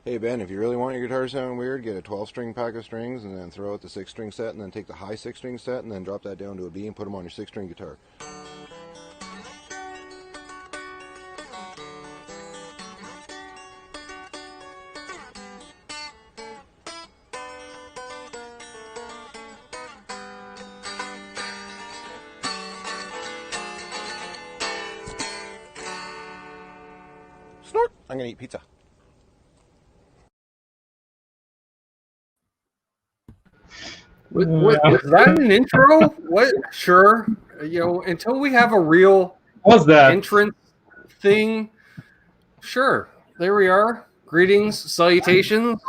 Hey Ben, if you really want your guitar to sound weird, get a 12-string pack of strings and then throw out the 6-string set and then take the high 6-string set and then drop that down to a B and put them on your 6-string guitar. Snort! I'm gonna eat pizza. Was that an intro? What? Sure. Until we have a real entrance thing. Sure. There we are. Greetings, salutations.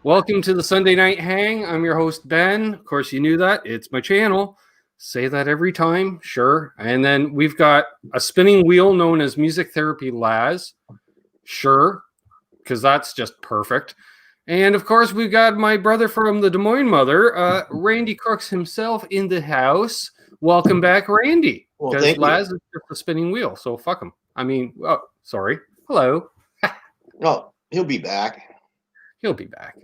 Welcome to the Sunday Night Hang. I'm your host, Ben. Of course, you knew that. It's my channel. Say that every time. Sure. And then we've got a spinning wheel known as Music Therapy Laz. Sure. Because that's just perfect. And, of course, we've got my brother from the Des Moines mother, Randy Crooks himself in the house. Welcome back, Randy. Because Laz is just a spinning wheel, so fuck him. I mean, sorry. Hello. No, he'll be back. He'll be back.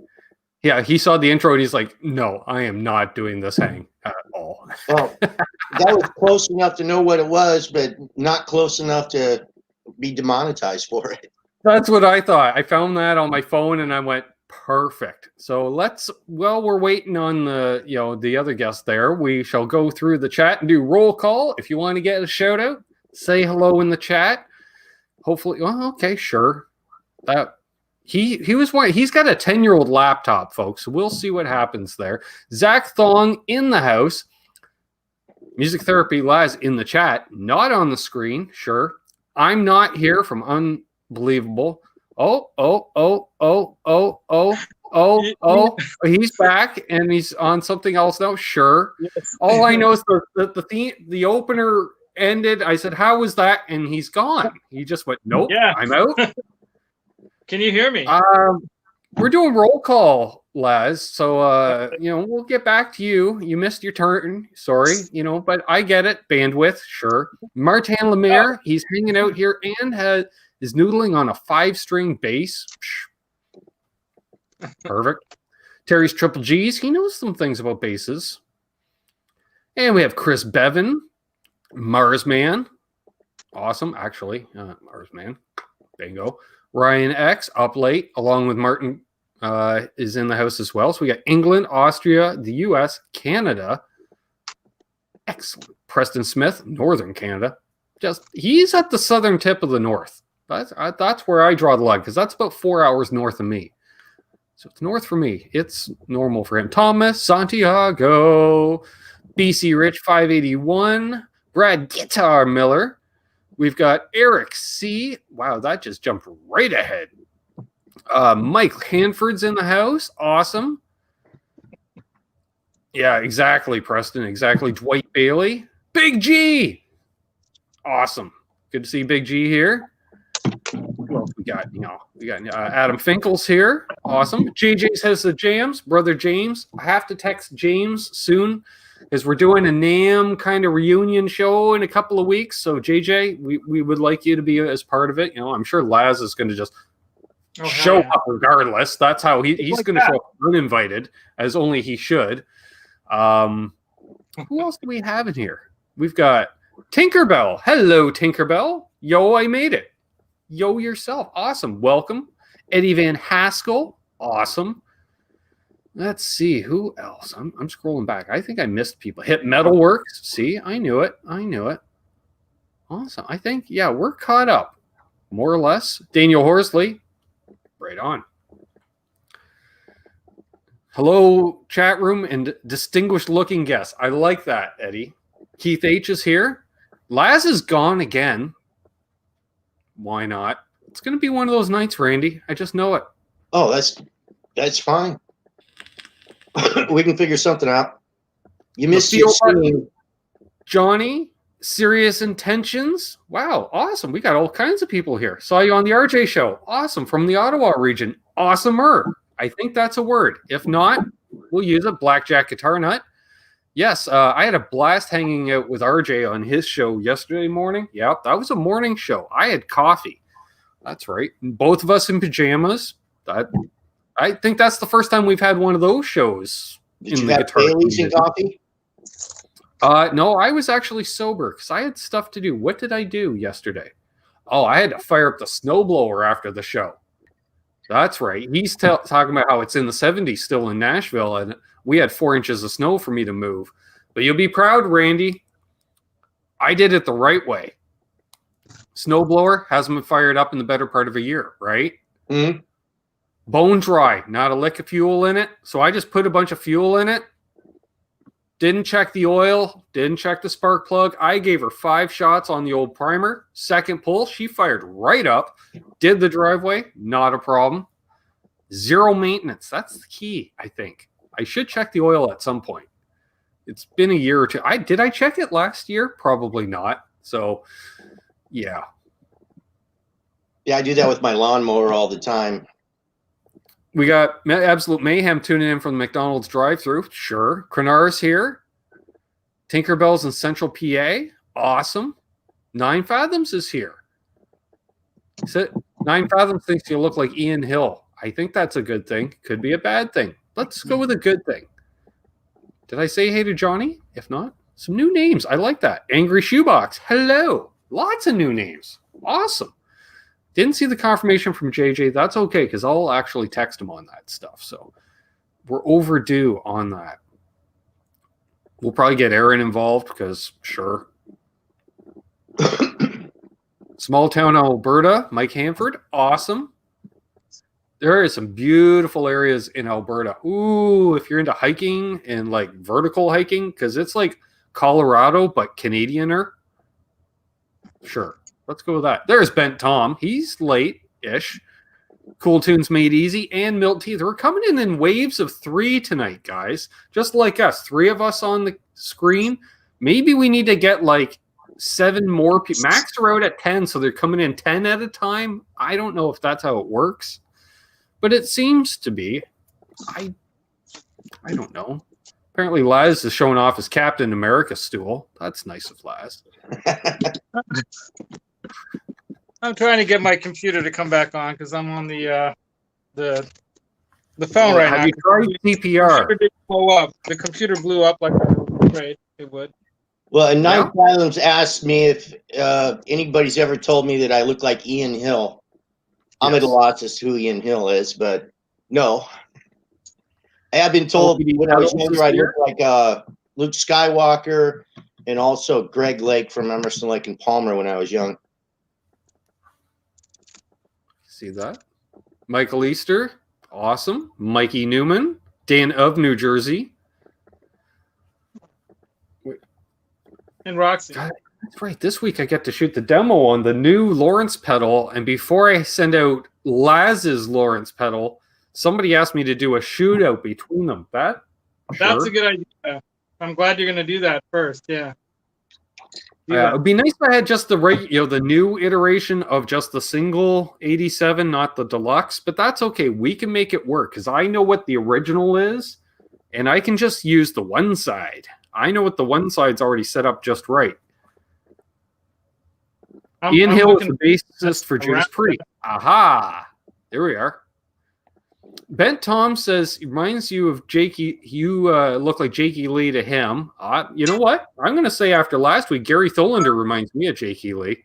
Yeah, he saw the intro and he's like, no, I am not doing this hang at all. Well, that was close enough to know what it was, but not close enough to be demonetized for it. That's what I thought. I found that on my phone and I went, perfect. So while we're waiting on the other guest there, we shall go through the chat and do roll call. If you want to get a shout out, say hello in the chat. Hopefully, okay, sure. That he was one. He's got a 10-year-old laptop, folks. So we'll see what happens there. Zach Thong in the house. Music Therapy Laz in the chat, not on the screen. Sure. I'm not here from Unbelievable. Oh, he's back and he's on something else now. Sure. Yes. All I know is the opener ended. I said, how was that? And he's gone. He just went, nope, yeah. I'm out. Can you hear me? We're doing roll call, Laz. So, we'll get back to you. You missed your turn. Sorry, but I get it. Bandwidth. Sure. Martin Lemaire, he's hanging out here and is noodling on a 5-string bass. Perfect. Terry's Triple G's. He knows some things about basses. And we have Chris Bevan, Marsman. Awesome, actually. Marsman. Bingo. Ryan X, up late, along with Martin, is in the house as well. So we got England, Austria, the U.S., Canada. Excellent. Preston Smith, Northern Canada. He's at the southern tip of the north. That's where I draw the line, because that's about 4 hours north of me. So it's north for me. It's normal for him. Thomas, Santiago, BC Rich 581, Brad Guitar Miller. We've got Eric C. Wow, that just jumped right ahead. Mike Hanford's in the house. Awesome. Yeah, exactly, Preston. Exactly. Dwight Bailey. Big G. Awesome. Good to see Big G here. Who else we got? We got Adam Finkel's here. Awesome. JJ has the jams. Brother James. I have to text James soon because we're doing a NAMM kind of reunion show in a couple of weeks. So JJ, we would like you to be as part of it. I'm sure Laz is going to just show up regardless. That's how he's going to show up uninvited, as only he should. Who else do we have in here? We've got Tinkerbell. Hello, Tinkerbell. Yo, I made it. Yo yourself. Awesome. Welcome. Eddie Van Haskell. Awesome. Let's see. Who else? I'm scrolling back. I think I missed people. Hit Metalworks. See, I knew it. Awesome. I think, we're caught up. More or less. Daniel Horsley. Right on. Hello, chat room and distinguished looking guests. I like that, Eddie. Keith H is here. Laz is gone again. Why not? It's going to be one of those nights, Randy. I just know it. Oh, that's fine. We can figure something out. You missed your screen. Johnny, Serious Intentions. Wow, awesome. We got all kinds of people here. Saw you on the RJ show. Awesome. From the Ottawa region. Awesomer. I think that's a word. If not, we'll use it. Blackjack Guitar Nut. Yes, I had a blast hanging out with RJ on his show yesterday morning. Yep, that was a morning show. I had coffee. That's right. Both of us in pajamas. That I think that's the first time we've had one of those shows. Did you have Bailey's and coffee? No, I was actually sober because I had stuff to do. What did I do yesterday? Oh, I had to fire up the snowblower after the show. That's right. He's talking about how it's in the 70s still in Nashville, and we had 4 inches of snow for me to move. But you'll be proud, Randy. I did it the right way. Snowblower hasn't been fired up in the better part of a year, right? Mm-hmm. Bone dry, not a lick of fuel in it. So I just put a bunch of fuel in it. Didn't check the oil, didn't check the spark plug. I gave her 5 shots on the old primer. Second pull, she fired right up. Did the driveway, not a problem. 0 maintenance. That's the key, I think. I should check the oil at some point. It's been a year or two. Did I check it last year? Probably not. So, yeah. Yeah, I do that with my lawnmower all the time. We got Absolute Mayhem tuning in from the McDonald's drive-thru. Sure. Crenar's here. Tinkerbell's in Central PA. Awesome. 9 Fathoms is here. So 9 Fathoms thinks you look like Ian Hill. I think that's a good thing. Could be a bad thing. Let's go with a good thing. Did I say hey to Johnny? If not, some new names. I like that. Angry Shoebox. Hello. Lots of new names. Awesome. Didn't see the confirmation from JJ. That's okay, because I'll actually text him on that stuff. So we're overdue on that. We'll probably get Aaron involved because, sure. Small town Alberta, Mike Hanford. Awesome. There are some beautiful areas in Alberta. Ooh, if you're into hiking and like vertical hiking, because it's like Colorado, but Canadianer. Sure. Let's go with that. There's Bent Tom. He's late-ish. Cool Tunes Made Easy and Milt Teeth. We're coming in waves of 3 tonight, guys. Just like us. 3 of us on the screen. Maybe we need to get like 7 more people. Max are out at 10, so they're coming in 10 at a time. I don't know if that's how it works. But it seems to be. I don't know. Apparently Laz is showing off his Captain America stool. That's nice of Laz. I'm trying to get my computer to come back on because I'm on the phone right now. Have you tried CPR? The computer blew up like I was afraid it would. Well, and 9 Fathoms asked me if anybody's ever told me that I look like Ian Hill. I'm at a loss as to who Ian Hill is, but no. I have been told when I was younger I looked like Luke Skywalker and also Greg Lake from Emerson, Lake and Palmer when I was young. See that? Michael Easter. Awesome. Mikey Newman. Dan of New Jersey. And Roxy. God, that's right. This week I get to shoot the demo on the new Lawrence pedal. And before I send out Laz's Lawrence pedal, somebody asked me to do a shootout between them. That's a good idea. I'm glad you're going to do that first. Yeah. Yeah, it'd be nice if I had just the new iteration of just the single 87, not the deluxe. But that's okay. We can make it work because I know what the original is, and I can just use the one side. I know what the one side's already set up just right. Ian Hill is the bassist for Judas Priest. Aha! There we are. Bent Tom says, reminds you of Jakey. You look like Jakey Lee to him. You know what? I'm going to say after last week, Gary Tholander reminds me of Jakey Lee.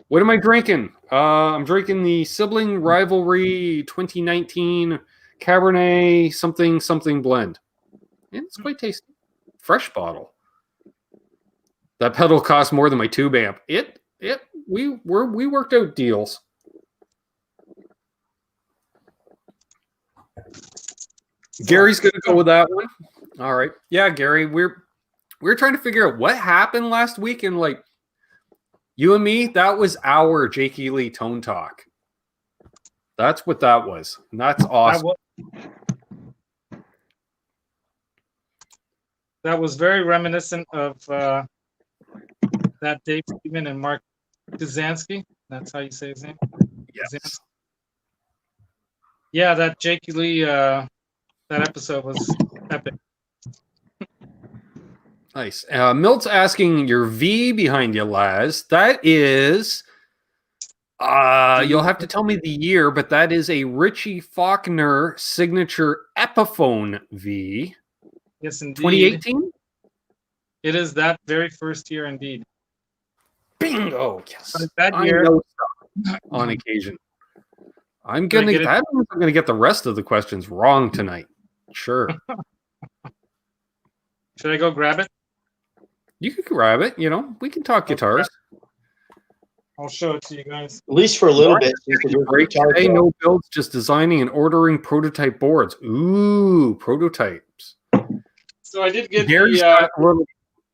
What am I drinking? I'm drinking the Sibling Rivalry 2019 Cabernet something blend. And it's quite tasty. Fresh bottle. That pedal costs more than my tube amp. We worked out deals. Gary's going to go with that one. All right. Yeah, Gary, we're trying to figure out what happened last week. And like you and me, that was our Jakey Lee Tone Talk. That's what that was. And that's awesome. That was very reminiscent of that Dave Steven and Mark Duzansky. That's how you say his name? Yes. Duzansky. Yeah, that Jakey Lee, that episode was epic. Nice. Milt's asking your V behind you, Laz. That is You'll have to tell me the year, but that is a Richie Faulkner signature Epiphone V. Yes, indeed. 2018? It is that very first year, indeed. Bingo! Yes. That I year, know stuff on occasion. I'm gonna get the rest of the questions wrong tonight. Sure. Should I go grab it? You can grab it. We can talk guitars. I'll show it to you guys. At least for a little bit. Break today, no builds, just designing and ordering prototype boards. Ooh, prototypes. So I did get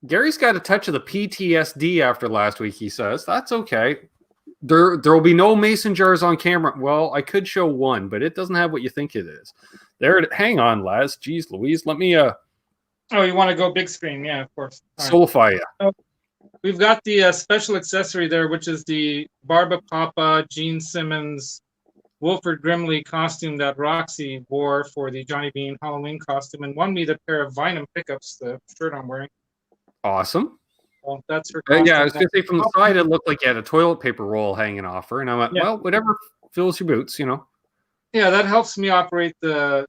Gary's got a touch of the PTSD after last week, he says. That's okay. There will be no mason jars on camera. Well, I could show one, but it doesn't have what you think it is. Hang on, Laz. Jeez Louise, let me Oh, you want to go big screen? Yeah, of course. solidify you. We've got the special accessory there, which is the Barba Papa Gene Simmons Wilford Brimley costume that Roxy wore for the Johnny Bean Halloween costume, and won me the pair of Vinum pickups, the shirt I'm wearing. Awesome. Well, that's her Yeah, I costume. was going to say from the side, it looked like you had a toilet paper roll hanging off her, and I went, well, whatever fills your boots, Yeah, that helps me operate the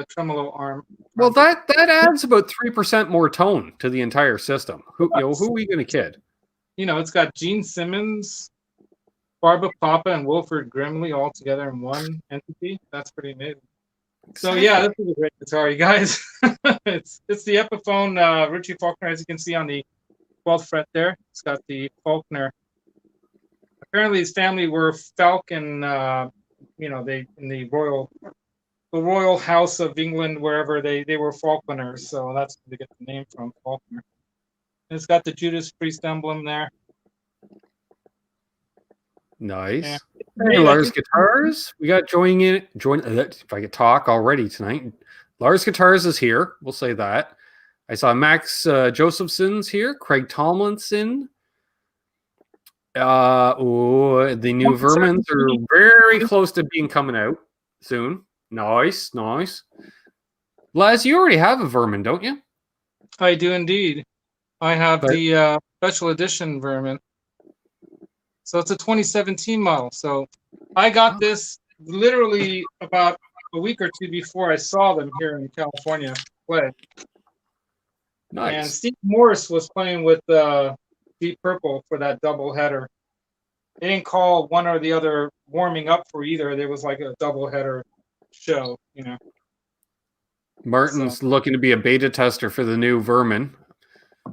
tremolo arm. Well, that adds about 3% more tone to the entire system. Who are we going to kid? It's got Gene Simmons, Barba Papa, and Wilford Brimley all together in one entity. That's pretty amazing. So yeah, this is a great guitar, you guys. it's the Epiphone Richie Faulkner, as you can see on the 12th fret there. It's got the Faulkner. Apparently, his family were Falcon. They in the royal house of England, wherever they were Falklanders. So that's where they get the name from, Faulkner. And it's got the Judas Priest emblem there. Nice. Yeah. Hey, Lars Guitars. We got if I could talk already tonight. Lars Guitars is here. We'll say that. I saw Max Josephson's here. Craig Tomlinson. The new Vermins are very close to coming out soon. Nice. Laz, you already have a Vermin, don't you? I do indeed. I have the special edition Vermin. So it's a 2017 model. So I got this literally about a week or two before I saw them here in California play. Nice. And Steve Morris was playing with Deep Purple for that double header. They didn't call one or the other warming up for either. There was like a double header show, Martin's looking to be a beta tester for the new Vermin.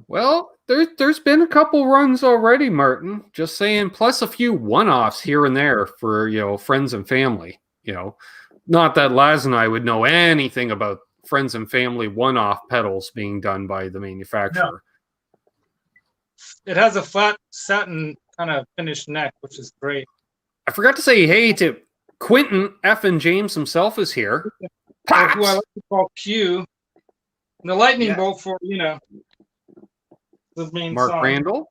Well, there's been a couple runs already, Martin. Just saying, plus a few one-offs here and there for friends and family. Not that Laz and I would know anything about friends and family one-off pedals being done by the manufacturer. No. It has a flat satin kind of finished neck, which is great. I forgot to say hey to Quentin F. and James himself is here. Who I like to call Q. And the lightning bolt for, the main Mark song. Randall.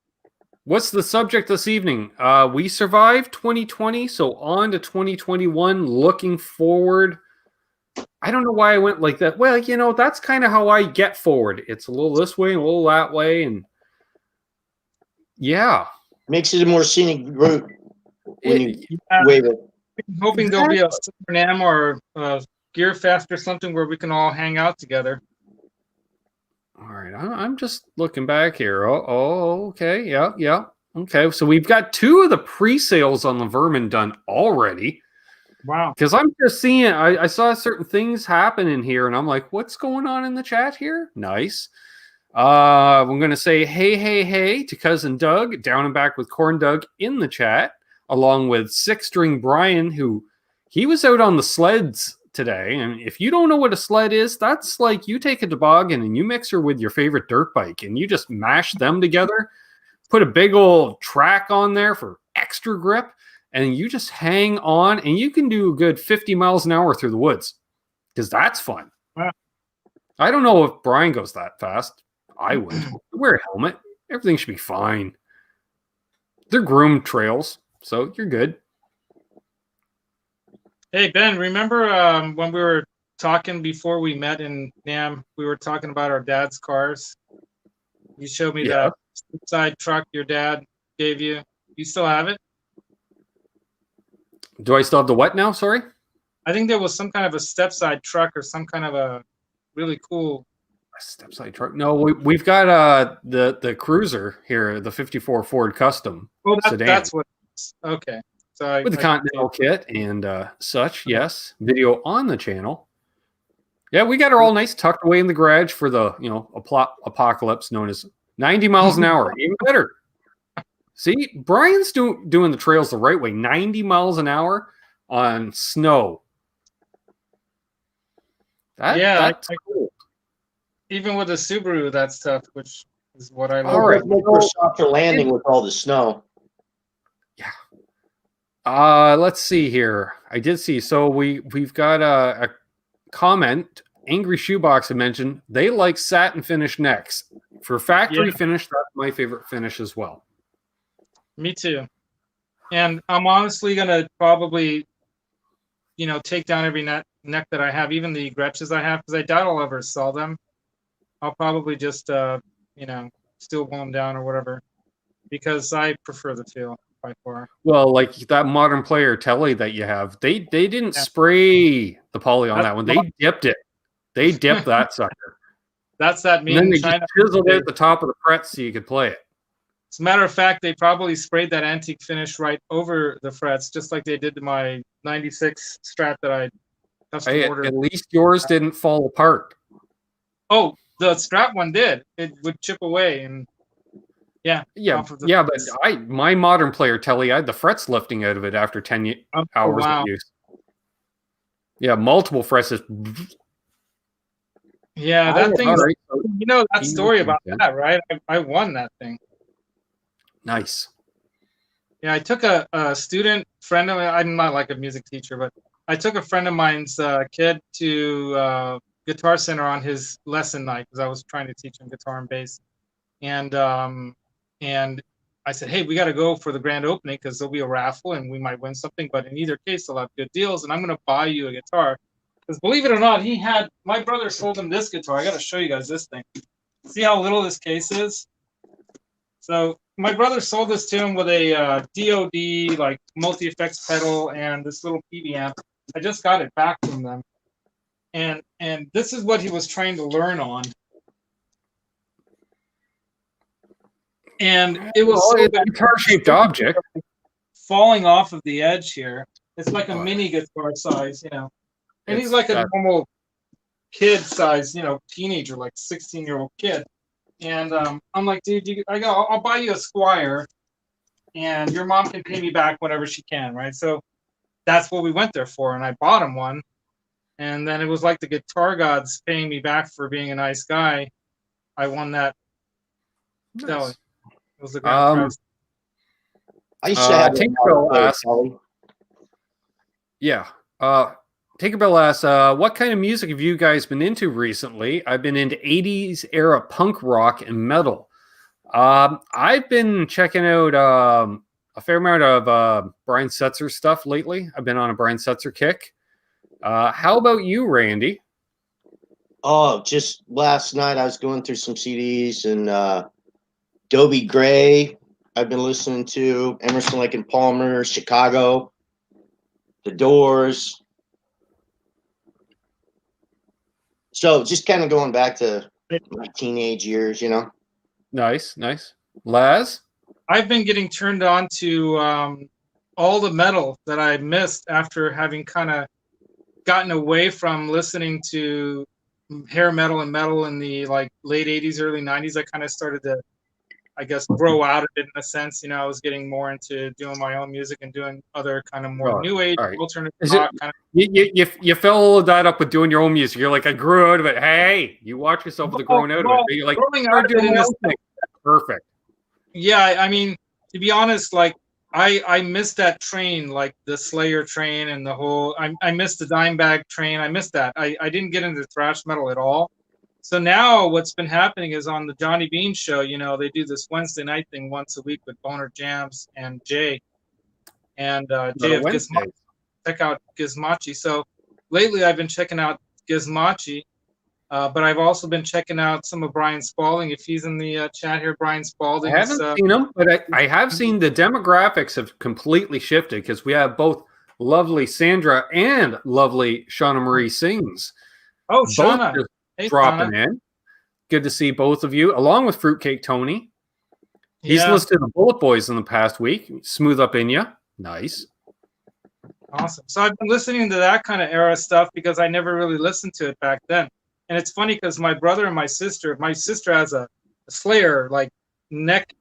What's the subject this evening? We survived 2020, so on to 2021, looking forward. I don't know why I went like that. Well, that's kind of how I get forward. It's a little this way and a little that way, and yeah. Makes it a more scenic route when you wave it. I'm hoping there'll be a NAMM or a Gear Fest or something where we can all hang out together. All right, I'm just looking back here. Oh, okay, yeah. Okay, so we've got 2 of the pre-sales on the Vermin done already. Wow. Because I'm just seeing, I saw certain things happen in here, and I'm like, what's going on in the chat here? Nice. I'm going to say hey to Cousin Doug, down and back with Corn Doug in the chat, along with 6-string Brian, who he was out on the sleds today. And if you don't know what a sled is, that's like you take a toboggan and you mix her with your favorite dirt bike and you just mash them together, put a big old track on there for extra grip, and you just hang on, and you can do a good 50 miles an hour through the woods because that's fun. Wow. I don't know if Brian goes that fast. I would. Wear a helmet. Everything should be fine. They're groomed trails, so you're good. Hey, Ben, remember when we were talking before we met in NAMM, we were talking about our dad's cars? You showed me that side truck your dad gave you. You still have it? Do I still have the what now? Sorry. I think there was some kind of a step-side truck or some kind of a really cool. A step-side truck? No, we've got the Cruiser here, the '54 Ford Custom sedan. That's what. Okay. So with the Continental kit and such. Yes, video on the channel. Yeah, we got her all nice tucked away in the garage for the apocalypse known as 90 miles an hour. Even better. See, Brian's doing the trails the right way. 90 miles an hour on snow. That's cool. Even with a Subaru, that's tough, which is what I love. All right, for softer landing with all the snow. Yeah. Let's see here. I did see. So we've got a comment. Angry Shoebox had mentioned they like satin finish necks. For factory finish, that's my favorite finish as well. Me too. And I'm honestly gonna probably, take down every neck that I have, even the Gretches I have, because I doubt I'll ever sell them. I'll probably just steel blow them down or whatever, because I prefer the feel by far. Well, like that modern player Tele that you have, they didn't spray the poly on that one. They dipped it. They dipped that sucker. That's that mean. And then they just chiseled it at the top of the frets so you could play it. As a matter of fact, they probably sprayed that antique finish right over the frets, just like they did to my '96 Strat that I custom ordered. At least yours didn't fall apart. Oh, the Strat one did. It would chip away, and but my modern player Tele, I had the frets lifting out of it after 10 hours of use. Yeah, multiple frets. Yeah, that thing. Right. That story about that, right? I won that thing. Nice. Yeah, I took a student friend of mine. I'm not like a music teacher, but I took a friend of mine's kid to Guitar Center on his lesson night because I was trying to teach him guitar and bass. And I said, hey, we got to go for the grand opening because there'll be a raffle and we might win something. But in either case, they'll have good deals, and I'm going to buy you a guitar. Because believe it or not, my brother sold him this guitar. I got to show you guys this thing. See how little this case is? So my brother sold this to him with a DOD like multi-effects pedal and this little PV amp. I just got it back from them. And this is what he was trying to learn on. And it was a guitar-shaped object falling off of the edge here. It's like a mini guitar size, And he's like a normal kid size, teenager, like 16-year-old kid. And I'm like, dude, I'll buy you a Squire, and your mom can pay me back whenever she can, right? So that's what we went there for, and I bought him one. And then it was like the guitar gods paying me back for being a nice guy. I won that. Nice. So it was the grand prize. I used to have Tinkerbell asks, Tinkerbell asks, what kind of music have you guys been into recently? I've been into 80s era punk rock and metal. I've been checking out a fair amount of Brian Setzer stuff lately. I've been on a Brian Setzer kick. How about you, Randy? Oh, just last night I was going through some CDs, and Dobie Gray I've been listening to, Emerson, Lake and Palmer, Chicago, The Doors. So just kind of going back to my teenage years, Nice. Laz? I've been getting turned on to all the metal that I missed after having kind of gotten away from listening to hair metal and metal in the late 80s, early 90s. I kind of started to, grow out of it in a sense. I was getting more into doing my own music and doing other kind of more new age, alternative rock kind of. You followed that up with doing your own music. You're like, I grew out of it. Hey, you watch yourself with the growing out of it. You're like, growing out of it in a thing. Perfect. Yeah, I mean, to be honest, I missed that train, like the Slayer train and the whole. I missed the Dimebag train. I missed that. I didn't get into thrash metal at all. So now what's been happening is on the Johnny Bean show, they do this Wednesday night thing once a week with Boner Jams and Jay. And Jay of Gizmachi. Check out Gizmachi. So lately I've been checking out Gizmachi, but I've also been checking out some of Brian Spalding. If he's in the chat here, Brian Spalding. I haven't seen him, but I have seen the demographics have completely shifted because we have both lovely Sandra and lovely Shauna Marie Sings. Oh, Both Shauna. just Hey, dropping Shauna. in. Good to see both of you, along with Fruitcake Tony. He's Yeah. listed the Bullet Boys in the past week. Smooth up in ya. Nice. Awesome. So I've been listening to that kind of era stuff because I never really listened to it back then. And it's funny because my brother and my sister has a Slayer like neck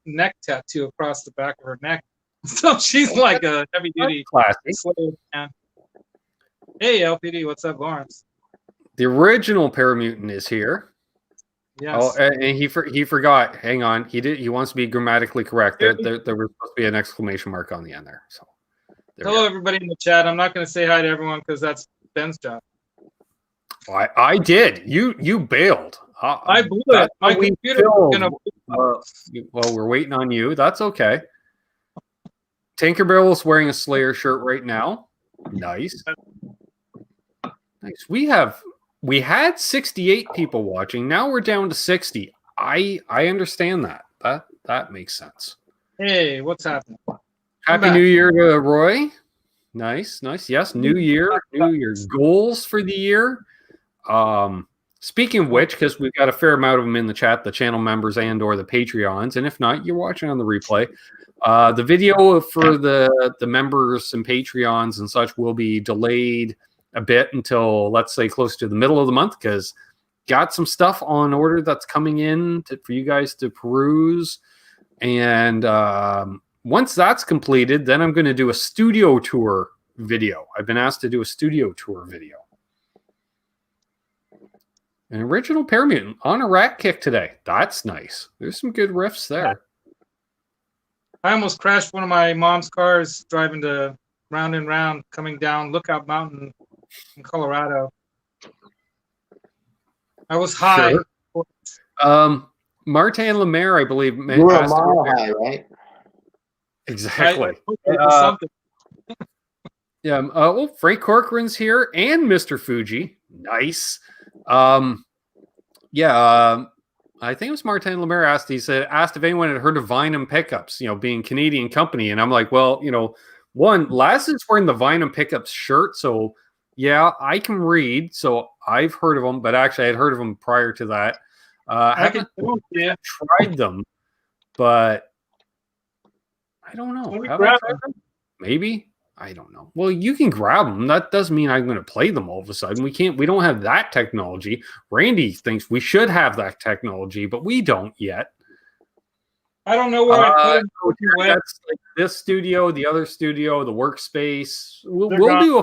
tattoo across the back of her neck. So she's like a heavy duty Classic. Slayer fan. Hey LPD, what's up, Lawrence? The original Paramutant is here. Yes. Oh, and he forgot. Hang on. He wants to be grammatically correct. There was supposed to be an exclamation mark on the end there. So hello everybody in the chat. I'm not going to say hi to everyone because that's Ben's job. I did. You bailed. I blew it. My computer was gonna. Well, we're waiting on you. That's okay. Tinkerbell is wearing a Slayer shirt right now. Nice. Nice. We had 68 people watching. Now we're down to 60. I understand that. That makes sense. Hey, what's happening? Happy New Year to Roy. Nice. Yes, New Year goals for the year. Speaking of which, because we've got a fair amount of them in the chat, the channel members and or the Patreons, and if not, you're watching on the replay. The video for the members and Patreons and such will be delayed a bit until, let's say, close to the middle of the month, because got some stuff on order that's coming in for you guys to peruse. And once that's completed, then I'm going to do a studio tour video. I've been asked to do a studio tour video. An original Paramutant on a rack kick today. That's nice. There's some good riffs there. I almost crashed one of my mom's cars driving to Round and Round, coming down Lookout Mountain in Colorado. I was high. Sure. Martin Lemaire, I believe. You were a mile high, right? Exactly. Yeah. Well, Frank Corcoran's here and Mr. Fuji. Nice. I think it was Martin Lemaire asked if anyone had heard of Vinum Pickups, being Canadian company. And I'm like, well, one, Laz is wearing the Vinum Pickups shirt. So yeah, I can read. So I've heard of them, but actually I'd heard of them prior to that. I haven't tried them, but I don't know. Have I tried them? Maybe. I don't know. Well, you can grab them. That doesn't mean I'm going to play them all of a sudden. We don't have that technology. Randy thinks we should have that technology, but we don't yet. I don't know where I put it. That's like this studio, the other studio, the workspace. We'll do a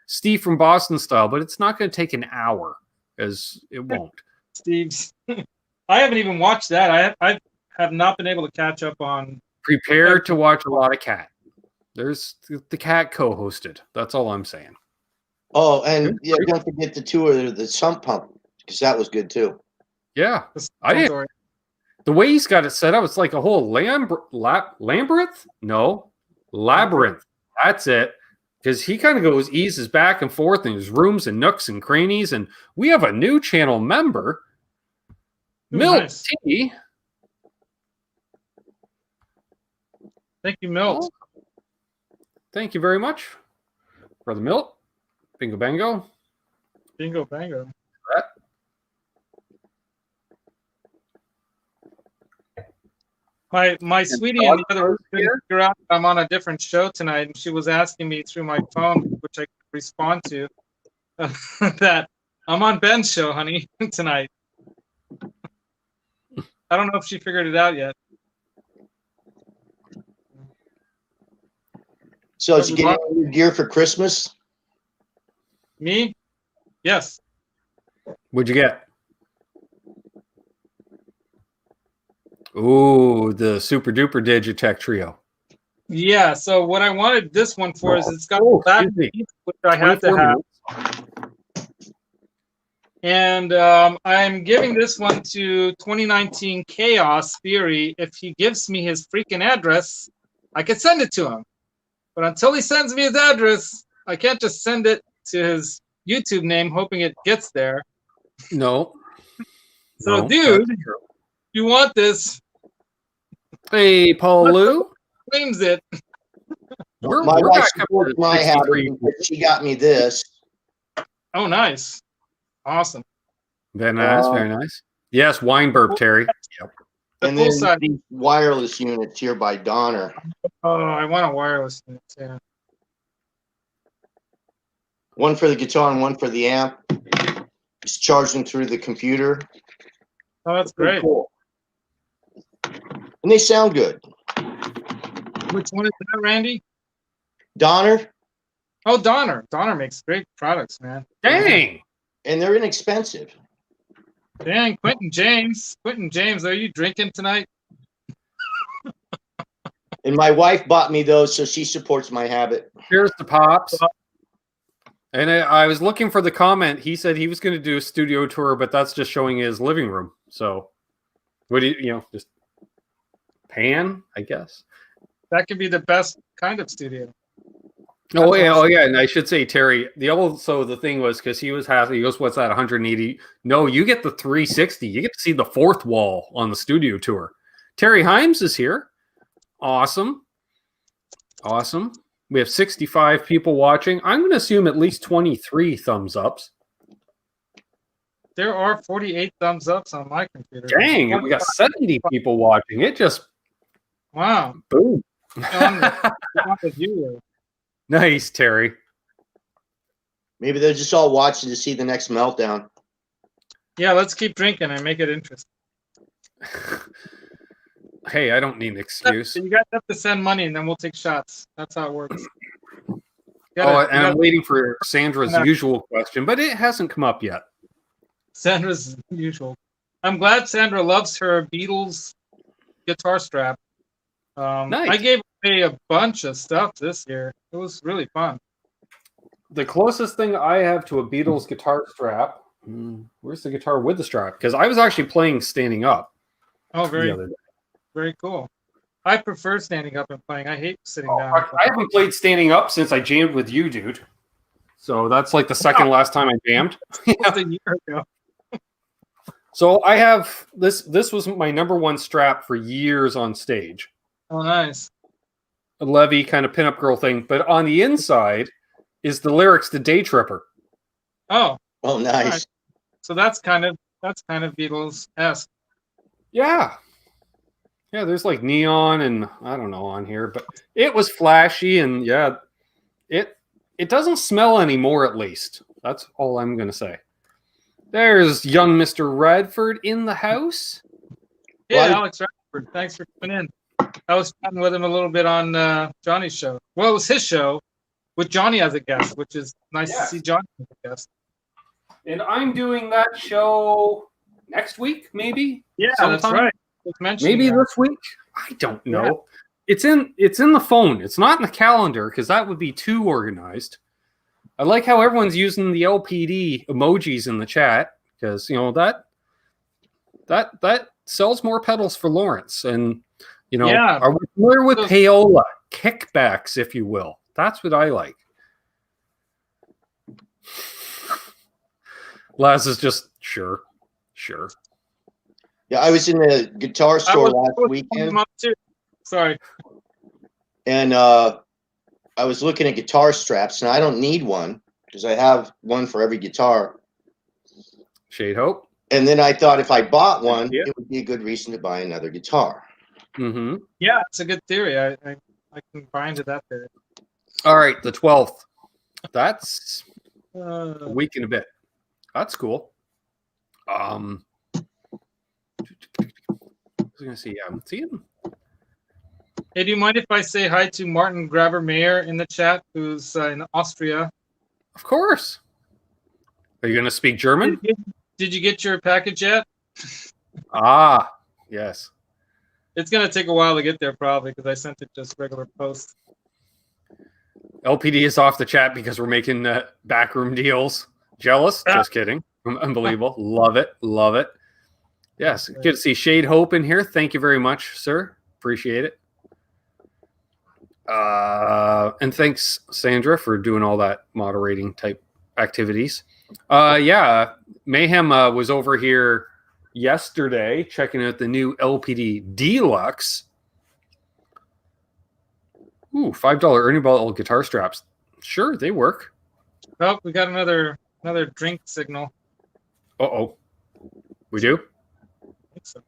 Steve from Boston style, but it's not going to take an hour, as it won't. Steve's. I haven't even watched that. I have not been able to catch up on. Prepare to watch a lot of Cat. There's the Cat co-hosted. That's all I'm saying. Oh, and yeah, don't forget the tour of the sump pump, because that was good too. Yeah, I didn't. The way he's got it set up, it's like a whole labyrinth. No, labyrinth. That's it. Because he kind of eases back and forth in his rooms and nooks and crannies. And we have a new channel member, Milt Nice. T. Thank you, Milt. Thank you very much, Brother Milt. Bingo bango. Bingo bango. My sweetie in the other room couldn't figure out I'm on a different show tonight, and she was asking me through my phone, which I could respond to, that I'm on Ben's show, honey, tonight. I don't know if she figured it out yet. So did you get any new gear for Christmas? Me? Yes. What'd you get? Ooh, the Super Duper Digitech Trio. Yeah, so what I wanted this one for is it's got the back piece, which I had to have. And I'm giving this one to 2019 Chaos Fury. If he gives me his freaking address, I could send it to him. But until he sends me his address, I can't just send it to his YouTube name hoping it gets there. No. So, no, dude, if you want this, hey, Paul Lou, claims it. My we're wife back up supports to my habit 63. because she got me this. Oh, nice. Awesome. Very nice, very nice. Yes, wine burp, Terry. Yep. The And full then size. these wireless units here by Donner. Oh, I want a wireless unit. Yeah. One for the guitar and one for the amp. Just charge them through the computer. Oh, that's Pretty great. cool. And they sound good. Which one is that, Randy? Donner, Oh, Donner. Donner makes great products, man. Dang. and they're inexpensive. Dang, Quentin James. Quentin James, are you drinking tonight? And my wife bought me those, so she supports my habit. Cheers to Pops. And I was looking for the comment. He said he was going to do a studio tour, but that's just showing his living room. So, what do you know, just pan, I guess. That could be the best kind of studio. Oh yeah, and I should say, Terry, the thing was, because he was happy, he goes, what's that, 180? No, you get the 360. You get to see the fourth wall on the studio tour. Terry Himes is here. Awesome. We have 65 people watching. I'm going to assume at least 23 thumbs ups. There are 48 thumbs ups on my computer. Dang, and we got 70 people watching. It just, Wow. boom. On the viewer. Nice, Terry. Maybe they're just all watching to see the next meltdown. Yeah, let's keep drinking and make it interesting. Hey, I don't need an excuse. You guys have to send money and then we'll take shots. That's how it works. I'm waiting for Sandra's usual question, but it hasn't come up yet. Sandra's usual. I'm glad Sandra loves her Beatles guitar strap. Nice. I gave away a bunch of stuff this year. It was really fun. The closest thing I have to a Beatles guitar strap. Where's the guitar with the strap? Because I was actually playing standing up. Oh, the other day. very cool. I prefer standing up and playing. I hate sitting down. I haven't played standing up since I jammed with you, dude. So that's like the second last time I jammed. Just a year ago. So I have this. This was my number one strap for years on stage. Oh, nice. A Levy kind of pinup girl thing, but on the inside is the lyrics to Day Tripper. Oh, Oh, nice. Right. So that's kind of Beatles-esque. Yeah. Yeah, there's like neon and I don't know on here, but it was flashy and yeah, it doesn't smell anymore at least. That's all I'm going to say. There's young Mr. Radford in the house. Yeah, Well, Alex Radford, thanks for coming in. I was chatting with him a little bit on Johnny's show. Well, it was his show with Johnny as a guest, which is nice to see Johnny as a guest. And I'm doing that show next week, maybe? Yeah, sometime? that's right. Just mentioned Maybe that. this week? I don't know. Yeah. It's in the phone. It's not in the calendar because that would be too organized. I like how everyone's using the LPD emojis in the chat because you know that sells more pedals for Lawrence. And you know, are we familiar with payola kickbacks, if you will? That's what I like. Laz is just sure. Yeah, I was in the guitar store last weekend. Sorry. And I was looking at guitar straps, and I don't need one because I have one for every guitar. Shade Hope. And then I thought if I bought one, it would be a good reason to buy another guitar. Mm-hmm. Yeah, it's a good theory. I can buy into that theory. All right, the 12th. That's a Uh, week and a bit. That's cool. I was gonna see. I'm seeing. Hey, do you mind if I say hi to Martin Graber-Mayer in the chat, who's in Austria? Of course. Are you gonna speak German? Did you get your package yet? Ah, yes. It's gonna take a while to get there, probably, because I sent it just regular post. LPD is off the chat because we're making backroom deals. Jealous? Just kidding. Unbelievable. Love it. Yes, good to see Shade Hope in here. Thank you very much, sir. Appreciate it. And thanks, Sandra, for doing all that moderating type activities. Yeah, Mayhem was over here yesterday checking out the new LPD Deluxe. Ooh, Ooh, $5 Ernie Ball guitar straps. Sure, they work. Oh, we got another drink signal. Uh-oh. We do? I think so.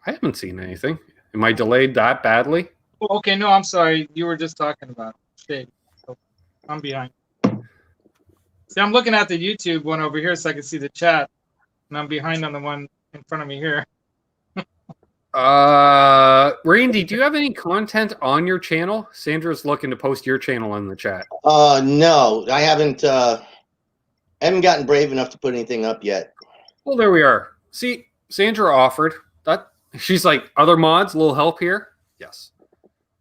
I haven't seen anything. Am I delayed that badly? Oh, okay, no, I'm sorry. You were just talking about shade. So I'm behind. See, I'm looking at the YouTube one over here so I can see the chat, and I'm behind on the one in front of me here. Randy, do you have any content on your channel? Sandra's looking to post your channel in the chat. No, I haven't gotten brave enough to put anything up yet. Well, there we are. See, Sandra offered that. She's like, other mods, a little help here. Yes.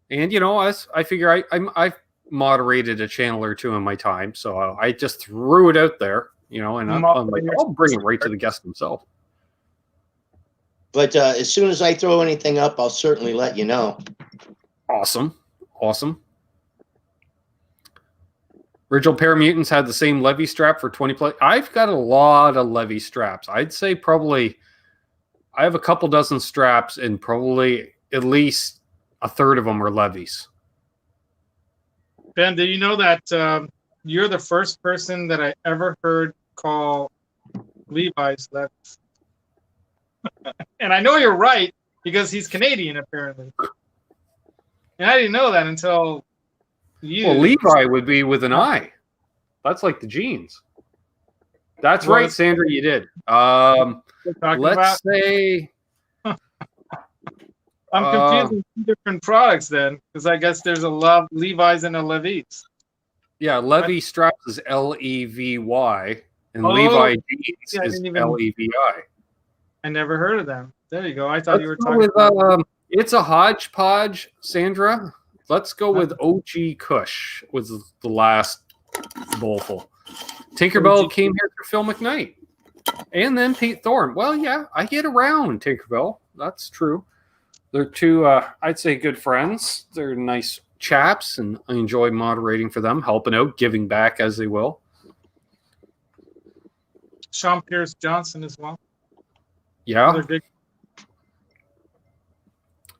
And you know, I figure I've moderated a channel or two in my time, so I just threw it out there, you know, and I'm like, I'll bring it right to the guest himself. But as soon as I throw anything up, I'll certainly let you know. Awesome. Original Paramutants had the same levy strap for 20 play. I've got a lot of levy straps. I'd say probably I have a couple dozen straps, and probably at least a third of them are levies. Ben, do you know that you're the first person that I ever heard call Levi's levies? And I know you're right because he's Canadian, apparently. And I didn't know that until you. Well, Levi would be with an I. That's like the jeans. That's right, Sandra, you did. Let's say... I'm confusing two different products then, because I guess there's a Levi's and a Levi's. Yeah, Levy straps is Levy, and Levi jeans is Levi. I never heard of them. There you go. I thought you were talking about... It's a hodgepodge, Sandra. Let's go with OG Kush, was the last bowlful. Tinkerbell came here for Phil McKnight. And then Pete Thorne. Well, yeah, I get around Tinkerbell. That's true. They're two, I'd say, good friends. They're nice chaps, and I enjoy moderating for them, helping out, giving back as they will. Sean Pierce Johnson as well. Yeah.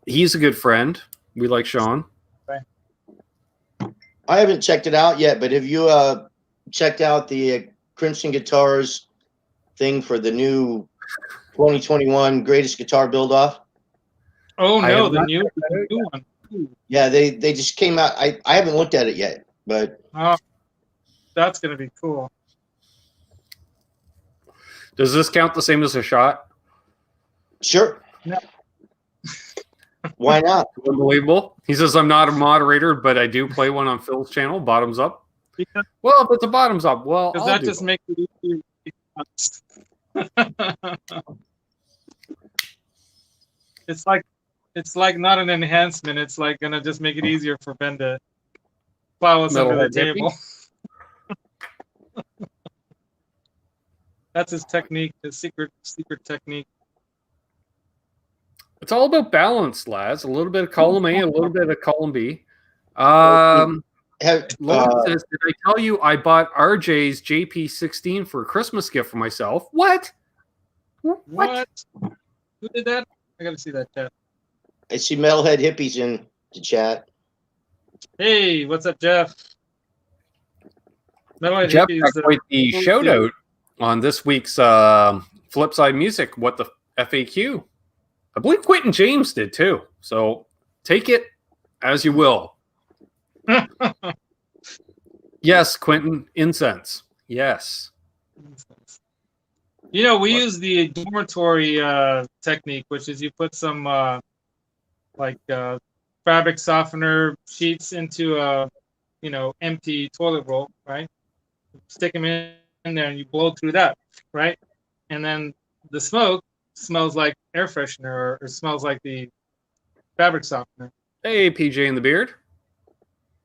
He's a good friend. We like Sean. I haven't checked it out yet, but have you checked out the Crimson Guitars thing for the new 2021 Greatest Guitar Build-Off? Oh, no, the new one. Yeah, they just came out. I haven't looked at it yet, but... Oh, that's going to be cool. Does this count the same as a shot? Sure. No. Why not? Unbelievable. He says, I'm not a moderator, but I do play one on Phil's channel, Bottoms Up. Because, well, if it's a Bottoms Up, well, because that just makes it easier. It's like not an enhancement. It's like going to just make it easier for Ben to plow us under the table. That's his technique, his secret technique. It's all about balance, Laz. A little bit of column A, a little bit of column B. Lawrence says, did I tell you I bought RJ's JP16 for a Christmas gift for myself? What? Who did that? I got to see that chat. I see Metalhead Hippies in the chat. Hey, what's up, Jeff? Metalhead Jeff Hippies, got quite the shout out on this week's Flipside Music. What the FAQ? I believe Quentin James did too. So take it as you will. Yes, Quentin, incense. Yes. You know, we use the dormitory technique, which is you put some fabric softener sheets into a empty toilet roll, right? Stick them in there and you blow through that, right? And then the smoke smells like air freshener or smells like the fabric softener. Hey, PJ in the beard.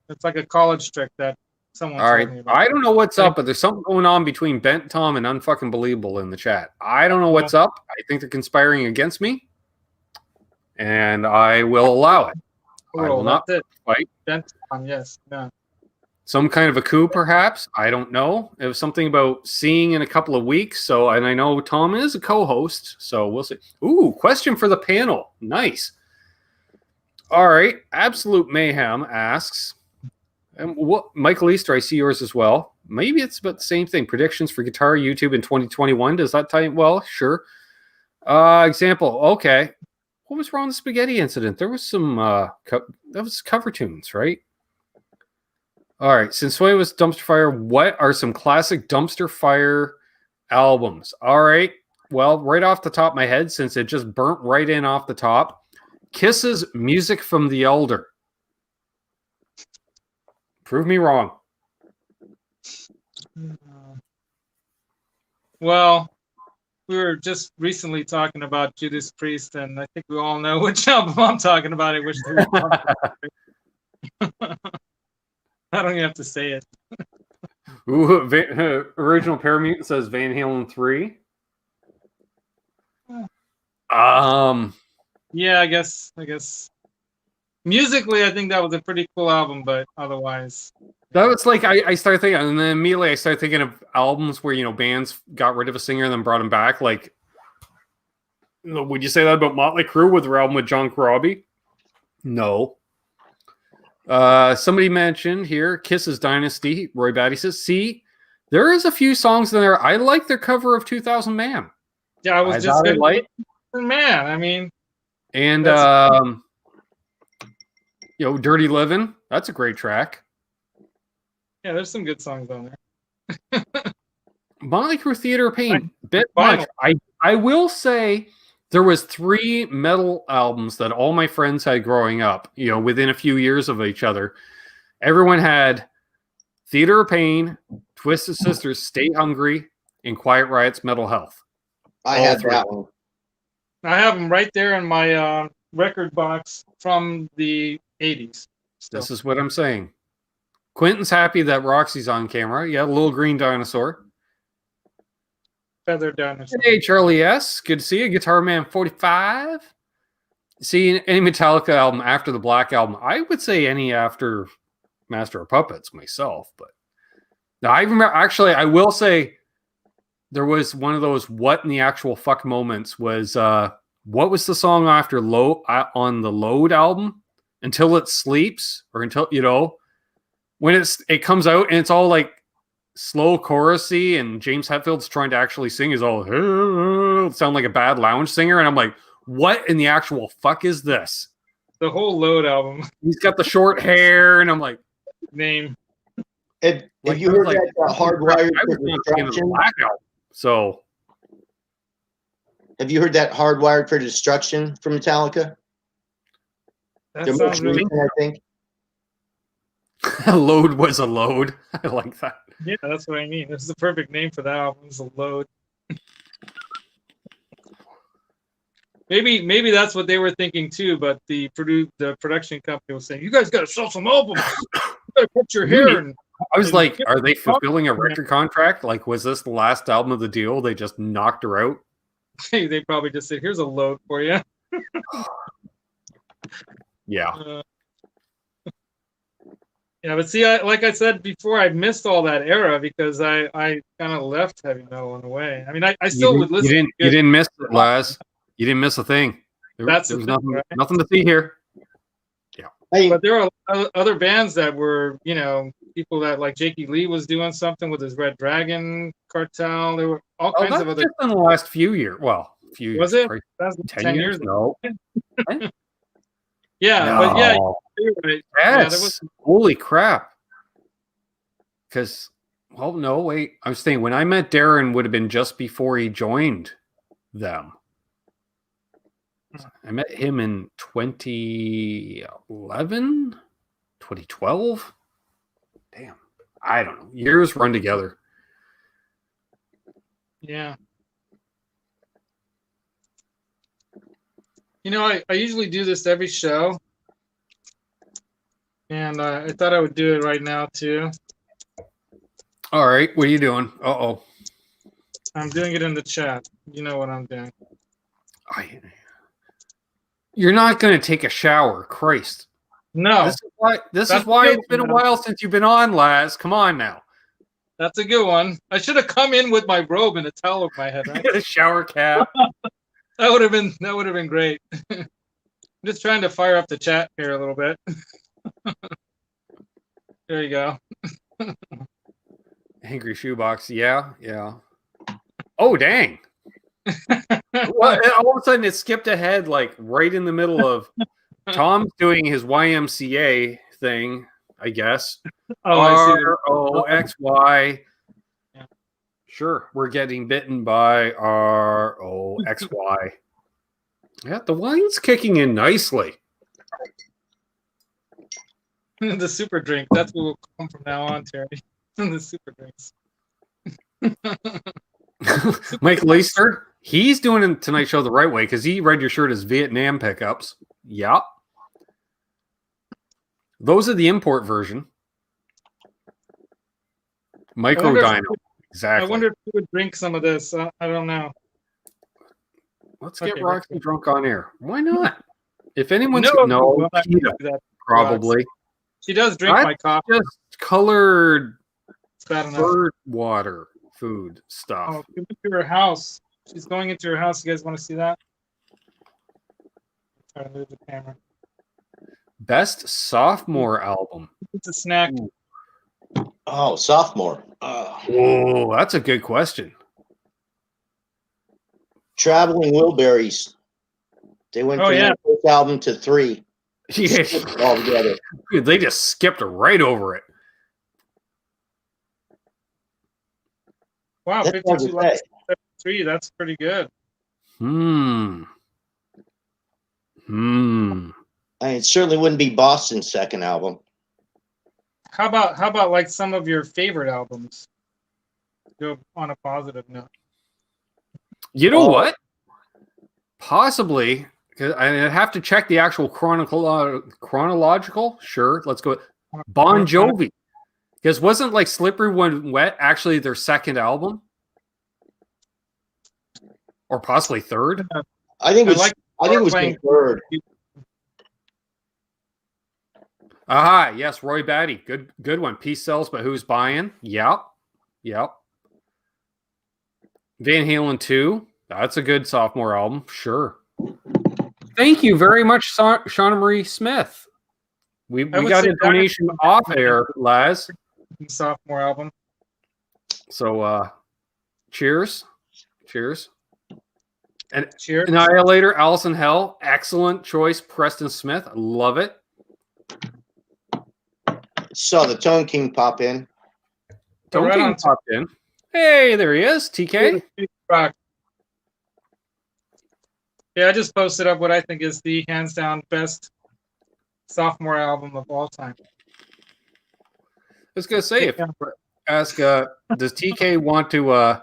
It's like a college trick that someone told me about. I don't know what's up, but there's something going on between Bent Tom and Unfucking Believable in the chat. I don't know what's up. I think they're conspiring against me, and I will allow it. I will not fight. Bent Tom, yes. Yeah. Some kind of a coup, perhaps. I don't know. It was something about seeing in a couple of weeks. So, and I know Tom is a co-host, so we'll see. Ooh, question for the panel. Nice. All right. Absolute Mayhem asks, and what Michael Easter, I see yours as well. Maybe it's about the same thing. Predictions for guitar YouTube in 2021. Does that tie in? Well, sure. Example. Okay. What was wrong with the spaghetti incident? There was some that was cover tunes, right? All right. Since Sway was Dumpster Fire, what are some classic Dumpster Fire albums? All right. Well, right off the top of my head, since it just burnt right in off the top, Kiss's Music from the Elder. Prove me wrong. Well, we were just recently talking about Judas Priest, and I think we all know which album I'm talking about. I wish I don't even have to say it. Ooh, original Paramutant says Van Halen 3. Yeah, I guess. Musically, I think that was a pretty cool album, but otherwise, that was like I started thinking, and then immediately I started thinking of albums where bands got rid of a singer and then brought him back. Like, would you say that about Motley Crue with their album with John Corabi? No. Somebody mentioned here Kiss's Dynasty. Roy Batty says, "See, there is a few songs in there. I like their cover of 2000 Man." Yeah, I was just gonna like Man. I mean, and Dirty Livin'. That's a great track. Yeah, there's some good songs on there. Motley Crue Theater of Pain, bit much. I will say there was 3 metal albums that all my friends had growing up, within a few years of each other. Everyone had Theater of Pain, Twisted Sisters, Stay Hungry, and Quiet Riot's Mental Health. I had that one. I have them right there in my record box from the 80s. Still. This is what I'm saying. Quentin's happy that Roxy's on camera. Yeah, little green dinosaur. Feather dinosaur. Hey, Charlie S. Good to see you. Guitar Man 45. See any Metallica album after the Black Album? I would say any after Master of Puppets myself. But now I remember, actually, I will say there was one of those what in the actual fuck moments was, what was the song after on the Load album? Until It Sleeps, or until, when it comes out and it's all like slow chorusy and James Hetfield's trying to actually sing is all sound like a bad lounge singer. And I'm like, what in the actual fuck is this? The whole Load album. He's got the short hair and I'm like, name. Have you heard that Hardwired for Destruction? So have you heard that Hardwired for Destruction from Metallica? That sounds really I think. Load was a load. I like that. Yeah, that's what I mean. This is the perfect name for that album. It's a Load. Maybe that's what they were thinking too. But the production company was saying, "You guys got to sell some albums. You got to cut your hair." And I was like, "Are they fulfilling a record contract? Like, was this the last album of the deal? They just knocked her out." They probably just said, "Here's a Load for you." Yeah. Yeah, but see, like I said before, I missed all that era because I kind of left heavy metal in a way. I mean, I still would listen. You didn't miss it, Laz. You didn't miss a thing. There was nothing, right? nothing to see here. Yeah. But there are other bands that were, people that like Jakey Lee was doing something with his Red Dragon Cartel. There were all kinds of other. Just in the last few years. Well, few years. Was it? That's 10 years ago. No. Yeah, no. but yeah, you're right. Yes. There was... Holy crap. Because, well, no, wait. I was thinking when I met Darren would have been just before he joined them. I met him in 2011, 2012. Damn. I don't know. Years run together. Yeah. I usually do this every show. And I thought I would do it right now, too. All right. What are you doing? Uh-oh. I'm doing it in the chat. You know what I'm doing. You're not going to take a shower. Christ. No. This is why it's been a while since you've been on, Laz. Come on now. That's a good one. I should have come in with my robe and a towel over my head, right? A shower cap. That would have been great. just trying to fire up the chat here a little bit. There you go. Angry Shoebox. Yeah. Oh, dang. Well, all of a sudden it skipped ahead, like right in the middle of Tom's doing his YMCA thing, I guess. Oh, I see. ROXY. Yeah. Sure, we're getting bitten by ROXY. Yeah, the wine's kicking in nicely. The super drink. That's what will come from now on, Terry. The super drinks. Mike Leister, he's doing tonight's show the right way because he read your shirt as Vietnam pickups. Yep. Those are the import version. Micro Dyno. Exactly. I wonder if you would drink some of this. I don't know. Let's get Roxy drunk on air. Why not? If anyone's PETA, probably. She does drink my coffee. Just colored bird water food stuff. Oh, come into her house. She's going into her house. You guys want to see that? Try to move the camera. Best sophomore album. It's a snack. Ooh. Oh, sophomore. Oh, that's a good question. Traveling Wilburys. They went from their first album to 3. Yeah. All together. Dude, they just skipped right over it. Wow, 52 that's pretty good. It certainly wouldn't be Boston's second album. How about like some of your favorite albums? Go on a positive note. You know what? Possibly. I have to check the actual chronological. Sure, let's go. Bon Jovi. Because wasn't like Slippery When Wet actually their second album? Or possibly third? I think it was their third. Aha, yes, Roy Batty. Good one. Peace sells, but who's buying? Yep. Van Halen 2. That's a good sophomore album. Sure. Thank you very much, Shauna Marie Smith. We got a donation off air, Laz. Sophomore album. So, cheers. And cheers. Annihilator, Allison Hell. Excellent choice, Preston Smith. I love it. Saw the Tone King pop in. Tone King popped in. Hey, there he is, TK. Yeah, I just posted up what I think is the hands down best sophomore album of all time. I was gonna say, does TK want to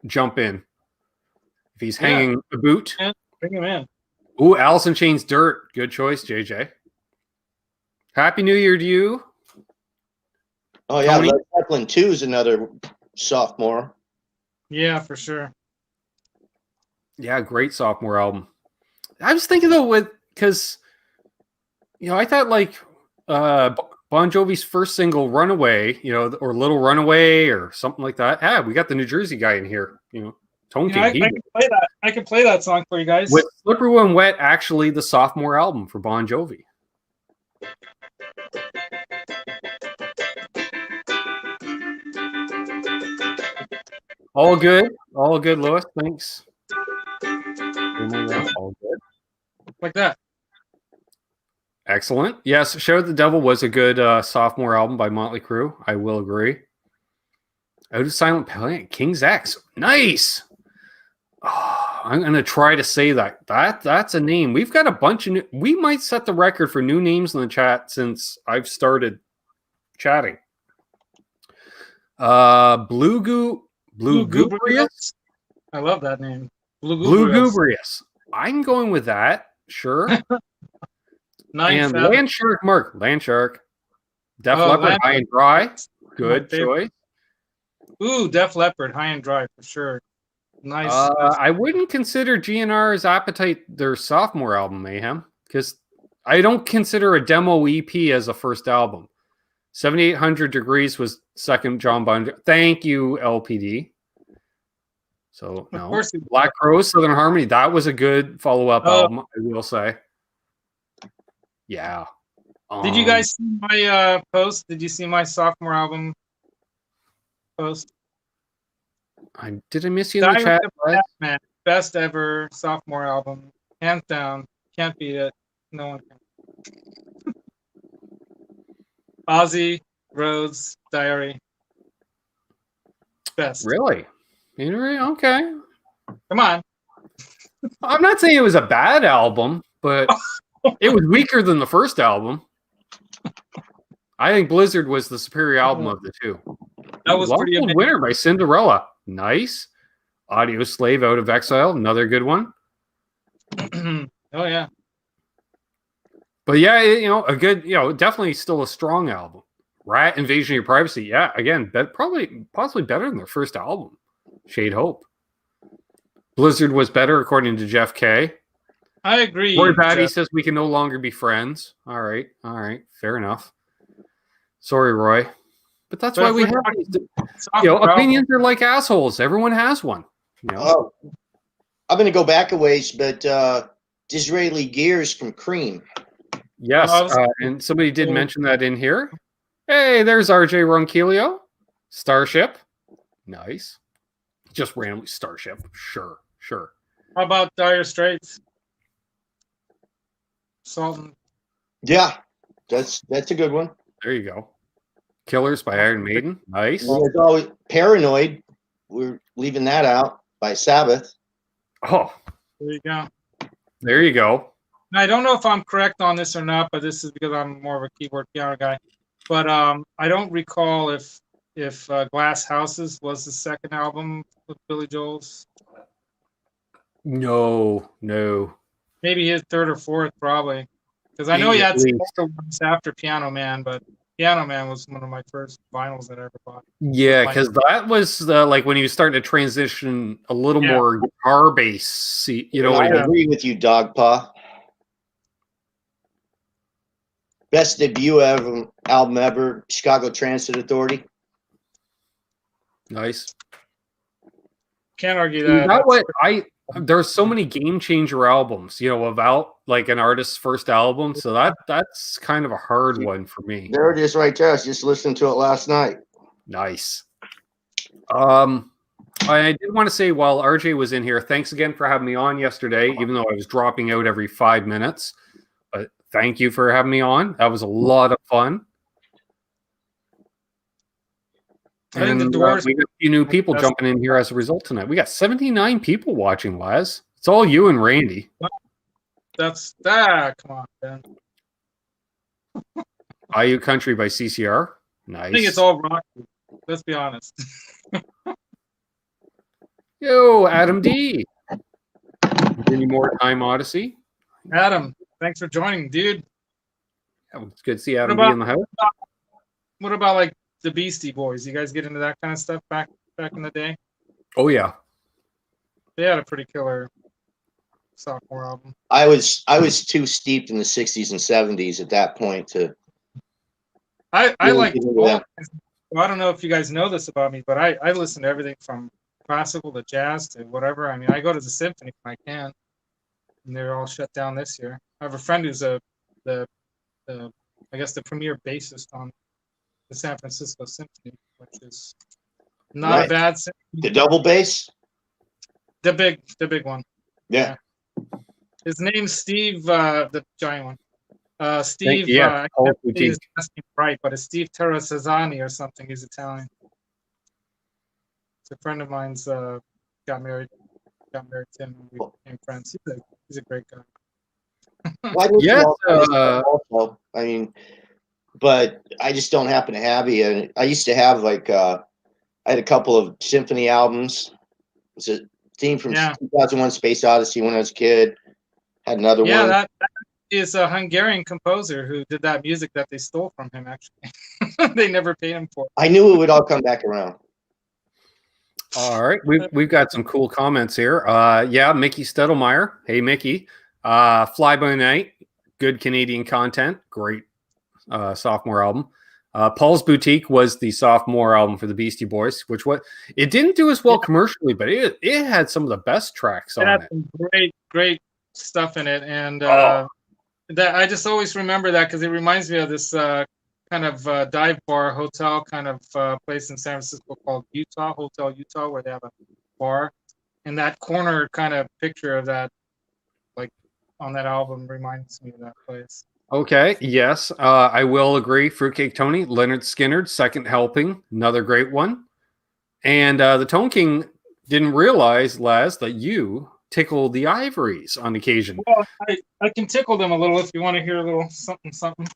jump in? If he's hanging a boot, bring him in. Ooh, Allison Chains Dirt. Good choice, JJ. Happy New Year to you. Oh yeah, Led Zeppelin 2 is another sophomore. Yeah, for sure. Yeah, great sophomore album. I was thinking though, because I thought like Bon Jovi's first single, "Runaway," or "Little Runaway" or something like that. Yeah, we got the New Jersey guy in here. Tone King. I can play that. I can play that song for you guys. With "Slippery When Wet," actually the sophomore album for Bon Jovi. All good, Lewis. Thanks. All good. Like that. Excellent. Yes, "Shout at the Devil" was a good sophomore album by Motley Crue. I will agree. Out of Silent Planet, King's X. Nice. Oh, I'm going to try to say that. That's a name. We've got a bunch of we might set the record for new names in the chat since I've started chatting. Blue Gubrious. I love that name. Blue Gubrious. I'm going with that. Sure. Nice. And Landshark. Def Leppard, High and Dry. Good choice. Ooh, Def Leppard, High and Dry for sure. Nice. I wouldn't consider GNR's Appetite their sophomore album, Mayhem, because I don't consider a demo EP as a first album. 7800 Degrees was second John Bon Jovi. Thank you, LPD. So, no. Black Crowes, Southern Harmony, that was a good follow-up album, I will say. Yeah. Did you guys see my post? Did you see my sophomore album post? Did I miss you in the chat? Man, best ever sophomore album, hands down. Can't beat it. No one can. Ozzy, Rhodes, Diary. Best. Really? Okay. Come on. I'm not saying it was a bad album, but it was weaker than the first album. I think Blizzard was the superior album of the two. That was pretty amazing. Winner by Cinderella. Nice. Audio Slave Out of Exile. Another good one. Oh, yeah. But yeah, a good, definitely still a strong album. Rat, Invasion of Your Privacy. Yeah, again, possibly better than their first album. Shade Hope. Blizzard was better, according to Jeff K. I agree. Roy Batty says we can no longer be friends. All right. Fair enough. Sorry, Roy. But that's why we have these. Opinions are like assholes. Everyone has one. Oh, I'm going to go back a ways, but Disraeli Gears from Cream. Yes, and somebody did mention that in here. Hey, there's RJ Ronquillo. Starship. Nice. Just randomly Starship. Sure. How about Dire Straits? Sultan. Yeah, that's a good one. There you go. Killers by Iron Maiden. Nice. Well, there's always Paranoid. We're leaving that out by Sabbath. Oh. There you go. Now, I don't know if I'm correct on this or not, but this is because I'm more of a keyboard piano guy. But I don't recall if Glass Houses was the second album with Billy Joel's. No. Maybe his third or fourth, probably. Because I know he had some other ones after Piano Man, but Piano Man was one of my first vinyls that I ever bought. Yeah, because that was like when he was starting to transition a little more guitar bass. I agree with you, Dogpaw. Best debut album ever, Chicago Transit Authority. Nice. Can't argue that. There's so many game changer albums, about like an artist's first album. So that's kind of a hard one for me. There it is right there. I was just listening to it last night. Nice. I did want to say while RJ was in here, thanks again for having me on yesterday, even though I was dropping out every 5 minutes. But thank you for having me on. That was a lot of fun. I think the doors. We got a few new people jumping in here as a result tonight. We got 79 people watching, Laz. It's all you and Randy. That's that. Come on, Ben. IU Country by CCR. Nice. I think it's all Rocky. Let's be honest. Yo, Adam D. Any more Time Odyssey? Adam, thanks for joining, dude. Yeah, it's good to see Adam D in the house. What about like the Beastie Boys? You guys get into that kind of stuff back in the day? Oh yeah, they had a pretty killer sophomore album. I was too steeped in the 60s and 70s at that point to. I like. I don't know if you guys know this about me, but I listen to everything from classical to jazz to whatever. I mean, I go to the symphony when I can, and they're all shut down this year. I have a friend who's the premier bassist on the San Francisco Symphony, which is not a bad symphony. The double bass? The big one. Yeah. His name's Steve, the giant one. Steve, I can't say his last name right, but it's Steve Terrasazzani or something. He's Italian. So a friend of mine's got married to him, and we became friends. He's a great guy. Yes. Also, I mean, but I just don't happen to have it. I used to have I had a couple of symphony albums. It's a theme from 2001: Space Odyssey when I was a kid. Had another one. Yeah, that is a Hungarian composer who did that music that they stole from him. Actually, they never paid him for it. I knew it would all come back around. All right, we've got some cool comments here. Mickey Stedelmeyer. Hey, Mickey. Fly By Night. Good Canadian content. Great sophomore album. Paul's Boutique was the sophomore album for the Beastie Boys, which it didn't do as well commercially, but it had some of the best tracks on it. Some great stuff in it, and that I just always remember that because it reminds me of this kind of dive bar hotel kind of place in San Francisco called Hotel Utah, where they have a bar. And that corner kind of picture of that, like on that album, reminds me of that place. Okay, yes, I will agree. Fruitcake Tony, Leonard Skinnard, Second Helping, another great one. And the Tone King didn't realize, Laz, that you tickle the ivories on occasion. Well, I can tickle them a little if you want to hear a little something.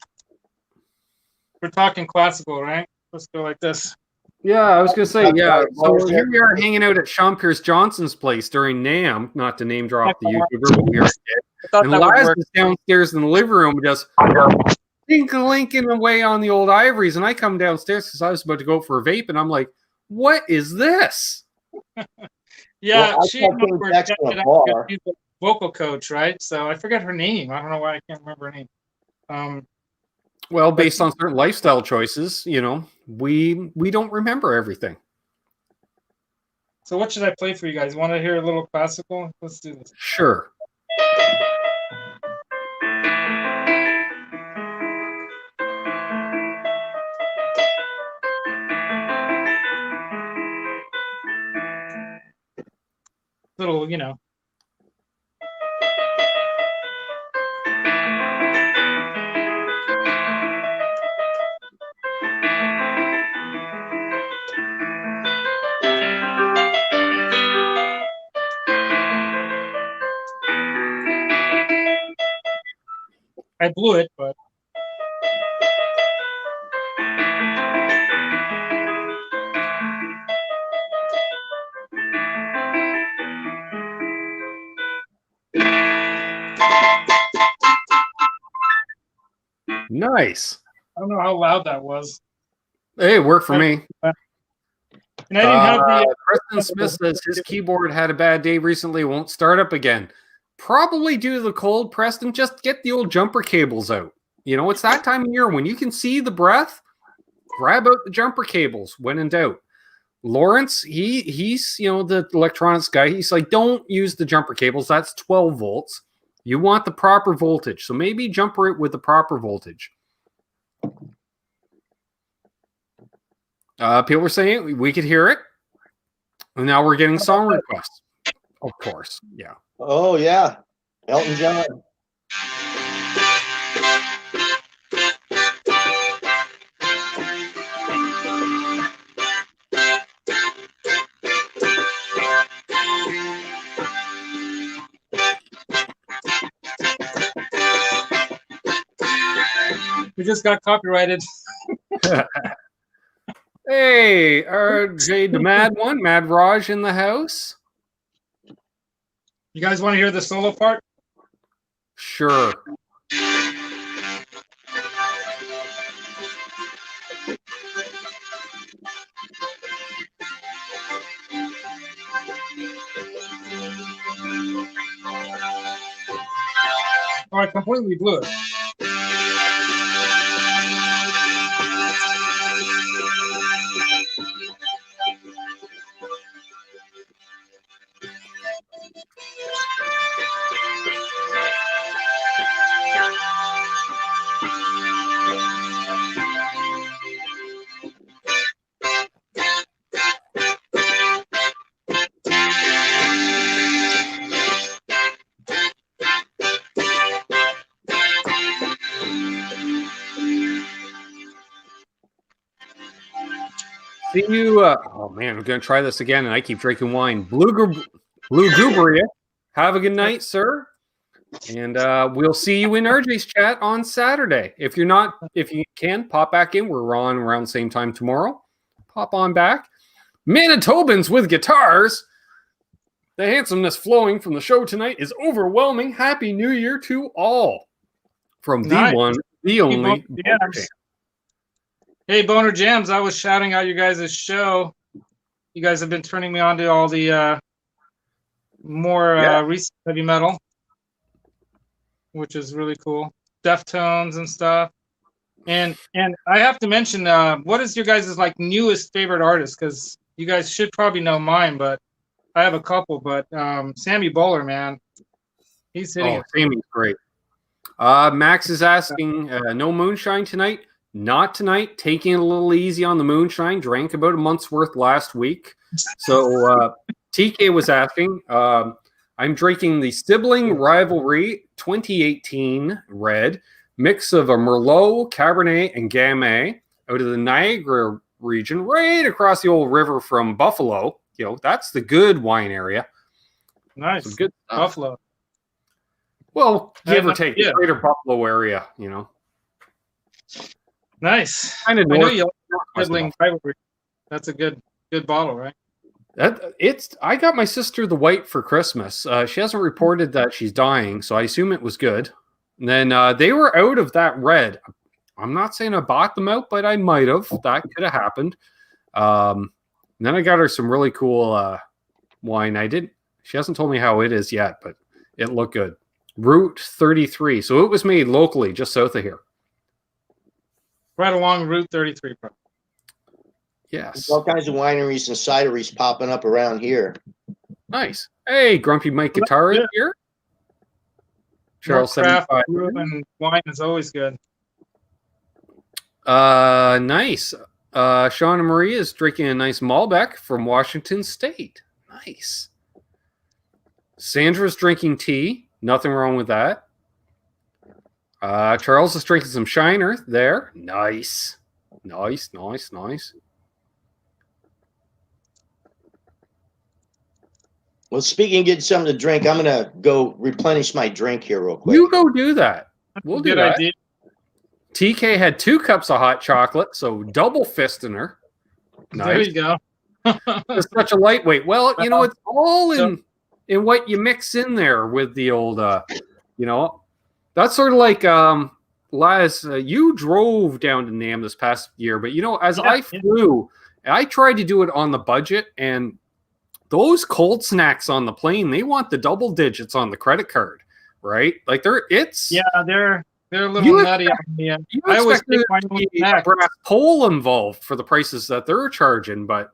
We're talking classical, right? Let's go like this. Yeah, I was going to say, yeah. So here we are hanging out at Sean Pierce Johnson's place during NAMM, not to name drop the YouTuber, but we are. And Laz is downstairs in the living room just linking away on the old ivories. And I come downstairs because I was about to go for a vape, and I'm like, what is this? Yeah, well, she's a vocal coach, right? So I forget her name. I don't know why I can't remember her name. Well, based on certain lifestyle choices, you know, we don't remember everything. So what should I play for you guys? Want to hear a little classical? Let's do this. Sure. Little, you know. I blew it, but nice. I don't know how loud that was. Hey, it worked for me. And I didn't have the Preston Smith says his keyboard had a bad day recently, won't start up again. Probably due to the cold. Preston, just get the old jumper cables out. You know, it's that time of year when you can see the breath. Grab out the jumper cables when in doubt. Lawrence, he's you know, the electronics guy. He's like, don't use the jumper cables. That's 12 volts. You want the proper voltage. So maybe jumper it with the proper voltage. People were saying we could hear it. And now we're getting song requests. Of course. Yeah. Oh, yeah. Elton John. we just got copyrighted. Hey, RJ the Mad One, Mad Raj in the house. You guys want to hear the solo part? Sure. Oh, I completely blew it. See you. Oh man, I'm gonna try this again, and I keep drinking wine. Blue Guberia. Have a good night, sir. And we'll see you in RJ's chat on Saturday. If you can, pop back in. We're on around the same time tomorrow. Pop on back. Manitobans with guitars. The handsomeness flowing from the show tonight is overwhelming. Happy New Year to all. From the one, the only. Hey, Boner Jams, I was shouting out you guys' show. You guys have been turning me on to all the more recent heavy metal, which is really cool. Deftones and stuff. And I have to mention, what is your guys' like newest favorite artist? Because you guys should probably know mine, but I have a couple. But Sammy Bowler, man, he's hitting it. Sammy's great. Max is asking, no moonshine tonight? Not tonight. Taking it a little easy on the moonshine. Drank about a month's worth last week. So TK was asking, I'm drinking the Sibling Rivalry 2018 red, mix of a Merlot, Cabernet, and Gamay out of the Niagara region, right across the old river from Buffalo. You know, that's the good wine area. Nice. Some good stuff. Buffalo. Well, give or take, yeah. the greater Buffalo area, you know. Nice. Kind of I know north. you like Sibling Rivalry. That's a good bottle, right? I got my sister the white for Christmas. She hasn't reported that she's dying, so I assume it was good. And then they were out of that red. I'm not saying I bought them out, but I might have. That could have happened. And then I got her some really cool wine. She hasn't told me how it is yet, but it looked good. Route 33. So it was made locally, just south of here. Right along Route 33, bro. Yes. There's all kinds of wineries and cideries popping up around here. Nice. Hey, Grumpy Mike Guitar is here. Charles Craft 75. and wine is always good. Nice. Sean and Marie is drinking a nice Malbec from Washington State. Nice. Sandra's drinking tea. Nothing wrong with that. Charles is drinking some Shiner there. Nice. Nice. Well, speaking of getting something to drink, I'm going to go replenish my drink here real quick. You go do that. We'll do Good that. idea. TK had 2 cups of hot chocolate, so double fisting her. There Nice. you go. It's such a lightweight. Well, you know, it's all in what you mix in there with the old, you know, that's sort of like, Laz, you drove down to NAMM this past year, but you know, as I flew, I tried to do it on the budget, and those cold snacks on the plane, they want the double digits on the credit card, right? Like they're they're a little nutty. I always take my own a snack. brass pole involved for the prices that they're charging, but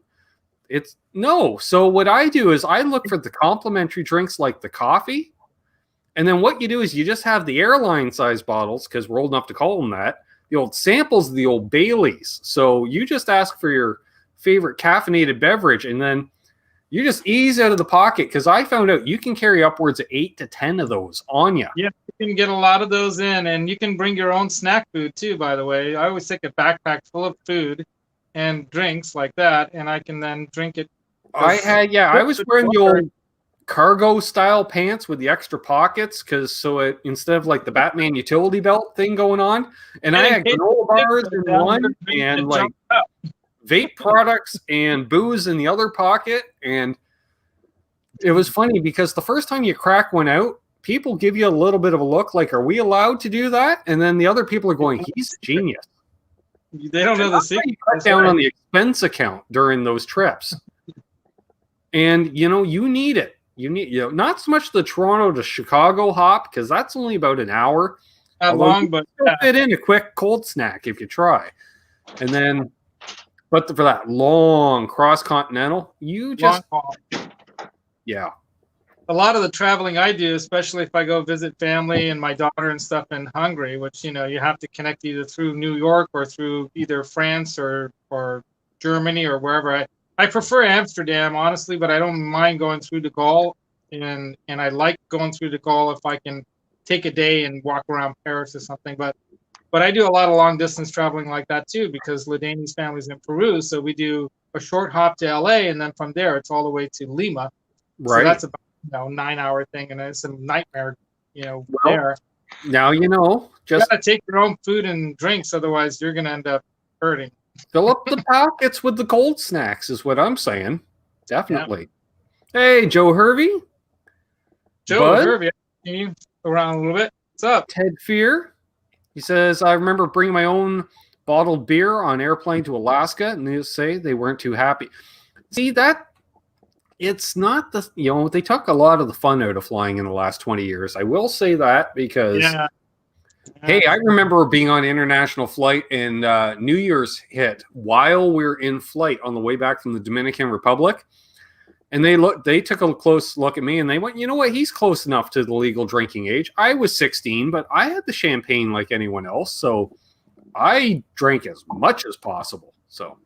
it's no. So what I do is I look for the complimentary drinks like the coffee, and then what you do is you just have the airline size bottles, because we're old enough to call them that, the old samples of the old Baileys. So you just ask for your favorite caffeinated beverage, and then you just ease out of the pocket, because I found out you can carry upwards of 8 to 10 of those on you. Yeah, you can get a lot of those in, and you can bring your own snack food too, by the way. I always take a backpack full of food and drinks like that, and I can then drink it. I was wearing the old cargo style pants with the extra pockets, because instead of like the Batman utility belt thing going on, and I had granola bars in one and like vape products and booze in the other pocket. And it was funny because the first time you crack one out, people give you a little bit of a look like, are we allowed to do that? And then the other people are going, he's a genius. They don't know the secret. You cut down on the expense account during those trips. And you need it. You need, not so much the Toronto to Chicago hop, because that's only about an hour. Not long, but fit in a quick cold snack if you try. And then, but for that long cross-continental, you just, yeah. A lot of the traveling I do, especially if I go visit family and my daughter and stuff in Hungary, which, you have to connect either through New York or through either France or Germany or wherever. I prefer Amsterdam, honestly, but I don't mind going through de Gaulle, and I like going through de Gaulle if I can take a day and walk around Paris or something. But I do a lot of long distance traveling like that too, because Ladani's family's in Peru, so we do a short hop to LA, and then from there it's all the way to Lima. Right. So that's about 9-hour thing, and it's a nightmare, well, there. Now Just gotta take your own food and drinks, otherwise you're gonna end up hurting. Fill up the pockets with the cold snacks is what I'm saying. Definitely. Yeah. Hey, Joe Hervey. Joe Hervey, I've seen you around a little bit. What's up? Ted Fear. He says, I remember bringing my own bottled beer on airplane to Alaska, and they say they weren't too happy. See, it's not they took a lot of the fun out of flying in the last 20 years. I will say that because, hey, I remember being on an international flight and New Year's hit while we were in flight on the way back from the Dominican Republic. And they took a close look at me and they went, you know what? He's close enough to the legal drinking age. I was 16, but I had the champagne like anyone else. So I drank as much as possible. So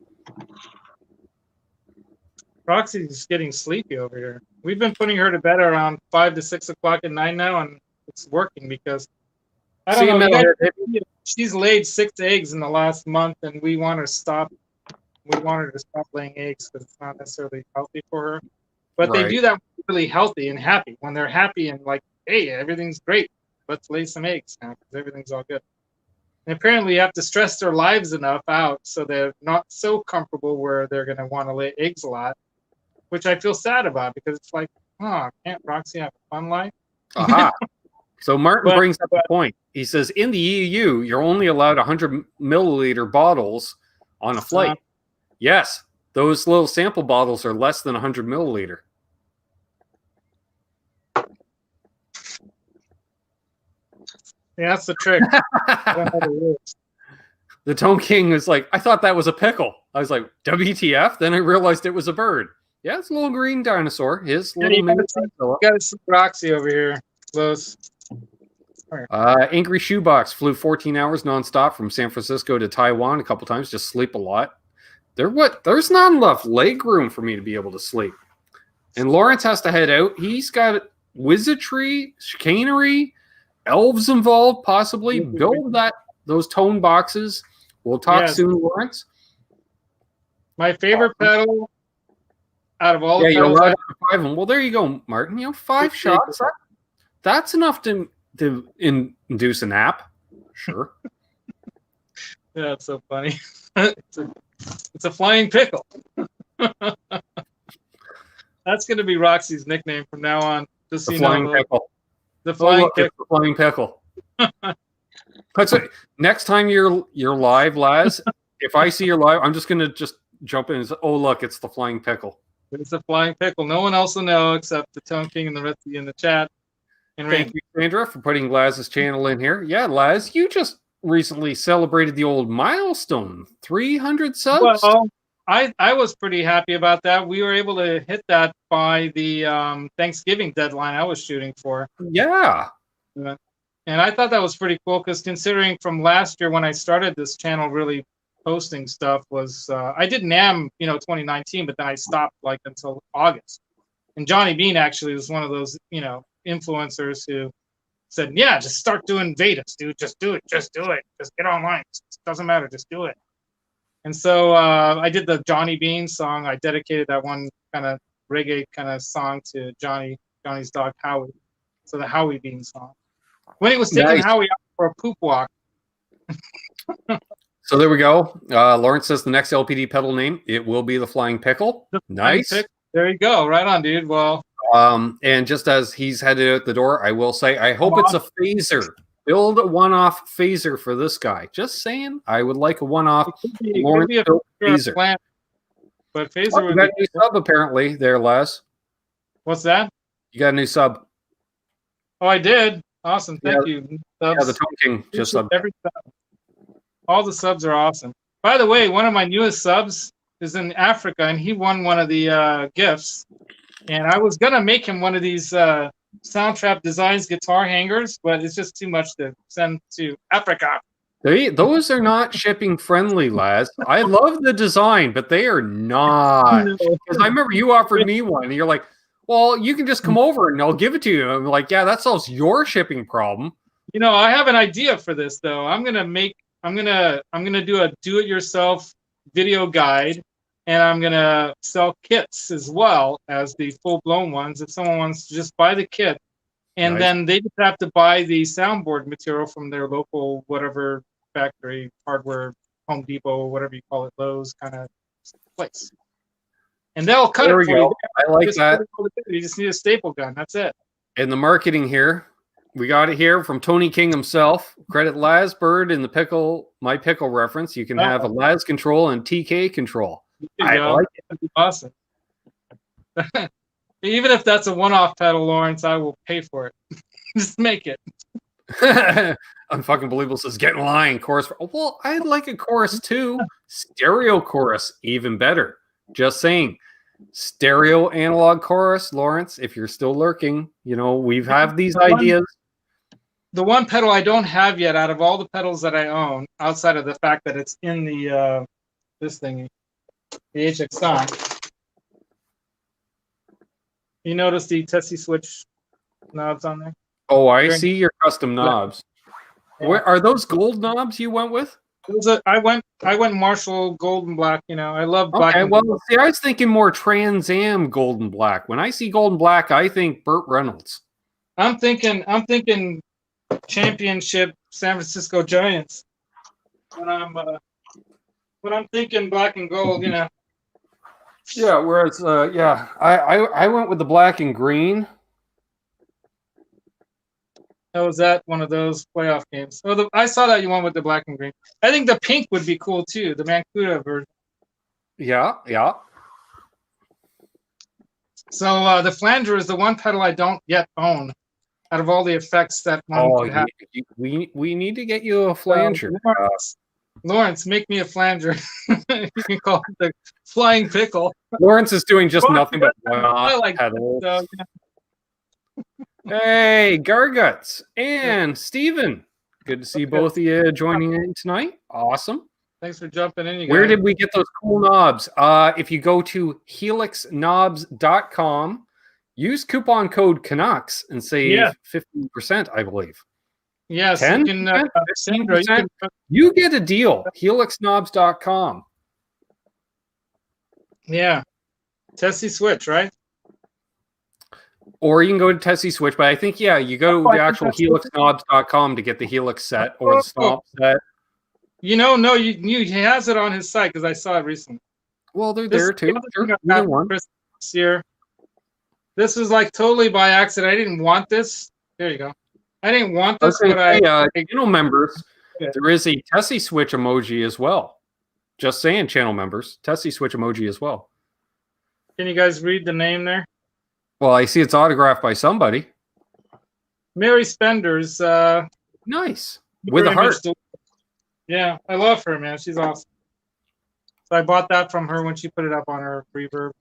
Roxy's getting sleepy over here. We've been putting her to bed around 5 to 6 o'clock at night now, and it's working because I don't know. She's laid 6 eggs in the last month, and we want her to stop. We want her to stop laying eggs because it's not necessarily healthy for her. But they do that really healthy and happy. When they're happy and like, hey, everything's great. Let's lay some eggs now because everything's all good. And apparently, you have to stress their lives enough out so they're not so comfortable where they're going to want to lay eggs a lot, which I feel sad about because it's like, oh, can't Roxy have a fun life? Aha. So Martin brings up a point. He says, in the EU, you're only allowed 100 milliliter bottles on a flight. Yes, those little sample bottles are less than 100 milliliter. Yeah, that's the trick. The Tone King was like, I thought that was a pickle. I was like, WTF? Then I realized it was a bird. Yeah, it's a little green dinosaur. His little mini. You got to see Roxy over here. Close. Angry Shoebox flew 14 hours nonstop from San Francisco to Taiwan a couple times. Just sleep a lot. There's not enough leg room for me to be able to sleep. And Lawrence has to head out. He's got wizardry, chicanery, elves involved, possibly. Build those tone boxes. We'll talk soon, Lawrence. My favorite pedal out of all the pedals. You're allowed to 5 of them. Well, there you go, Martin. 5 shots. That's enough to induce a nap. Sure. Yeah, it's so funny. It's a flying pickle. That's going to be Roxy's nickname from now on. Just the flying pickle. The flying pickle. The flying pickle. Next time you're live, Laz, if I see you're live, I'm just going to jump in and say, oh, look, it's the flying pickle. It's a flying pickle. No one else will know except the Tone King and the rest of you in the chat. And thank you, Sandra, for putting Laz's channel in here. Yeah, Laz, you just recently celebrated the old milestone, 300 subs. Well, I was pretty happy about that. We were able to hit that by the Thanksgiving deadline I was shooting for. Yeah. And I thought that was pretty cool because considering from last year when I started this channel really posting stuff was I did NAMM 2019, but then I stopped like until August. And Johnny Bean actually was one of those influencers who said, yeah, just start doing Vedas, dude. Just do it. Just do it. Just get online. It doesn't matter. Just do it. And so I did the Johnny Bean song. I dedicated that one kind of reggae kind of song to Johnny's dog, Howie. So the Howie Bean song. When he was taking Howie out for a poop walk. So there we go. Lawrence says the next LPD pedal name, it will be the Flying Pickle. Nice. There you go. Right on, dude. Well, and just as he's headed out the door, I will say, I hope it's a phaser. Build a one-off phaser for this guy. Just saying, I would like a one-off Lawrence phaser. But phaser you got a new sub apparently there, Les. What's that? You got a new sub. Oh, I did. Awesome. Thank you. Subs. Yeah, the Tone King just subbed. Every sub. All the subs are awesome. By the way, one of my newest subs is in Africa, and he won one of the gifts. And I was going to make him one of these Soundtrap Designs guitar hangers, but it's just too much to send to Africa. Those are not shipping friendly, Laz. I love the design, but they are not. Because I remember you offered me one, and you're like, well, you can just come over and I'll give it to you. I'm like, yeah, that solves your shipping problem. I have an idea for this though. I'm gonna do a do-it-yourself video guide, and I'm gonna sell kits as well as the full-blown ones. If someone wants to just buy the kit, and then they just have to buy the soundboard material from their local whatever factory, hardware, Home Depot, whatever you call it, Lowe's kind of place. And they'll cut it for you. I like that. You just need a staple gun. That's it. And the marketing here, we got it here from Tony King himself. Credit Laz Bird in the pickle, my pickle reference. You can have a Laz control and TK control. I like it. That'd awesome. Even if that's a one-off pedal, Lawrence, I will pay for it. Just make it. Unfucking Believable says, get in line, chorus. Well, I'd like a chorus too. Stereo chorus, even better. Just saying. stereo analog chorus, Lawrence, if you're still lurking, we've have these ideas. The one pedal I don't have yet out of all the pedals that I own, outside of the fact that it's in the this thing, the HX. You notice the Tesi Switch knobs on there? Oh, I see your custom knobs. Yeah. Where are those gold knobs you went with? I went Marshall gold and black. I love black. Okay, and well, gold. see, I was thinking more Trans Am gold and black. When I see gold and black, I think Burt Reynolds. I'm thinking championship San Francisco Giants. When I'm thinking black and gold, Yeah, whereas I went with the black and green. How was that one of those playoff games? Oh, I saw that you went with the black and green. I think the pink would be cool too, the Mancuda version. Yeah. So the flanger is the one pedal I don't yet own out of all the effects that one could have. We need to get you a flanger. Lawrence, make me a flanger. You can call it the flying pickle. Lawrence is doing just nothing but pedals. So, Hey, Garguts and Steven. Good to see both of you joining in tonight. Awesome. Thanks for jumping in. Where did we get those cool knobs? If you go to helixknobs.com, use coupon code Canucks and save 15%, I believe. Yes, 10%, 15%. You get a deal. helixknobs.com. Yeah. Tesi Switch, right? Or you can go to Tesi Switch, but I think, you go to the actual helixknobs.com to get the Helix set or the Stomp set. He has it on his site because I saw it recently. Well, they're there too. Either one. This was like totally by accident. I didn't want this. There you go. I didn't want this, but channel members, there is a Tesi Switch emoji as well. Just saying, channel members, Tesi Switch emoji as well. Can you guys read the name there? Well, I see it's autographed by somebody. Mary Spenders. Nice. With a heart. Yeah, I love her, man. She's awesome. So I bought that from her when she put it up on her Reverb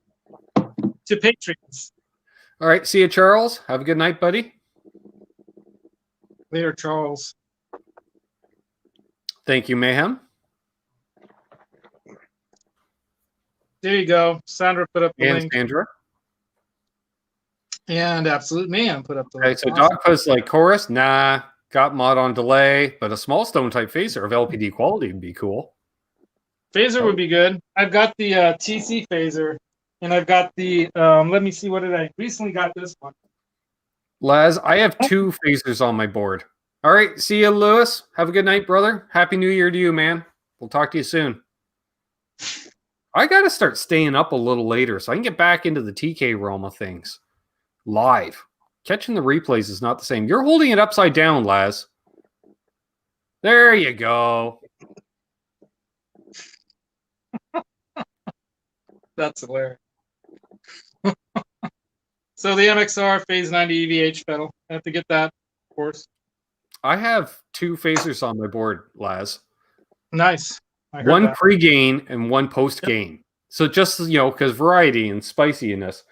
to Patriots. All right. See you, Charles. Have a good night, buddy. Later, Charles. Thank you, Mayhem. There you go. Sandra put up the and link. Sandra. And Absolute Mayhem put up the link. So Doc puts like chorus. Nah, got mod on delay, but a small stone type phaser of LPD quality would be cool. Phaser would be good. I've got the TC phaser, and I've got the. Let me see. What did I recently got this one? Laz, I have 2 phasers on my board. All right, see you, Lewis. Have a good night, brother. Happy New Year to you, man. We'll talk to you soon. I got to start staying up a little later so I can get back into the TK realm of things. Live. Catching the replays is not the same. You're holding it upside down, Laz. There you go. That's hilarious. So the MXR Phase 90 EVH pedal. I have to get that, of course. I have 2 phasers on my board, Laz. Nice. One pre-gain and one post-gain. So just, because variety and spiciness.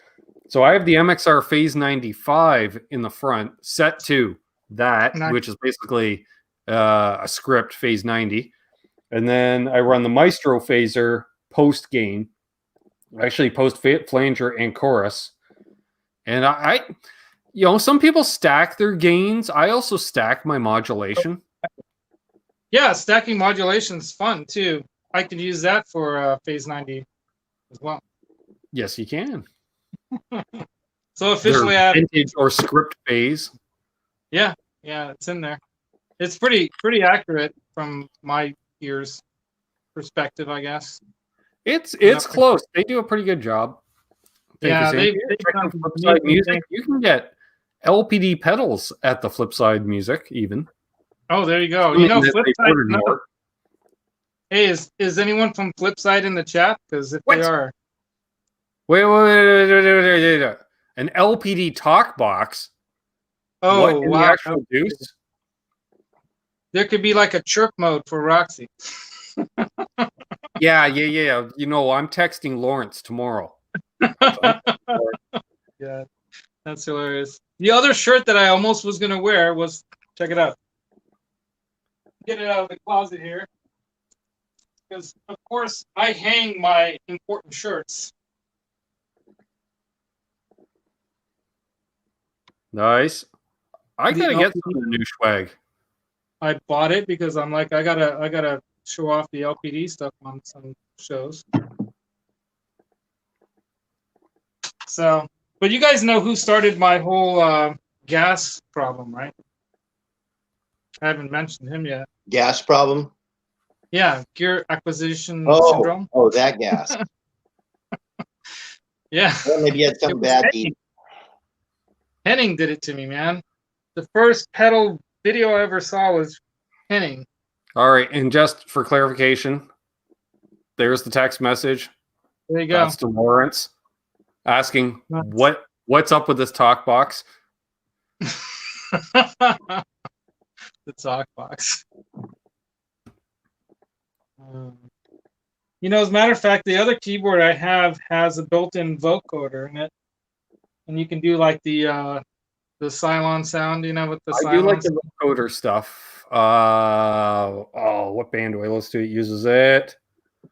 So I have the MXR Phase 95 in the front, set to that, which is basically a script Phase 90. And then I run the Maestro phaser post-gain, actually post-flanger and chorus. And I some people stack their gains. I also stack my modulation. Yeah, stacking modulation is fun too. I could use that for Phase 90 as well. Yes, you can. So officially, I have vintage or script phase. Yeah, it's in there. It's pretty accurate from my ears perspective, I guess. It's close. They do a pretty good job. Yeah, Flipside Music. You can get LPD pedals at the Flipside Music, even. Oh, there you go. Flipside. Hey, is anyone from Flipside in the chat? Because if they are, wait. An LPD talk box. Oh, what in the actual deuce? There could be like a chirp mode for Roxy. Yeah. I'm texting Lawrence tomorrow. Yeah, that's hilarious. The other shirt that I almost was gonna wear was, check it out. Get it out of the closet here, because of course I hang my important shirts. Nice. I The gotta get LPD. some of the new swag. I bought it because I'm like, I gotta show off the LPD stuff on some shows. So, but you guys know who started my whole gas problem, right? I haven't mentioned him yet. Gas problem? Yeah, gear acquisition Oh, syndrome. oh, that gas. Yeah. Well, maybe you had some It was bad Henning. deed. Henning did it to me, man. The first pedal video I ever saw was Henning. All right, and just for clarification, there's the text message. There you go. That's to Lawrence asking Nice. what's up with this talk box. The talk box. You know, as a matter of fact, the other keyboard I have has a built-in vocoder in it, and you can do like the Cylon sound, you know, with the I do like Cylon. the vocoder stuff. What band do I listen to? It uses it. I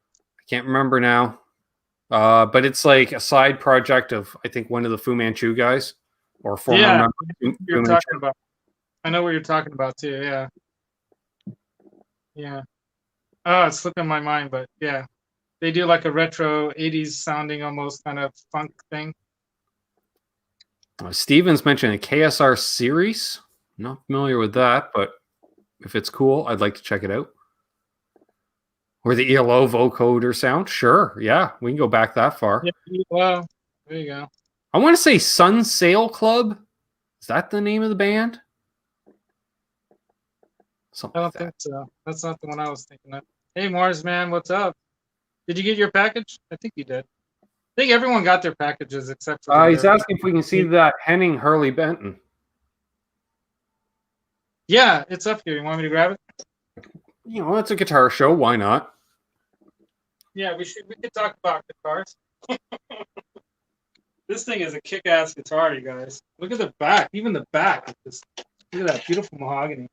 can't remember now. But it's like a side project of I think one of the Fu Manchu guys or former Yeah, member of Fu you're Manchu. talking about. I know what you're talking about too. Yeah. Yeah. Oh, it's slipping my mind, but yeah, they do like a retro '80s sounding, almost kind of funk thing. Steven's mentioned a KSR series. Not familiar with that, but if it's cool, I'd like to check it out. Or the ELO vocoder sound. Sure. Yeah, we can go back that far. Yeah, well, there you go. I want to say Sun Sail Club. Is that the name of the band? Something I like don't that. think so. That's not the one I was thinking of. Hey, Mars man, what's up? Did you get your package? I think you did. I think everyone got their packages except for. He's asking if we can see that Henning Hurley Benton. Yeah, it's up here. You want me to grab it? You know, it's a guitar show. Why not? Yeah, we could talk about guitars. This thing is a kick-ass guitar, you guys. Look at the back. Even the back. Look at that beautiful mahogany.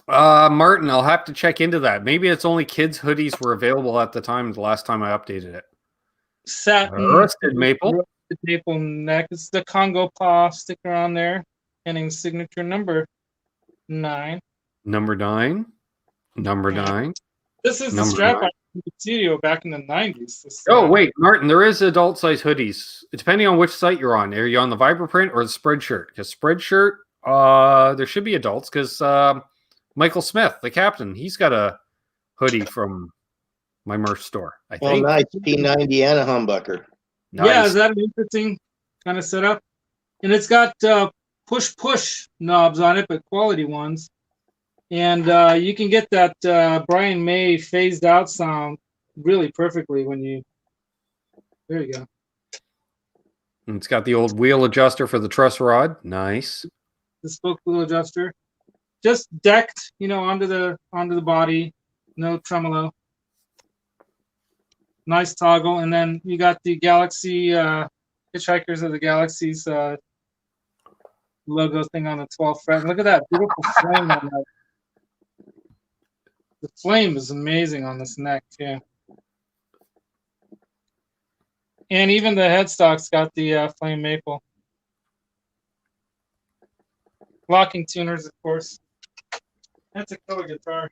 Martin, I'll have to check into that. Maybe it's only kids' hoodies were available at the time. The last time I updated it. Satin. Rusted maple. Rusted maple neck. It's the Congo paw sticker on there. Henning's signature number 9. Number 9. Number 9. This is the Number strap 9. I had in the studio back in the 90s. This, Oh, wait, Martin, there is adult size hoodies. Depending on which site you're on. Are you on the Vibraprint or the Spreadshirt? Because Spreadshirt, there should be adults because Michael Smith, the captain, he's got a hoodie from my merch store, I Oh, think. nice. P90 and a humbucker. Nice. Yeah, is that an interesting kind of setup? And it's got push knobs on it, but quality ones. And you can get that Brian May phased out sound really perfectly when you. There you go. And it's got the old wheel adjuster for the truss rod. Nice. The spoke wheel adjuster, just decked, you know, onto the body. No tremolo. Nice toggle, and then you got the Galaxy Hitchhikers of the Galaxy's logo thing on the 12th fret. Look at that beautiful flame on that. The flame is amazing on this neck, too. And even the headstock's got the flame maple. Locking tuners, of course. That's a killer guitar.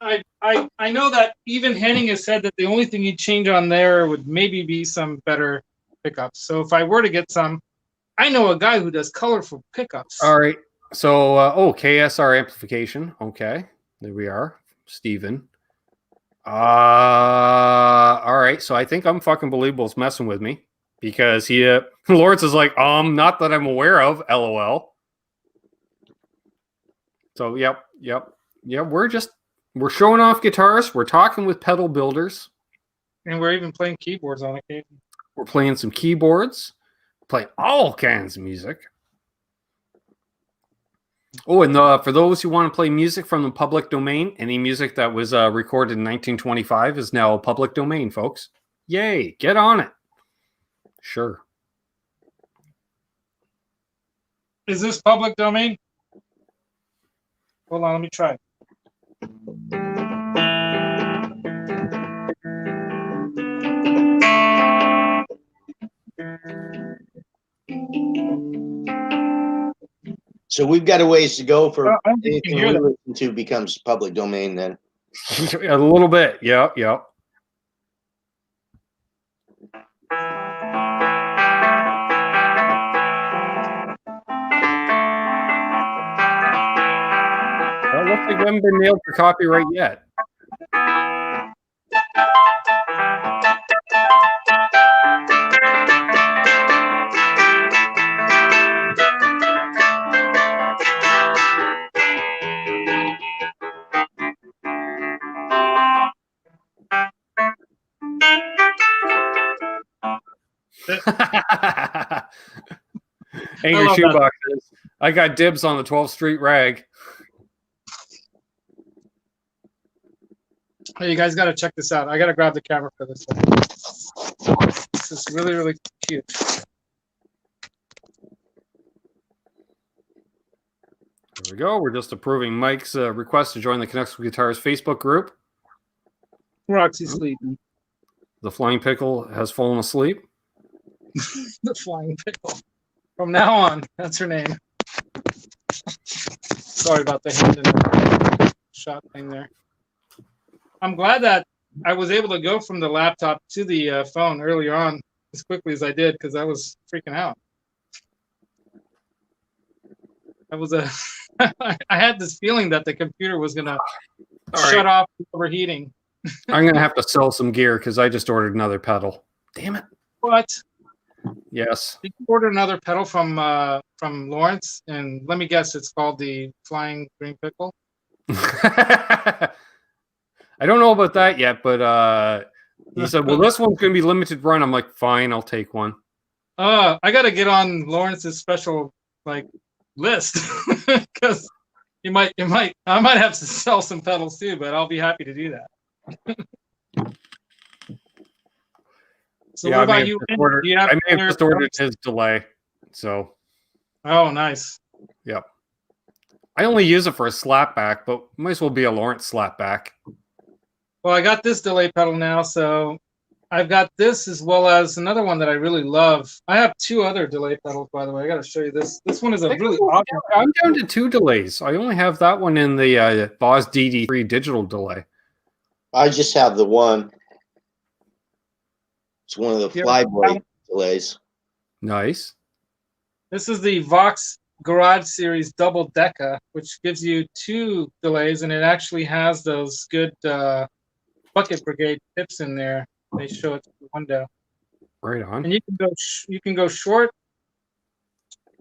I know that even Henning has said that the only thing he'd change on there would maybe be some better pickups. So if I were to get some, I know a guy who does colorful pickups. All right. So, KSR amplification. Okay. There we are. Steven. All right. So I think I'm Believable's messing with me because he, Lawrence is like, not that I'm aware of, LOL. So, yep. We're showing off guitars. We're talking with pedal builders. And we're even playing keyboards on occasion. We're playing some keyboards. Playing all kinds of music. Oh, and for those who want to play music from the public domain, any music that was recorded in 1925 is now public domain, folks. Yay, get on it. Sure. Is this public domain? Hold on, let me try. So we've got a ways to go for I don't think you anything can hear we that. listen to becomes public domain then. A little bit. Yep. Well, it looks like we haven't been nailed for copyright yet. Hang your shoeboxes. I got dibs on the 12th Street rag. Hey, you guys got to check this out. I got to grab the camera for this one. This is really, really cute. There we go. We're just approving Mike's request to join the Connects with Guitars Facebook group. Roxy's sleeping. The Flying Pickle has fallen asleep. The Flying Pickle. From now on, that's her name. Sorry about the hand and shot thing there. I'm glad that I was able to go from the laptop to the phone earlier on as quickly as I did, because I was freaking out. I had this feeling that the computer was going to shut off overheating. I'm going to have to sell some gear because I just ordered another pedal. Damn it. What? Yes. Did you order another pedal from Lawrence? And let me guess, it's called the Flying Green Pickle? I don't know about that yet, but he said, well, this one's going to be limited run. I'm like, fine, I'll take one. I got to get on Lawrence's special list because I might have to sell some pedals too, but I'll be happy to do that. So yeah, what about you? I may have just ordered his delay. So. Oh, nice. Yep. I only use it for a slapback, but might as well be a Lawrence slapback. Well, I got this delay pedal now, so I've got this as well as another one that I really love. I have two other delay pedals, by the way. I got to show you this. This one is a really awesome. I'm down to 2 delays. I only have that one in the Boss DD3 digital delay. I just have the one. It's one of the flyboy delays. Nice. This is the Vox Garage Series Double Deca, which gives you 2 delays, and it actually has those good Bucket Brigade tips in there. They show it to the window. Right on. And you can go short,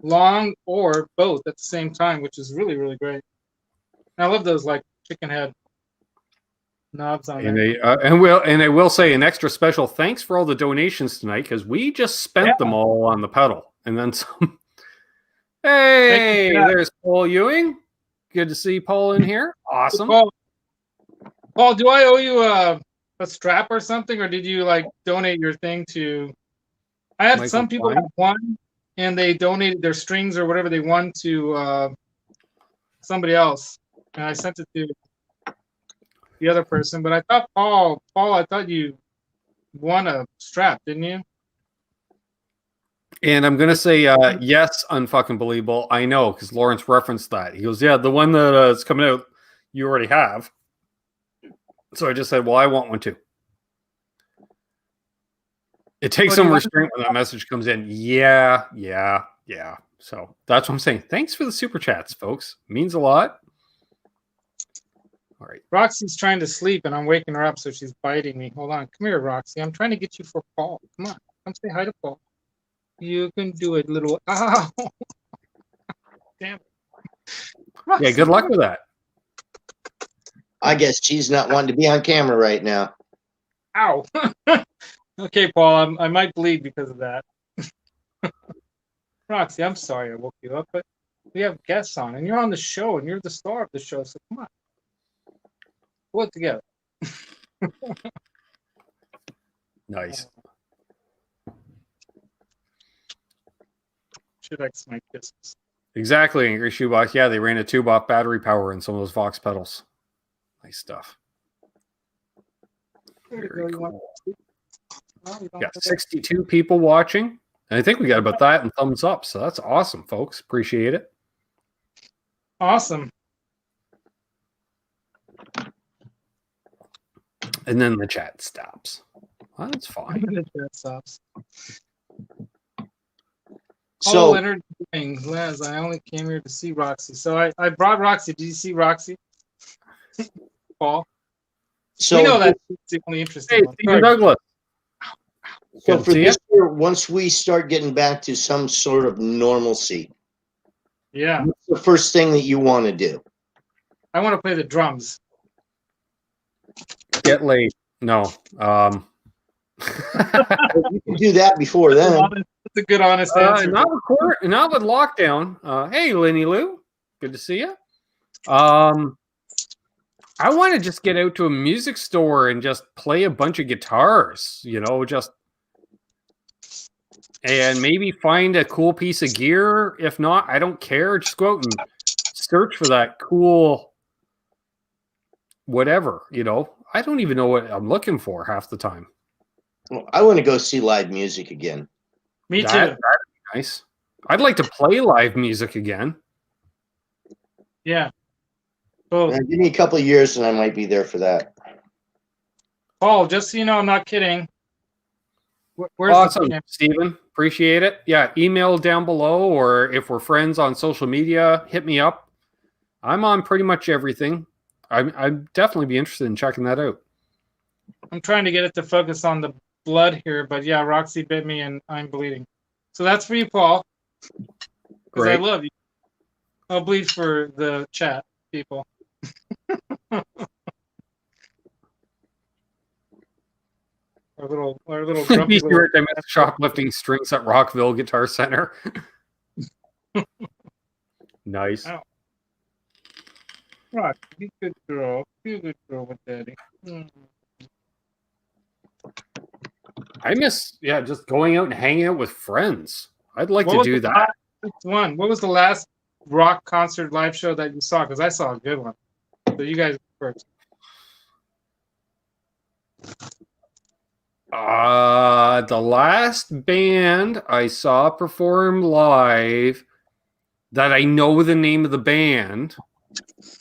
long, or both at the same time, which is really, really great. And I love those chicken head knobs on there. And I will say an extra special thanks for all the donations tonight, because we just spent them all on the pedal and then some. Hey, there's Paul Ewing. Good to see Paul in here. Awesome. Paul, do I owe you a strap or something, or did you donate your thing to? I had some people that won, and they donated their strings or whatever they won to somebody else, and I sent it to the other person. But I thought Paul, I thought you won a strap, didn't you? And I'm gonna say yes, unfucking believable. I know, because Lawrence referenced that. He goes, "Yeah, the one that is coming out, you already have." So I just said, "Well, I want one too." It takes some restraint when that message comes in. Yeah. So that's what I'm saying. Thanks for the super chats, folks. It means a lot. All right. Roxy's trying to sleep, and I'm waking her up, so she's biting me. Hold on. Come here, Roxy. I'm trying to get you for Paul. Come on. Come say hi to Paul. You can do it, little. Ow. Damn it. Yeah, good luck with that. I guess she's not wanting to be on camera right now. Ow. Okay, Paul, I might bleed because of that. Roxy, I'm sorry I woke you up, but We have guests on, and you're on the show, and you're the star of the show. So come on, pull it together. Nice. Should X my kisses. Exactly, Angry Shoebox. Yeah, they ran a tube off battery power in some of those Vox pedals. Nice stuff. Very cool. Got 62 people watching. And I think we got about that and thumbs up. So that's awesome, folks. Appreciate it. Awesome. And then the chat stops. Well, that's fine. The chat stops. So, Leonard King, Laz, I only came here to see Roxy. So I brought Roxy. Did you see Roxy? Paul? so, We know that's the only interesting Hey, one. Stephen Douglas. so Good for to see this year, once we start getting back to some sort of normalcy, Yeah. what's the first thing that you want to do? I want to play the drums. Get laid. No. You can do that before then. That's a good, honest answer. Not with lockdown. Hey, Lenny Lou. Good to see you. I want to just get out to a music store and just play a bunch of guitars, and maybe find a cool piece of gear. If not, I don't care. Just go out and search for that cool whatever, I don't even know what I'm looking for half the time. Well, I want to go see live music again. Me too. That'd be nice. I'd like to play live music again. Yeah. Both. Give me a couple of years and I might be there for that. Paul, just so you know, I'm not kidding. Where's Awesome, the Stephen. Appreciate it. Yeah, email down below, or if we're friends on social media, hit me up. I'm on pretty much everything. I'd definitely be interested in checking that out. I'm trying to get it to focus on the blood here, but yeah, Roxy bit me and I'm bleeding. So that's for you, Paul. Because I Great. love you. I'll bleed for the chat people. Our little grumpy Be sure I missed shoplifting strings at Rockville Guitar Center. Nice. Oh. Rock, be a good girl. Be a good girl with Daddy. I miss, just going out and hanging out with friends. I'd like to do that. What was the last rock concert live show that you saw? Because I saw a good one. So you guys first. The last band I saw perform live that I know the name of the band.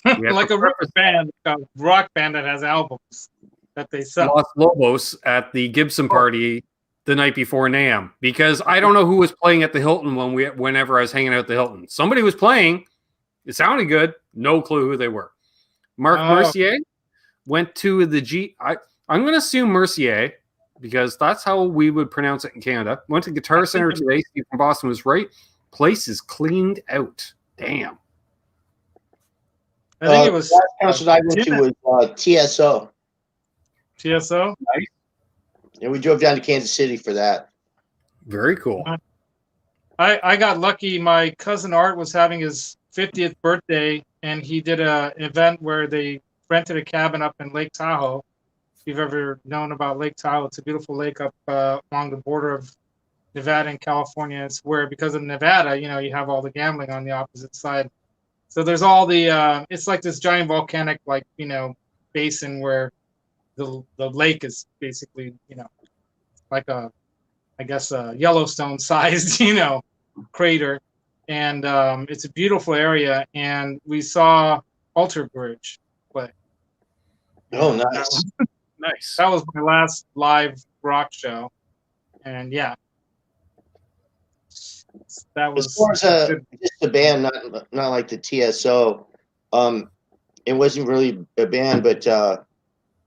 Like a rock band that has albums that they sell. Los Lobos at the Gibson party the night before NAMM, because I don't know who was playing at the Hilton whenever I was hanging out at the Hilton. Somebody was playing. It sounded good. No clue who they were. Mark Mercier went to the I'm going to assume Mercier, because that's how we would pronounce it in Canada. Went to Guitar Center today. Steve from Boston was right. Place is cleaned out. Damn. I think it was. Last concert I went to was TSO. TSO? Nice. Yeah, we drove down to Kansas City for that. Very cool. I got lucky. My cousin Art was having his 50th birthday, and he did an event where they rented a cabin up in Lake Tahoe. If you've ever known about Lake Tahoe, it's a beautiful lake up along the border of Nevada and California. It's where, because of Nevada, you have all the gambling on the opposite side. So there's all the it's like this giant volcanic, basin where the lake is basically, like a Yellowstone sized, crater. And it's a beautiful area. And we saw Alter Bridge play. Oh, nice. Nice. That was my last live rock show. And yeah. That was as far as just a band, not like the TSO. It wasn't really a band, but it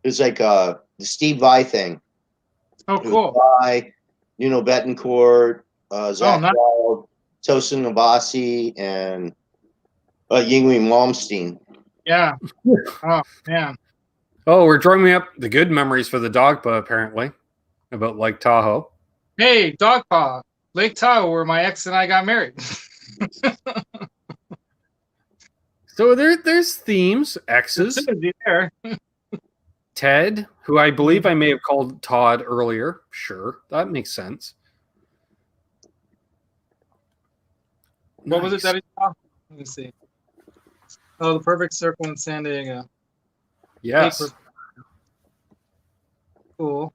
was like the Steve Vai thing. Oh, cool. Vai, Betancourt, Zach nice. Wild, Tosin Nabasi, and Yingwei Malmsteen. Yeah. Oh man. Oh, we're drumming up the good memories for the Dogpa, apparently, about Lake Tahoe. Hey, Dogpa, Lake Tahoe, where my ex and I got married. So there's themes, X's. Synergy there. Ted, who I believe I may have called Todd earlier. Sure, that makes sense. What was it that he saw? Let me see. Oh, the perfect circle in San Diego. Yes. Paper. Cool.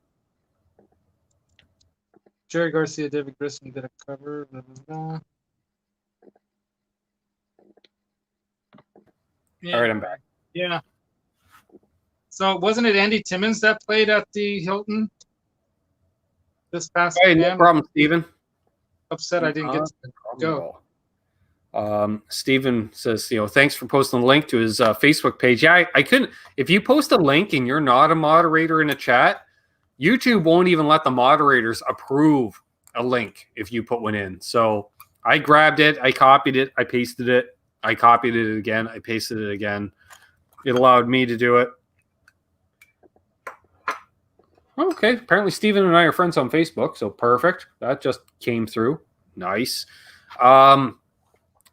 Jerry Garcia, David Grissom did a cover. Blah, blah, blah. Yeah. All right, I'm back. Yeah. So wasn't it Andy Timmons that played at the Hilton this past Hey, no weekend? problem, Steven. Upset I didn't get to go. Steven says, thanks for posting the link to his Facebook page. Yeah, I couldn't. If you post a link and you're not a moderator in a chat, YouTube won't even let the moderators approve a link if you put one in. So I grabbed it, I copied it, I pasted it, I copied it again, I pasted it again. It allowed me to do it. Okay, apparently Steven and I are friends on Facebook, so perfect. That just came through. Nice. I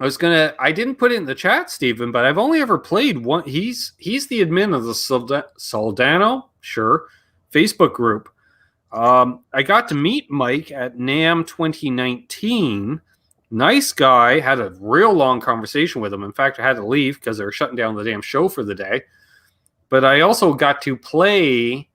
didn't put it in the chat, Steven, but I've only ever played one. He's the admin of the Soldano, sure, Facebook group. I got to meet Mike at NAMM 2019. Nice guy. Had a real long conversation with him. In fact, I had to leave because they were shutting down the damn show for the day. But I also got to play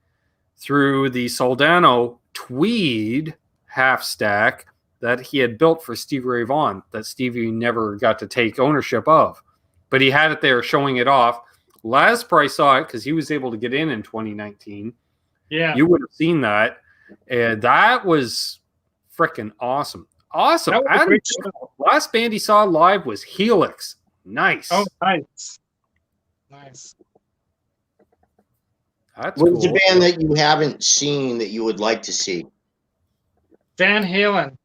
through the Soldano Tweed half stack that he had built for Stevie Ray Vaughan that Stevie never got to take ownership of. But he had it there showing it off. Laz probably saw it because he was able to get in 2019. Yeah. You would have seen that. And that was freaking awesome. Awesome. That was a great show. Last band he saw live was Helix. Nice. Oh, nice. Nice. That's What's cool. the band that you haven't seen that you would like to see? Van Halen.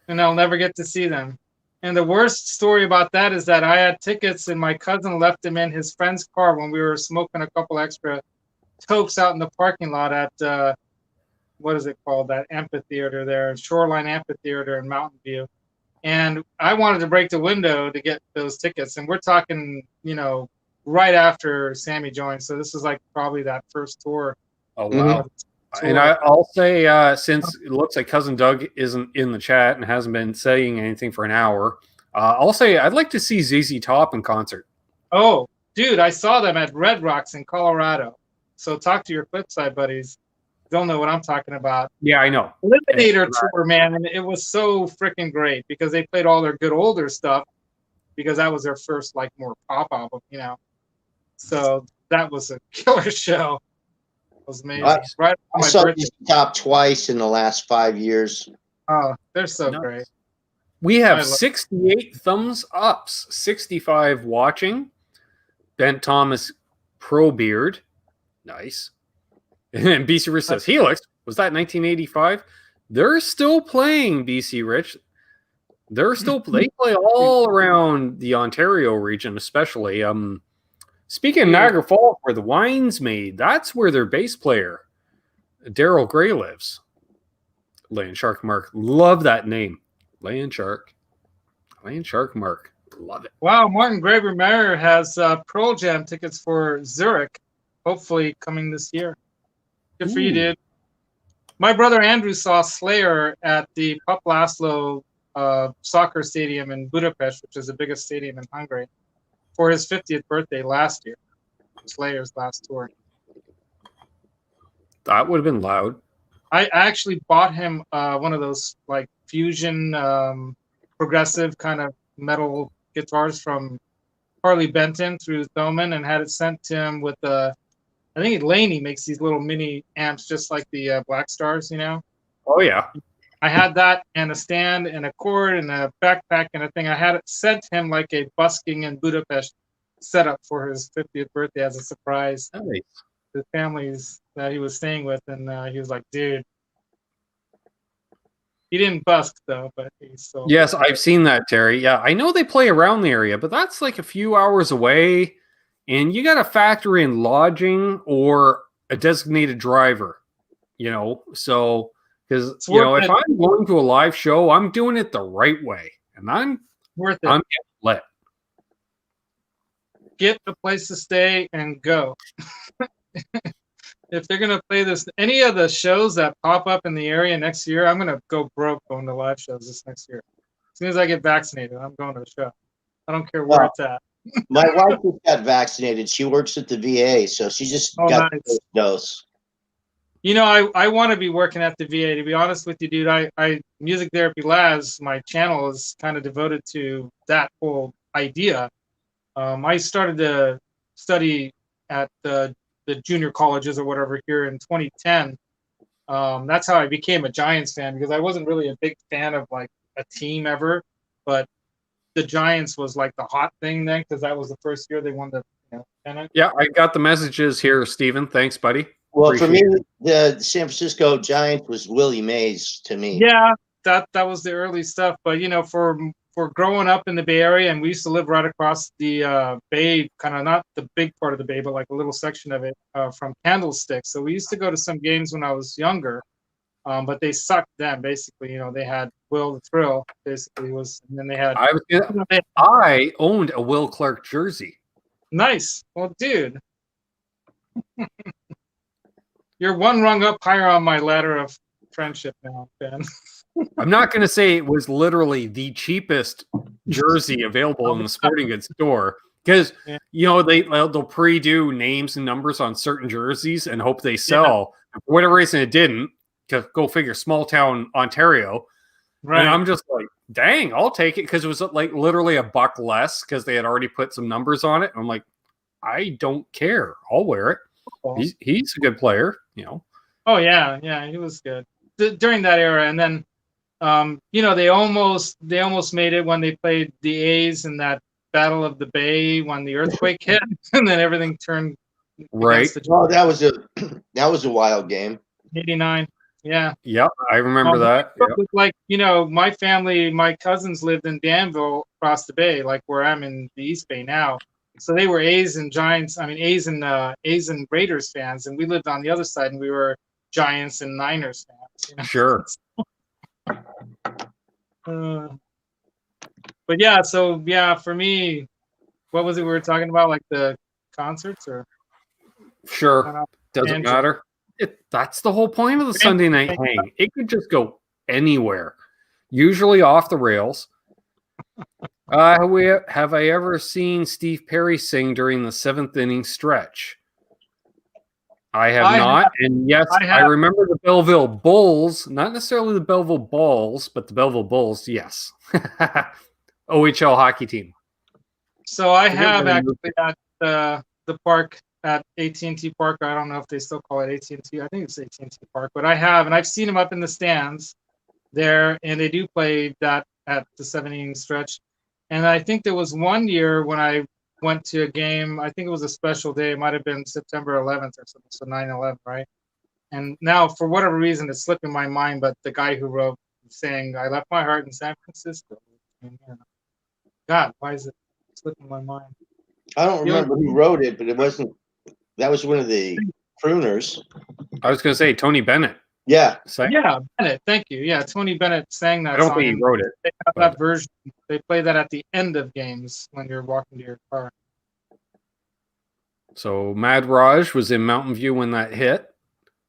And I'll never get to see them. And the worst story about that is that I had tickets and my cousin left them in his friend's car when we were smoking a couple extra tokes out in the parking lot at, what is it called? That amphitheater there, Shoreline Amphitheater in Mountain View. And I wanted to break the window to get those tickets. And we're talking, right after Sammy joined. So this is like probably that first tour. Oh, wow. And I'll say, since it looks like Cousin Doug isn't in the chat and hasn't been saying anything for an hour, I'll say I'd like to see ZZ Top in concert. Oh, dude, I saw them at Red Rocks in Colorado. So talk to your Flipside buddies. They'll know what I'm talking about. Yeah, I know. Eliminator tour, man. And it was so freaking great because they played all their good older stuff because that was their first, more pop album, So that was a killer show. It was amazing. I saw ZZ Top twice in the last 5 years. Oh, they're so great. We have 68 thumbs ups, 65 watching. Bent Thomas Pro Beard. Nice. And BC Rich says, Helix, was that 1985? They're still playing, BC Rich. They play all around the Ontario region, especially. Speaking of Niagara Falls, where the wine's made, that's where their bass player, Daryl Gray, lives. Land Shark Mark. Love that name. Land Shark Mark. Love it. Wow, Martin Graber Mayer has Pearl Jam tickets for Zurich, hopefully coming this year. Good for you, dude. My brother Andrew saw Slayer at the Pup Laszlo soccer stadium in Budapest, which is the biggest stadium in Hungary, for his 50th birthday last year. Slayer's last tour. That would have been loud. I actually bought him one of those fusion progressive kind of metal guitars from Harley Benton through Thomann and had it sent to him with I think Laney makes these little mini amps just like the Black Stars, Oh, yeah. I had that and a stand and a cord and a backpack and a thing. I had it sent him like a busking in Budapest setup for his 50th birthday as a surprise. Nice. The families that he was staying with, and he was like, dude. He didn't busk, though, but he's still... Yes, I've seen that, Terry. Yeah, I know they play around the area, but that's like a few hours away, and you got to factor in lodging or a designated driver, so... Because, if I'm going to a live show, I'm doing it the right way. And I'm worth it. I'm getting lit. get a place to stay and go. If they're gonna play this, any of the shows that pop up in the area next year, I'm gonna go broke going to live shows this next year. As soon as I get vaccinated, I'm going to a show. I don't care where it's at. My wife just got vaccinated. She works at the VA, so she just got the first dose. You know, I want to be working at the VA. To be honest with you, dude, I Music Therapy Laz, my channel is kind of devoted to that whole idea. I started to study at the junior colleges or whatever here in 2010. That's how I became a Giants fan, because I wasn't really a big fan of like a team ever, but the Giants was like the hot thing then, because that was the first year they won the pennant. Yeah, I got the messages here, Steven. Thanks, buddy. Well, for me, the San Francisco Giants was Willie Mays to me. Yeah, that was the early stuff. But you know, for growing up in the Bay Area, and we used to live right across the bay, kind of not the big part of the bay, but like a little section of it from Candlestick. So we used to go to some games when I was younger, but they sucked then. Basically, you know, they had Will the Thrill. Basically, was, and then they had. I owned a Will Clark jersey. Nice. Well, dude, you're one rung up higher on my ladder of friendship now, Ben. I'm not going to say it was literally the cheapest jersey available in the sporting goods store, because you know they'll pre-do names and numbers on certain jerseys and hope they sell. Yeah. For whatever reason, it didn't. Go figure, small town Ontario. Right. And I'm just like, dang, I'll take it, because it was like literally $1 less because they had already put some numbers on it. I'm like, I don't care. I'll wear it. He's a good player, you know. Oh yeah, he was good during that era, and then. You know, they almost made it when they played the A's in that Battle of the Bay when the earthquake hit, and then everything turned right. Oh, that was a wild game. 89. Yeah. Yep, I remember that. Yep. Like, you know, my family, my cousins lived in Danville across the bay, like where I'm in the East Bay now. So they were A's and Giants. I mean, A's and Raiders fans, and we lived on the other side, and we were Giants and Niners fans. You know? Sure. But yeah, so yeah, for me, what was it we were talking about, like the concerts, or? Sure, doesn't matter. That's the whole point of the Sunday night hang. It could just go anywhere, usually off the rails. Have I ever seen Steve Perry sing during the 7th inning stretch? I have not. And yes, I remember the Belleville Bulls, not necessarily the Belleville Balls, but the Belleville Bulls, yes. OHL hockey team. So I have actually at the park at AT&T Park. I don't know if they still call it AT&T. I think it's AT&T Park, but I have, and I've seen them up in the stands there, and they do play that at the 7 inning stretch. And I think there was one year when I went to a game, I think it was a special day. It might have been September 11th or something, so 9/11, right? And now, for whatever reason, it's slipping my mind, but the guy who wrote saying, I left my heart in San Francisco. And, you know, God, why is it slipping my mind? I don't remember who wrote it, but it wasn't, that was one of the crooners. I was going to say Tony Bennett. Yeah. Yeah, Bennett. Thank you. Yeah, Tony Bennett sang that. I don't think he wrote it. They have that version. They play that at the end of games when you're walking to your car. So Mad Raj was in Mountain View when that hit.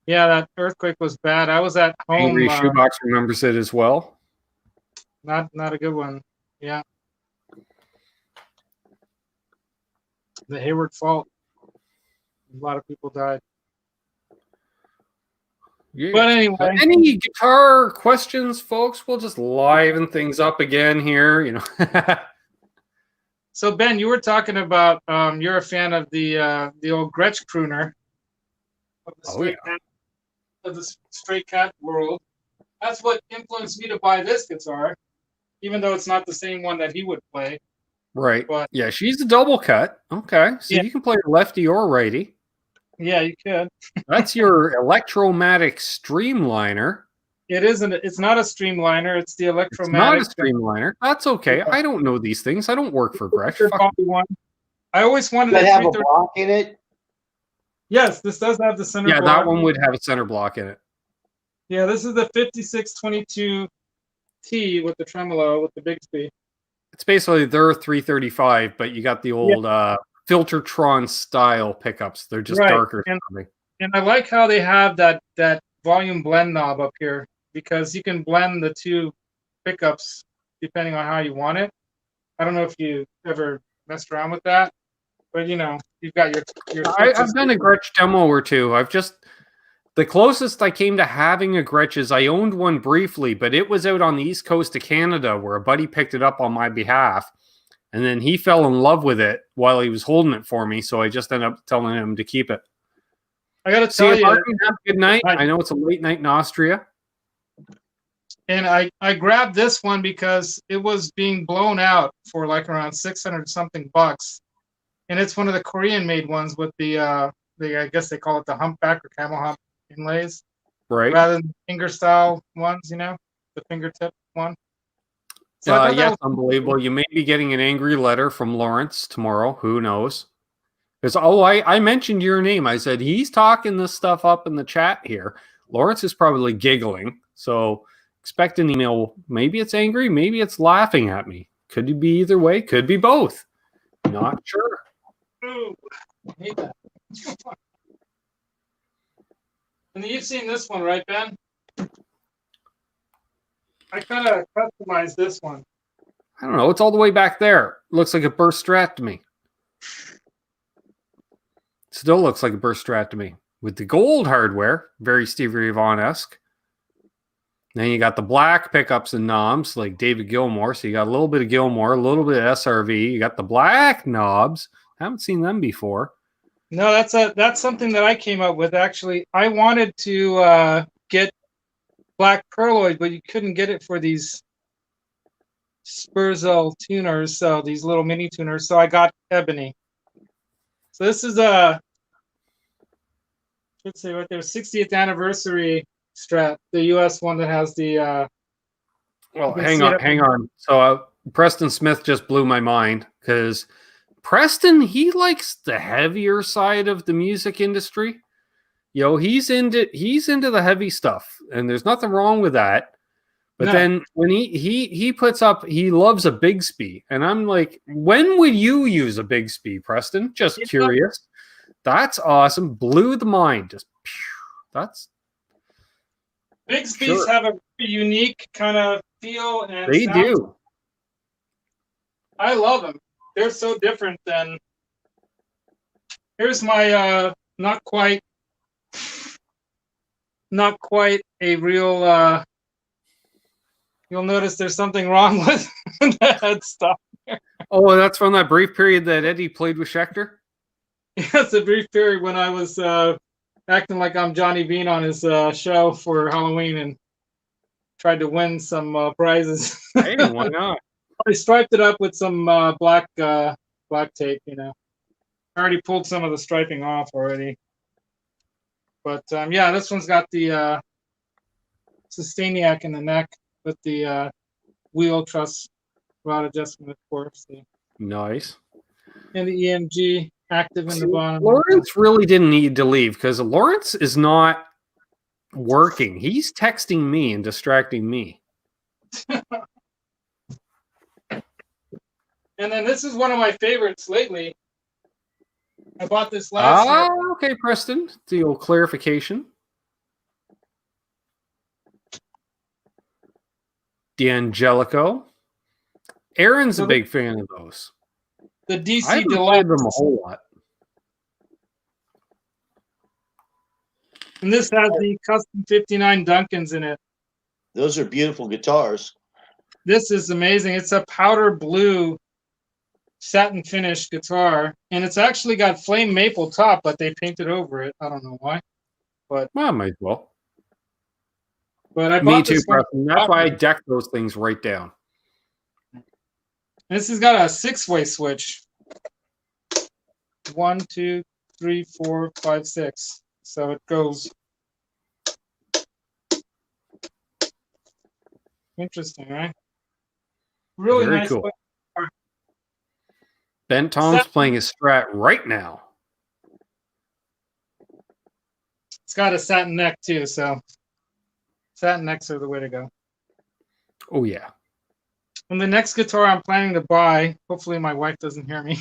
Yeah, that earthquake was bad. I was at home. Angry Shoebox remembers it as well. Not a good one. Yeah. The Hayward fault. A lot of people died. Yeah. But anyway, any guitar questions, folks? We'll just liven things up again here, you know. So Ben, you were talking about you're a fan of the old Gretsch crooner of the straight cat world. That's what influenced me to buy this guitar, even though it's not the same one that he would play. Right. But yeah, she's a double cut. Okay, so you can play lefty or righty. Yeah, you could. That's your Electromatic Streamliner. It isn't. It's not a Streamliner. It's the Electromatic. It's not a Streamliner. That's okay. Yeah. I don't know these things. I don't work for Gretsch. One. I always wanted to have a block in it. Yes, this does have the center. Yeah, block. That one would have a center block in it. Yeah, this is the 5622T with the tremolo with the Bigsby. It's basically their 335, but you got the old Filtertron style pickups. They're just Right. darker. And I like how they have that volume blend knob up here, because you can blend the two pickups depending on how you want it. I don't know if you ever messed around with that, but you know, you've got your I've done a Gretsch demo or two. The closest I came to having a Gretsch is I owned one briefly, but it was out on the east coast of Canada where a buddy picked it up on my behalf. And then he fell in love with it while he was holding it for me. So I just ended up telling him to keep it. I got to tell you, Martin, have a good night. I know it's a late night in Austria. And I grabbed this one because it was being blown out for like around 600 something bucks. And it's one of the Korean made ones with the I guess they call it the humpback or camel hump inlays. Right. Rather than finger style ones, you know, the fingertip one. So yes, unbelievable. You may be getting an angry letter from Lawrence tomorrow. Who knows? Because, I mentioned your name. I said, he's talking this stuff up in the chat here. Lawrence is probably giggling. So expect an email. Maybe it's angry. Maybe it's laughing at me. Could be either way. Could be both. Not sure. Ooh, I hate that. And you've seen this one, right, Ben? I kind of customized this one. I don't know. It's all the way back there. Looks like a burst strat to me. Still looks like a burst strat to me. With the gold hardware, very Stevie Ray Vaughan-esque. Then you got the black pickups and knobs like David Gilmour. So you got a little bit of Gilmour, a little bit of SRV. You got the black knobs. Haven't seen them before. No, that's something that I came up with, actually. I wanted to get black perloid, but you couldn't get it for these Spurzell tuners, so these little mini tuners. So I got ebony. So this is should say right there, 60th anniversary Strat, the US one that has the. Well, hang on. So Preston Smith just blew my mind because Preston, he likes the heavier side of the music industry. He's into the heavy stuff, and there's nothing wrong with that. But then when he puts up, he loves a Bigsby, and I'm like, when would you use a Bigsby, Preston? Just curious. That's awesome. Blew the mind. Just that's. Bigsby's have a unique kind of feel, and they do. I love them. They're so different than. Here's my not quite a real. You'll notice there's something wrong with that stuff. Oh, that's from that brief period that Eddie played with Schechter? Yes, a brief period when I was acting like I'm Johnny Bean on his show for Halloween and tried to win some prizes. Hey, why not? I striped it up with some black tape, you know. I already pulled some of the striping off already. But yeah, this one's got the Sustainiac in the neck with the wheel truss rod adjustment, of course. Nice. And the EMG active in the bottom. Lawrence really didn't need to leave because Lawrence is not working. He's texting me and distracting me. And then this is one of my favorites lately. I bought this last year. Okay, Preston. The old clarification. D'Angelico. Aaron's a big fan of those. The DC I haven't Deluxe. played them a whole lot. And this has the custom 59 Duncans in it. Those are beautiful guitars. This is amazing. It's a powder blue satin finish guitar, and it's actually got flame maple top, but they painted over it. I don't know why, but well, might as well. But I Me bought too, this one. Preston. That's why I deck those things right down. This has got a 6-way switch. 1, 2, 3, 4, 5, 6. So it goes. Interesting, right? Really Very nice. cool. Ben Tom's playing his Strat right now. It's got a satin neck too, so satin necks are the way to go. Oh yeah. And the next guitar I'm planning to buy, hopefully my wife doesn't hear me.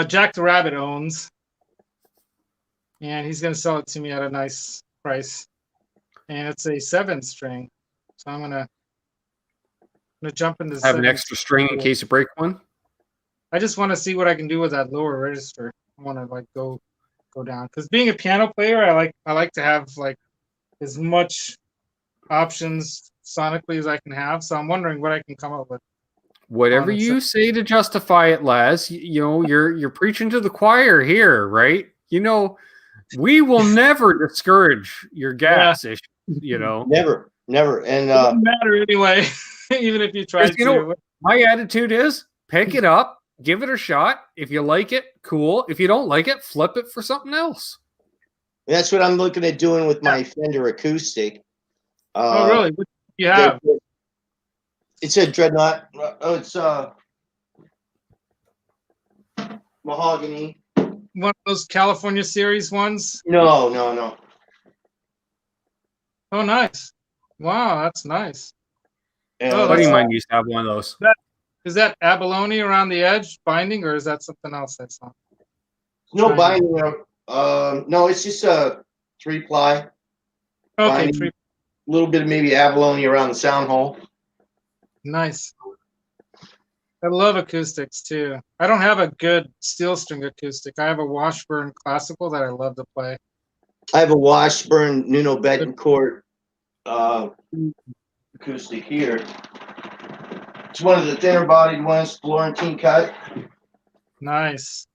Jack the Rabbit owns, and he's going to sell it to me at a nice price. And it's a 7-string, so I'm gonna jump into Have an extra string in case you break one. I just want to see what I can do with that lower register. I want to like go down, because being a piano player, I like to have like as much options sonically as I can have. So I'm wondering what I can come up with. Whatever you say to justify it, Laz. You know, you're preaching to the choir here, right? You know, we will never discourage your gas issue. You know, never. And it doesn't matter anyway, even if you try to. You know, my attitude is pick it up, give it a shot. If you like it, cool. If you don't like it, flip it for something else. That's what I'm looking at doing with my Fender acoustic. Oh, really? What do you have? It's a Dreadnought. Oh, it's mahogany. One of those California series ones? No. Oh, nice. Wow, that's nice. And a buddy of mine used to have one of those. Is that abalone around the edge binding, or is that something else that's not? No binding. No, it's just a 3-ply. Okay, a little bit of maybe abalone around the sound hole. Nice. I love acoustics too. I don't have a good steel string acoustic. I have a Washburn Classical that I love to play. I have a Washburn Nuno Betancourt acoustic here. It's one of the thinner bodied ones, Florentine cut. Nice.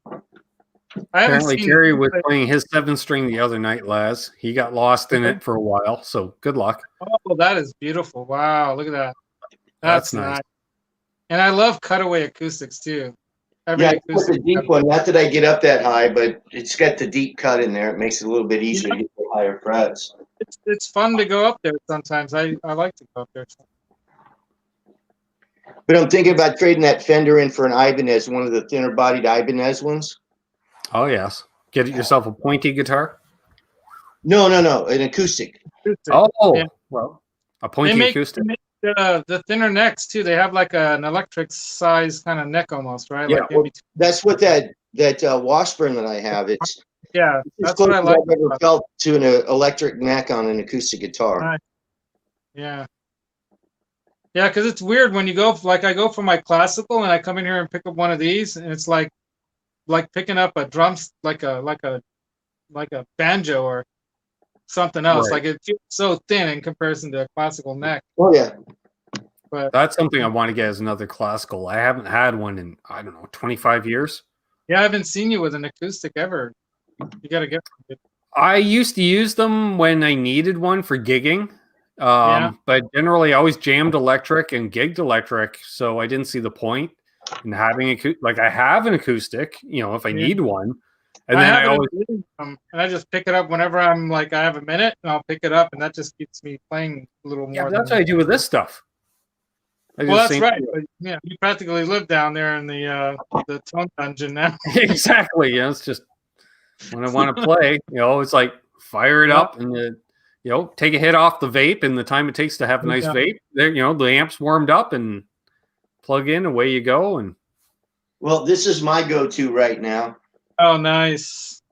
Apparently, Terry was playing his 7-string the other night, Laz. He got lost in it for a while, so good luck. Oh, that is beautiful. Wow, look at that. That's nice. And I love cutaway acoustics too. It's a deep one. Not that I get up that high, but it's got the deep cut in there. It makes it a little bit easier to get the higher frets. It's fun to go up there sometimes. I like to go up there. But I'm thinking about trading that Fender in for an Ibanez, one of the thinner bodied Ibanez ones. Oh, yes. Get yourself a pointy guitar? No. An acoustic. Oh, well, a pointy acoustic. They make the thinner necks too. They have like an electric size kind of neck almost, right? Yeah, like that's what that Washburn that I have. It's that's what I like. I've ever felt to an electric neck on an acoustic guitar. Right. Yeah, because it's weird when you go. Like I go for my classical and I come in here and pick up one of these, and it's like picking up a drums, like a banjo or something else. Right. Like it feels so thin in comparison to a classical neck. Oh yeah. But that's something I want to get as another classical. I haven't had one in, I don't know, 25 years. Yeah, I haven't seen you with an acoustic ever. You got to get one. I used to use them when I needed one for gigging. But generally I always jammed electric and gigged electric, so I didn't see the point in having I have an acoustic, if I need one. And then I always and I just pick it up whenever I'm like I have a minute, and I'll pick it up, and that just keeps me playing a little more. Yeah, that's what I do with this stuff. Well, that's right. But, you practically live down there in the tone dungeon now. Exactly. Yeah, it's just when I want to play, it's like fire it up and take a hit off the vape, and the time it takes to have a nice vape. There, the amp's warmed up, and plug in, away you go. And well, this is my go-to right now. Oh, nice.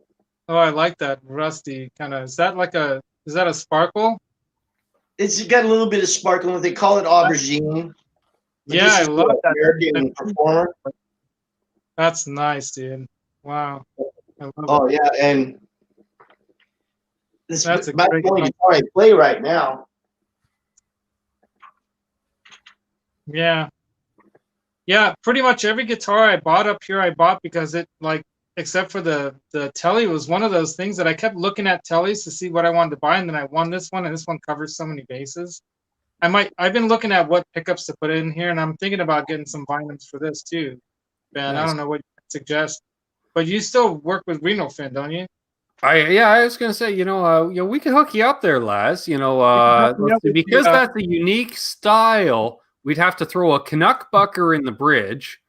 Oh, I like that rusty kind of. Is that a sparkle? It's got a little bit of sparkle. They call it aubergine. Yeah, I love that. American performer. That's nice, dude. Wow. Yeah, and that's my only guitar I play right now. Yeah. Yeah, pretty much every guitar I bought up here, I bought because it except for the Tele was one of those things that I kept looking at Teles to see what I wanted to buy, and then I won this one, and this one covers so many bases. I've been looking at what pickups to put in here, and I'm thinking about getting some vinyls for this too. Ben, nice. I don't know what you suggest, but you still work with Reno Fin, don't you? I was gonna say, we can hook you up there, Laz. Because that's a unique style. We'd have to throw a Canuck bucker in the bridge,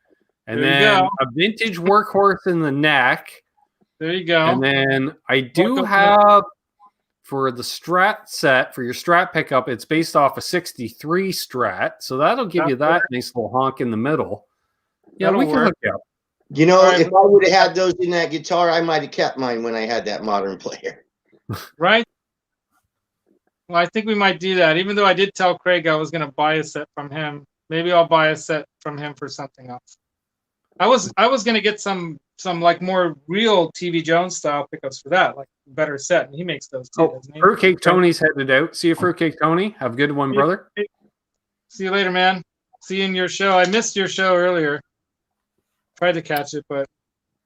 and then a vintage workhorse in the neck. There you go. And then I do have for the Strat set, for your Strat pickup, it's based off a 63 Strat. So that'll give you that nice little honk in the middle. Yeah, we can hook you up. You know, All right, if I would have had those in that guitar, I might have kept mine when I had that modern player. right? Well, I think we might do that. Even though I did tell Craig I was going to buy a set from him. Maybe I'll buy a set from him for something else. I was going to get some like more real TV Jones style pickups for that, like better set, and he makes those too, doesn't he? Fruitcake Tony's headed out. See you, Fruitcake Tony. Have a good one, brother. See you later, man. See you in your show. I missed your show earlier. Tried to catch it, but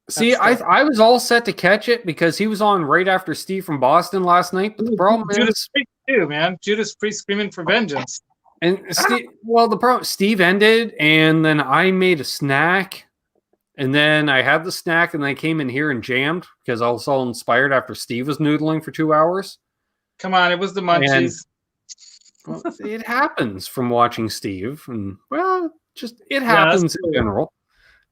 see, I was all set to catch it because he was on right after Steve from Boston last night. But the problem Judas Priest too, man. Judas Priest screaming for vengeance. And Steve, well, the problem, Steve ended, and then I made a snack, and then I had the snack, and then I came in here and jammed because I was all inspired after Steve was noodling for 2 hours. Come on, it was the munchies. Well, it happens from watching Steve, and well, just it happens in general.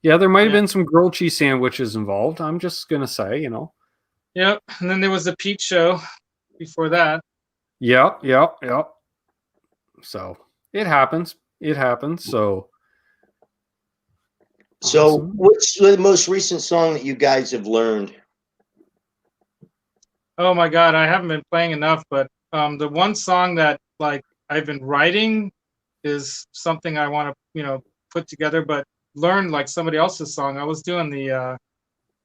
Yeah, there might have been some grilled cheese sandwiches involved. I'm just gonna say, you know. Yep, and then there was the Pete show before that. Yep. So it happens. So awesome. What's the most recent song that you guys have learned? Oh my God, I haven't been playing enough, but the one song that like I've been writing is something I want to, put together, but learn like somebody else's song. I was doing the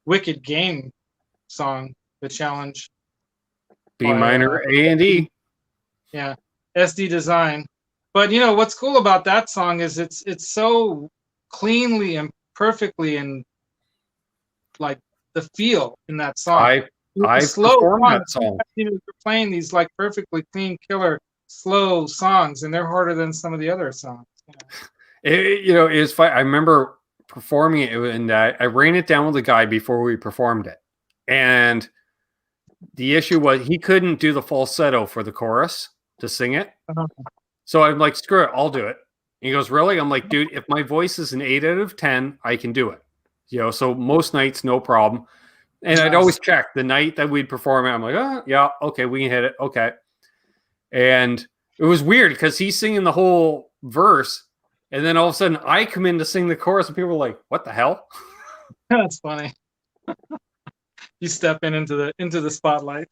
Wicked Game song, the challenge. B minor, A and E. Yeah, SD Design. But what's cool about that song is it's so cleanly and perfectly and like the feel in that song. I slow performed that song. You're playing these like perfectly clean, killer, slow songs, and they're harder than some of the other songs. It was fun. I remember performing it, and I ran it down with a guy before we performed it, and the issue was he couldn't do the falsetto for the chorus to sing it. So I'm like, screw it, I'll do it. And he goes, really? I'm like, dude, if my voice is an 8 out of 10, I can do it. So most nights, no problem. And I'd always check the night that we'd perform it. I'm like, oh, yeah, okay, we can hit it. Okay. And it was weird because he's singing the whole verse. And then all of a sudden I come in to sing the chorus and people were like, what the hell? That's funny. You step into the spotlight.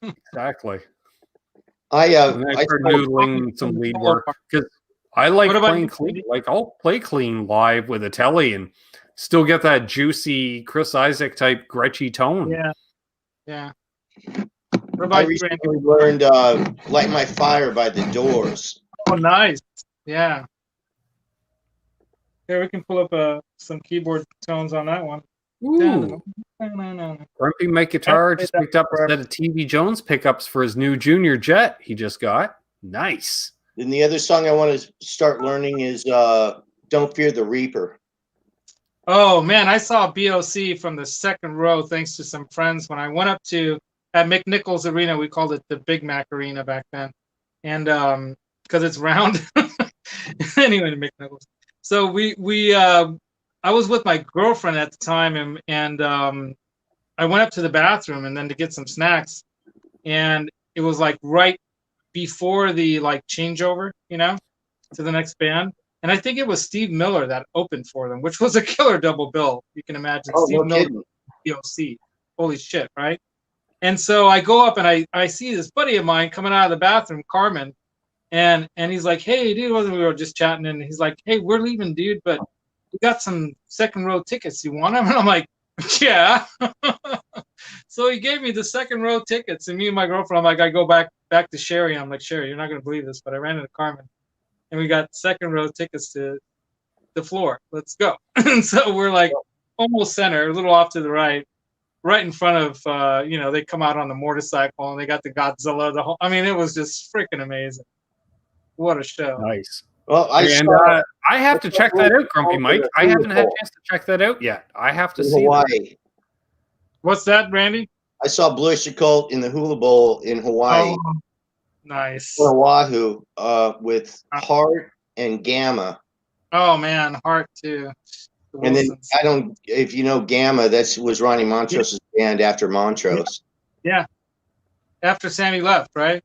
Exactly. I started noodling some lead work because I like playing clean. Like I'll play clean live with a Tele and still get that juicy Chris Isaac type Gretchy tone. Yeah. I recently learned "Light My Fire" by The Doors. Oh, nice. Yeah. Here we can pull up some keyboard tones on that one. Ooh. Grumpy Mike Guitar just picked up a set of TV Jones pickups for his new Junior Jet he just got. Nice. And the other song I want to start learning is "Don't Fear the Reaper." Oh man, I saw BOC from the second row thanks to some friends when I went up at McNichols Arena. We called it the Big Mac Arena back then, and because it's round. Anyway, McNichols. So I was with my girlfriend at the time, and I went up to the bathroom and then to get some snacks, and it was like right before the like changeover, to the next band. And I think it was Steve Miller that opened for them, which was a killer double bill. You can imagine. Steve Miller, BOC. Holy shit, right? And so I go up and I see this buddy of mine coming out of the bathroom, Carmen, and he's like, "Hey, dude," we were just chatting, and he's like, "Hey, we're leaving, dude, but we got some second row tickets. You want them?" And I'm like, "Yeah." So he gave me the second row tickets, and me and my girlfriend, I'm like, I go back to Sherry. I'm like, "Sherry, you're not gonna believe this, but I ran into Carmen, and we got second row tickets to the floor. Let's go." And so we're like almost center, a little off to the right in front of they come out on the motorcycle and they got the Godzilla. It was just freaking amazing. What a show! Nice. Well, I have to check that out, Grumpy Mike. I haven't had a chance to check that out yet. I have to see Hawaii. That. What's that, Randy? I saw Bluish Occult in the Hula Bowl in Hawaii. Oh, nice. In Oahu, with Heart and Gamma. Oh man, Heart too. And then if you know Gamma, that was Ronnie Montrose's band after Montrose. Yeah. After Sammy left, right?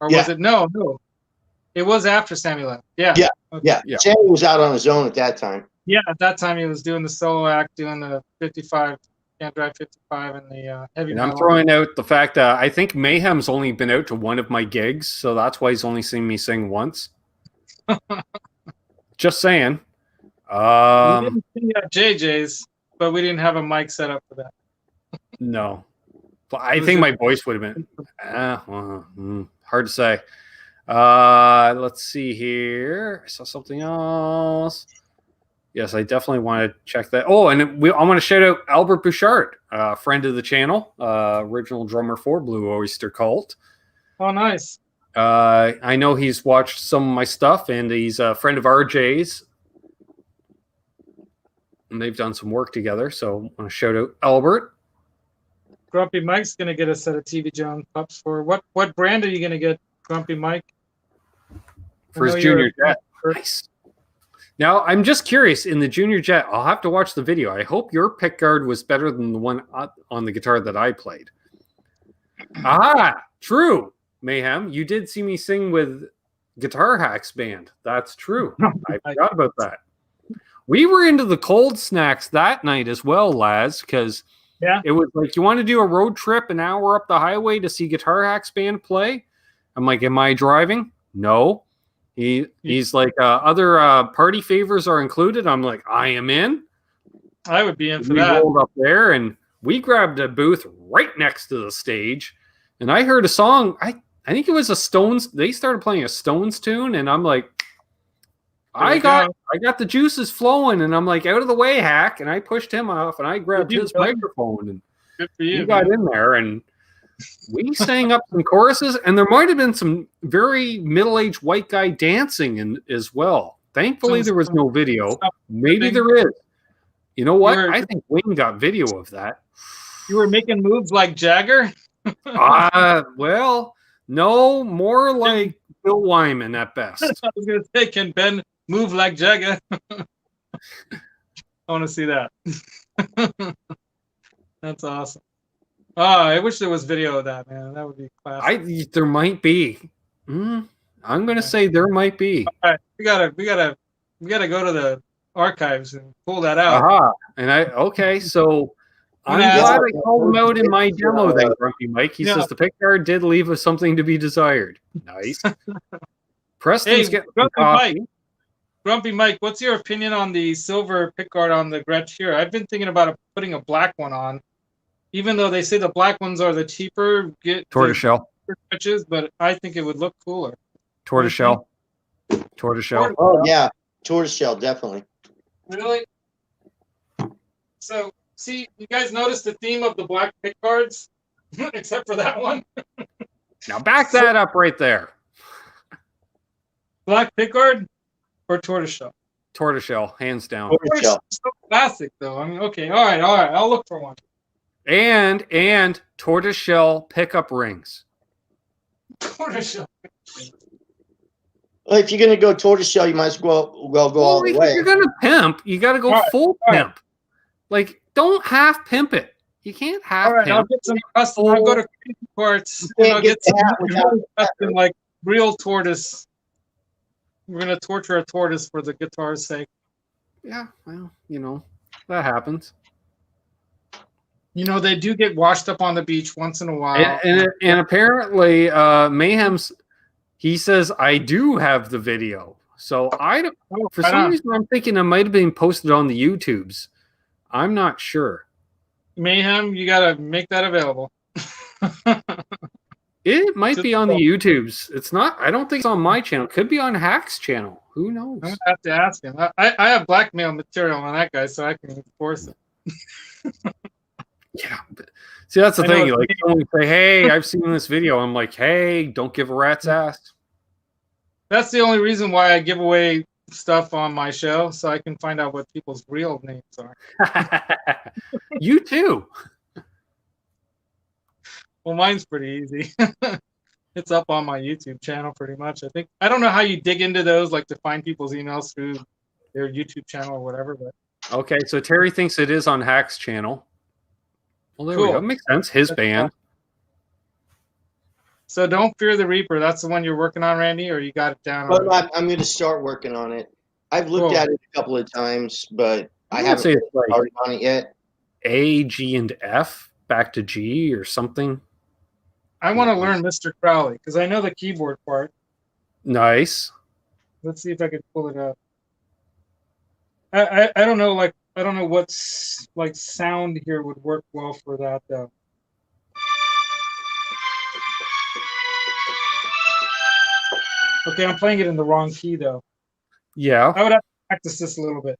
Or was it? No. It was after Sammy left. Yeah. Yeah. Sammy was out on his own at that time. Yeah, at that time he was doing the solo act, doing the 55, can't drive 55, and the heavy And I'm metal. throwing out the fact that I think Mayhem's only been out to one of my gigs, so that's why he's only seen me sing once. Just saying. We didn't see at JJ's, but we didn't have a mic set up for that. No. But I think my voice would have been hard to say. Let's see here. I saw something else. Yes, I definitely want to check that. Oh, and I want to shout out Albert Bouchard, friend of the channel, original drummer for Blue Oyster Cult. Oh, nice. I know he's watched some of my stuff, and he's a friend of RJ's. And they've done some work together, so I want to shout out Albert. Grumpy Mike's going to get a set of TV Jones pups for what brand are you going to get, Grumpy Mike? For his Junior Jet. Nice. Now, I'm just curious, in the Junior Jet, I'll have to watch the video. I hope your pickguard was better than the one on the guitar that I played. True, Mayhem. You did see me sing with Guitar Hacks Band. That's true. I forgot about that. We were into the cold snacks that night as well, Laz, because it was like, you want to do a road trip an hour up the highway to see Guitar Hacks Band play? I'm like, am I driving? No. He's like, other party favors are included. I'm like, I am in. I would be in for we that. rolled up there, and we grabbed a booth right next to the stage, and I heard a song. I think it was a Stones. They started playing a Stones tune, and I'm like, I got the juices flowing, and I'm like, out of the way, Hack, and I pushed him off, and I grabbed his microphone, and good for you, he got in there, and we sang up some choruses, and there might have been some very middle-aged white guy dancing as well. Thankfully, there was no video. Maybe there is. You know what? I think Wayne got video of that. You were making moves like Jagger? Well, no, more like Bill Wyman at best. I was going to say, can Ben move like Jagger? I want to see that. That's awesome. Oh, I wish there was video of that, man. That would be classic. There might be. I'm going to say there might be. All right, we gotta go to the archives and pull that out. So I'm glad I called him out in my demo then, Grumpy Mike. He says the pickguard did leave us something to be desired. Nice. Preston's getting Grumpy Mike, what's your opinion on the silver pickguard on the Gretsch here? I've been thinking about putting a black one on, even though they say the black ones are the cheaper tortoiseshell Gretches, but I think it would look cooler. Tortoiseshell. Oh yeah, tortoiseshell definitely. Really? So, see, you guys notice the theme of the black pickguards, except for that one. Now back that up right there. Black pickguard or tortoiseshell? Tortoiseshell, hands down. Tortoiseshell. So classic, though. I mean, okay, all right. I'll look for one. And tortoiseshell pickup rings. Tortoiseshell. Well, if you're gonna go tortoiseshell, you might as well go all the way. If you're gonna pimp, you got to go full pimp. Like, don't half pimp it. You can't half pimp. I'll get some custom. I'll go to Crazy Parts and I'll get some custom, like real tortoise. We're gonna torture a tortoise for the guitar's sake. Yeah, well, that happens. They do get washed up on the beach once in a while. And apparently, Mayhem's. He says, I do have the video. So for some reason, I'm thinking it might have been posted on the YouTubes. I'm not sure. Mayhem, you got to make that available. It might be on the YouTubes. It's not. I don't think it's on my channel. It could be on Hack's channel. Who knows? I'm going to have to ask him. I have blackmail material on that guy, so I can enforce it. Yeah. See, that's the thing. Like, someone say, hey, I've seen this video. I'm like, hey, don't give a rat's ass. That's the only reason why I give away stuff on my show, so I can find out what people's real names are. You too. Well, mine's pretty easy. It's up on my YouTube channel pretty much. I don't know how you dig into those, like to find people's emails through their YouTube channel or whatever. But okay, so Terry thinks it is on Hack's channel. Well, there we go. Makes sense. His band. So Don't Fear the Reaper. That's the one you're working on, Randy, or you got it down? Well, I'm going to start working on it. I've looked Cool. at it a couple of times, but I would haven't say it's like started on it yet. A, G, and F back to G or something. I want to learn Mr. Crowley because I know the keyboard part. Nice. Let's see if I can pull it up. I don't know, like, I don't know what's like sound here would work well for that though. Okay, I'm playing it in the wrong key though. Yeah. I would have to practice this a little bit.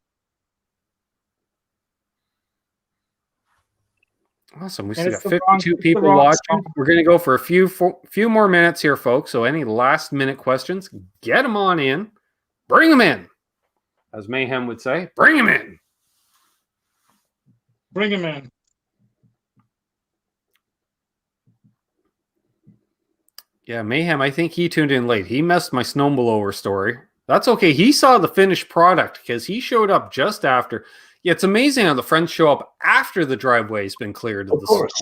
Awesome. We And still it's got the wrong- 52 it's the people wrong watching. song. We're going to go for a few more minutes here, folks. So any last minute questions, get them on in. Bring them in. As Mayhem would say, bring them in. Bring him in. Yeah, Mayhem, I think he tuned in late. He missed my snowblower story. That's okay. He saw the finished product because he showed up just after. Yeah, it's amazing how the friends show up after the driveway's been cleared of Of the course.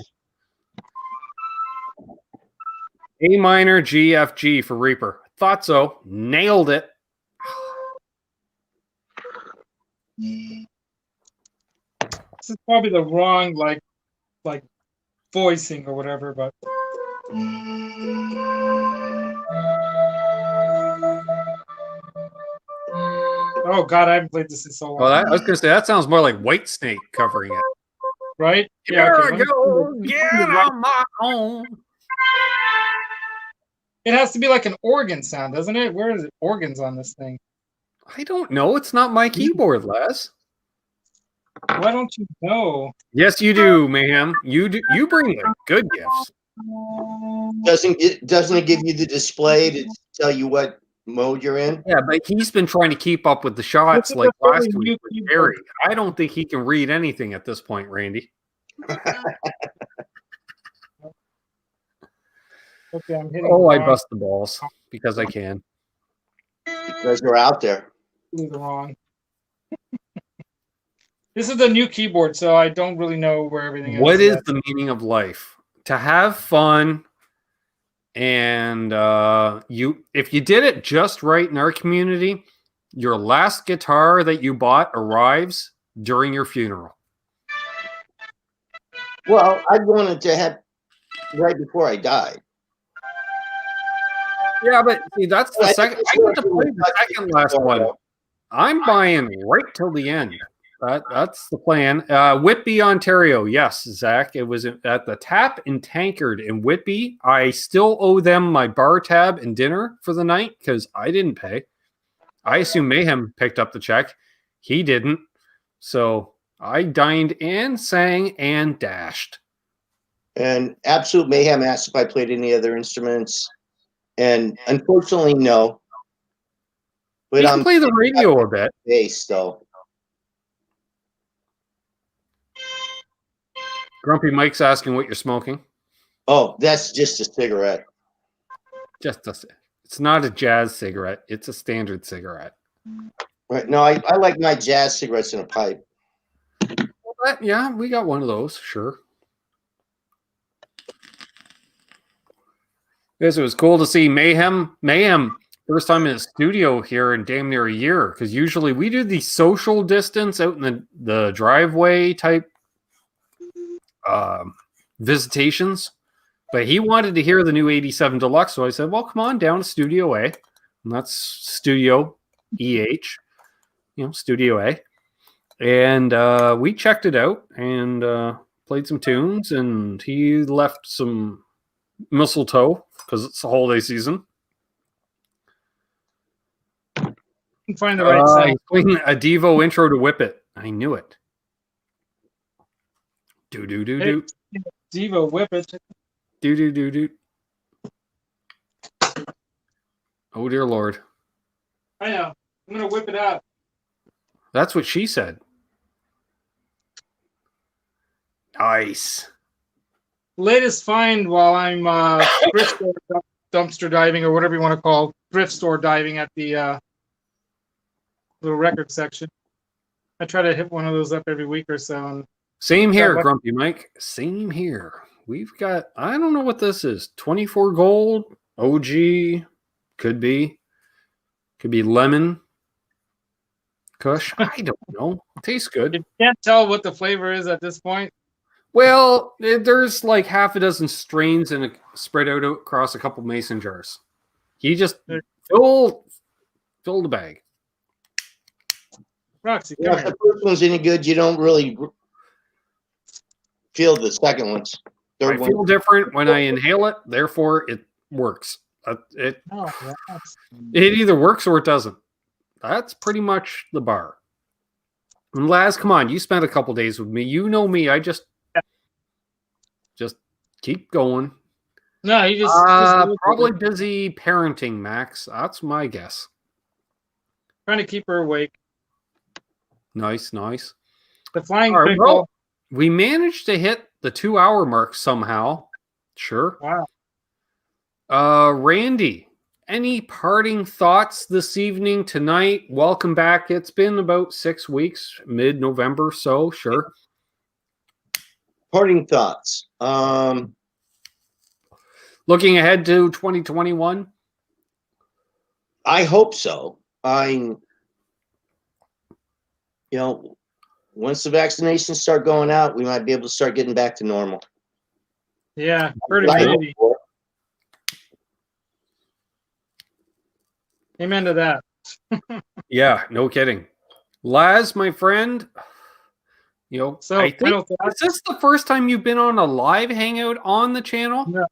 snow. A minor, G, F, G for Reaper. Thought so. Nailed it. This is probably the wrong like voicing or whatever, but oh god, I haven't played this in so long. Well, I was going to say, that sounds more like Whitesnake covering it. Right? Here okay, I let me go, see the- get on my own. It has to be like an organ sound, doesn't it? Where is it? Organs on this thing? I don't know. It's not my keyboard, Les. Why don't you know? Yes, you do, Mayhem. You do. You bring the good gifts. Doesn't it give you the display to tell you what mode you're in? Yeah, but he's been trying to keep up with the shots This is like a last totally week with new Barry. keyboard. I don't think he can read anything at this point, Randy. Okay, I'm hitting Oh, the I wrong, bust the balls because I can. Because they're out there. completely wrong. This is the new keyboard, so I don't really know where everything is. What is yet. the meaning of life? To have fun, and if you did it just right in our community, your last guitar that you bought arrives during your funeral. Well, I wanted to have right before I died. Yeah, but see, that's the I second. think I get to play the second last one. I'm buying right till the end. That's the plan. Whitby, Ontario. Yes, Zach. It was at the Tap and Tankard in Whitby. I still owe them my bar tab and dinner for the night because I didn't pay. I assume Mayhem picked up the check. He didn't. So I dined and sang and dashed. And Absolute Mayhem asked if I played any other instruments. And unfortunately, no. But You can play the radio a bit. bass, though. Grumpy Mike's asking what you're smoking. Oh, that's just a cigarette. It's not a jazz cigarette. It's a standard cigarette. Right. No, I like my jazz cigarettes in a pipe. But yeah, we got one of those. Sure. Yes, it was cool to see Mayhem. First time in the studio here in damn near a year. Because usually we do the social distance out in the driveway type visitations. But he wanted to hear the new 87 Deluxe. So I said, well, come on down to Studio A. And that's Studio EH. Studio A. And we checked it out and played some tunes. And he left some mistletoe because it's the holiday season. Find the right sound. He's playing a Devo intro to Whip It. I knew it. Do do do do. Devo, whip it. Do do do do. Oh dear Lord. I know. I'm gonna whip it out. That's what she said. Nice. Latest find while I'm thrift store dumpster diving or whatever you want to call thrift store diving at the little record section. I try to hit one of those up every week or so. And Same here, Grumpy Mike. Same here. We've got, I don't know what this is. 24 gold, OG, could be lemon. Kush? I don't know. Tastes good. You can't tell what the flavor is at this point. Well, there's like half a dozen strains and spread out across a couple mason jars. He just fill the bag. Roxy, Yeah, come if here. the first one's any good, you don't really feel the second ones. I Third one. feel different when I inhale it. Therefore, it works. It Oh, yes. either works or it doesn't. That's pretty much the bar. And Laz, come on. You spent a couple days with me. You know me. I just keep going. No, you just Probably busy parenting, Max. That's my guess. trying to keep her awake. Nice. The flying All right, pickle. well, we managed to hit the 2-hour mark somehow. Sure. Wow. Randy, any parting thoughts this evening, tonight? Welcome back. It's been about 6 weeks, mid-November, so sure. Parting thoughts. Looking ahead to 2021? I hope so. Once the vaccinations start going out, we might be able to start getting back to normal. Yeah, pretty I hope maybe. for. Amen to that. Yeah, no kidding. Laz, my friend, So, I think, final is thoughts? this the first time you've been on a live hangout on the channel? No.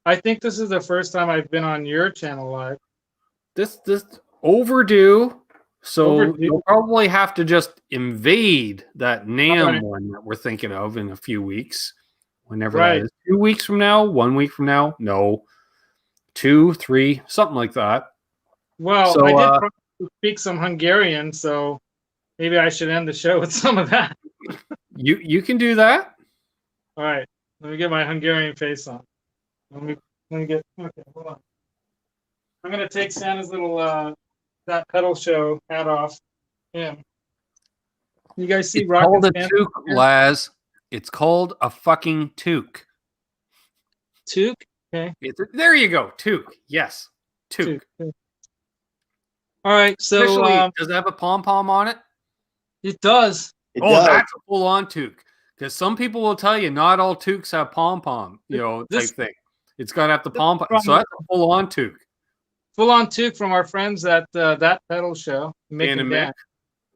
I think this is the first time I've been on your channel live. This overdue. So Overdue. you'll probably have to just invade that NAMM Right. one that we're thinking of in a few weeks. Whenever Right. that is. 2 weeks from now, 1 week from now? No. 2, 3, something like that. Well, So, I did probably speak some Hungarian, so maybe I should end the show with some of that. You can do that. All right, let me get my Hungarian face on. Let me get. Okay, hold on. I'm gonna take Santa's little that pedal show hat off him. You guys see It's Rocket called a Santa? toque, Laz. It's called a fucking toque. Toque? Okay. There you go. Toque. Yes. Toque. All right, so Especially, does it have a pom-pom on it? it does. It Oh, does. that's a full-on toque. Because some people will tell you not all toques have pom-pom, type thing. It's got to have the pom-pom. So that's a full-on toque. Full on toque from our friends at that pedal show. Dan and Mick.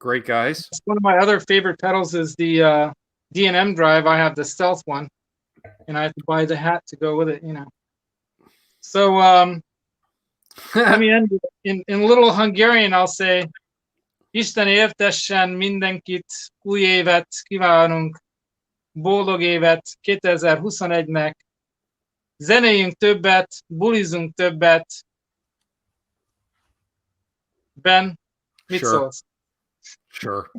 Great guys. One of my other favorite pedals is the D&M drive. I have the Stealth one, and I have to buy the hat to go with it. So let me end it. In little Hungarian. I'll say, Isten éltessen mindenkit, új évet kívánunk, boldog évet 2021-nek, zenéljünk többet, bulizunk többet. Ben, mit Sure. szólsz? Sure.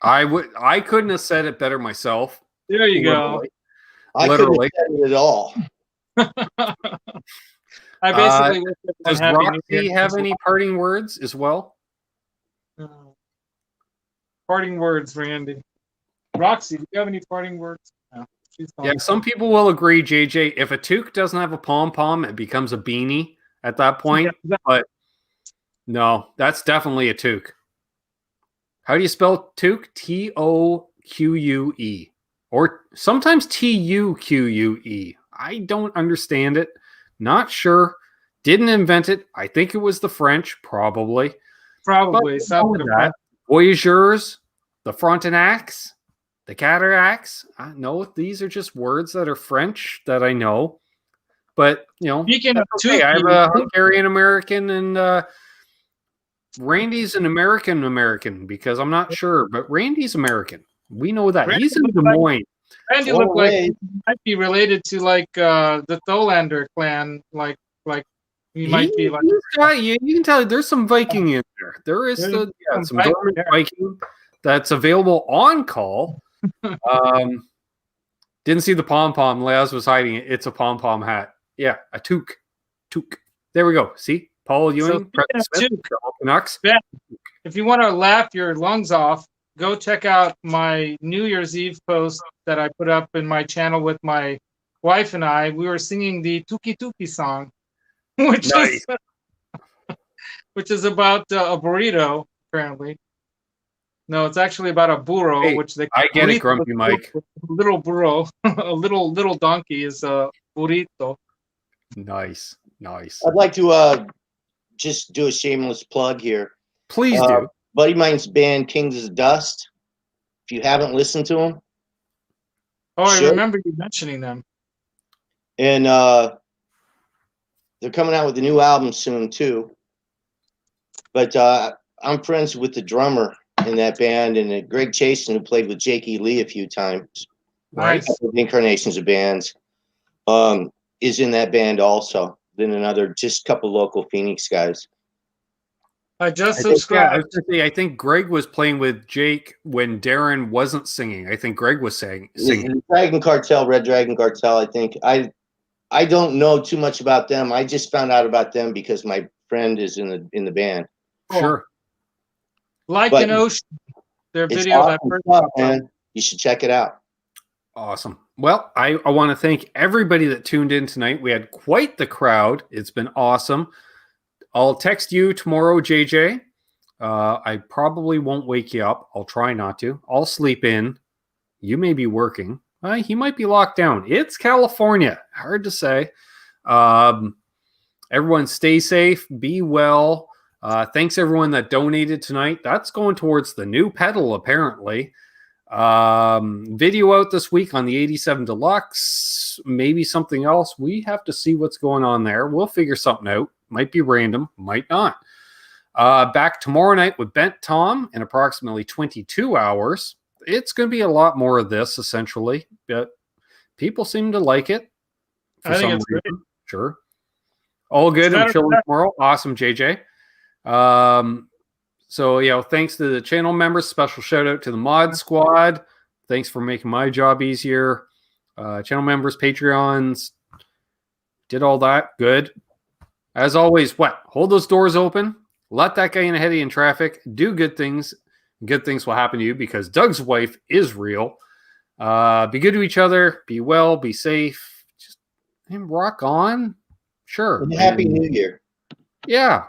I couldn't have said it better myself. There you go. I couldn't Literally. have said it at all. I basically wish everyone Does Happy New Roxy Year. have any parting words as well? Parting words, Randy. Roxy, do you have any parting words? No, she's gone. Yeah, some people will agree, JJ. If a toque doesn't have a pom-pom, it becomes a beanie at that point. Yeah, But no, that's definitely a toque. How do you spell toque? T-O-Q-U-E. Or sometimes T-U-Q-U-E. I don't understand it. Not sure. Didn't invent it. I think it was the French, probably. Probably. But Something know that. Voyageurs, the Frontenacs, the Cataracts. I know these are just words that are French that I know. But, Speaking of okay. toque, I have a Hungarian American, and Randy's an American because I'm not sure, but Randy's American. We know that. Randy He's in looks Des like- Moines. Randy looked like he might be related to the Tholander clan. Like he might be like. He's got, you can tell there's some Viking in there. There is There's some some Viking Vermin there. Viking that's available on call. Didn't see the pom-pom. Laz was hiding it. It's a pom-pom hat. Yeah, a toque. Toque. There we go. See? Paul Ewing, speaking of Smith, toque, the Canucks. if you want to laugh your lungs off, go check out my New Year's Eve post that I put up in my channel with my wife and I. We were singing the Tuki Tuki song, which Nice. is about a burrito, apparently. No, it's actually about a burro, Hey, which they I get it, burrito Grumpy is Mike. a little burro, a little donkey is a burrito. Nice. I'd like to just do a shameless plug here. Please do. Buddy of mine's band Kings of Dust. If you haven't listened to them, Oh, I Sure. remember you mentioning them. and they're coming out with a new album soon too. But I'm friends with the drummer in that band, and Greg Chasen, who played with Jake E. Lee a few times, Right. Nice. with incarnations of bands, is in that band also. Then another, just a couple local Phoenix guys. I just I think, subscribed. I think Greg was playing with Jake when Darren wasn't singing. I think Greg was singing. Dragon Cartel, Red Dragon Cartel. I think I don't know too much about them. I just found out about them because my friend is in the band. Sure. Like But an Ocean, their It's video that awesome first stuff, popped up. man. You should check it out. Awesome. Well, I want to thank everybody that tuned in tonight. We had quite the crowd. It's been awesome. I'll text you tomorrow, JJ. I probably won't wake you up. I'll try not to. I'll sleep in. You may be working. He might be locked down. It's California. Hard to say. Everyone stay safe. Be well. Thanks everyone that donated tonight. That's going towards the new pedal, apparently. Video out this week on the 87 Deluxe. Maybe something else. We have to see what's going on there. We'll figure something out. Might be random, might not. Back tomorrow night with Bent Tom in approximately 22 hours. It's going to be a lot more of this, essentially. But people seem to like it. I think it's great. Sure. All good. It's I'm better chilling than tomorrow. Awesome, JJ. So, thanks to the channel members. Special shout out to the mod squad. Thanks for making my job easier. Channel members, Patreons, did all that. Good. As always, hold those doors open. Let that guy in ahead of you in traffic. Do good things. Good things will happen to you because Doug's wife is real. Be good to each other. Be well. Be safe. Just rock on. Sure. And Happy New Year. Yeah.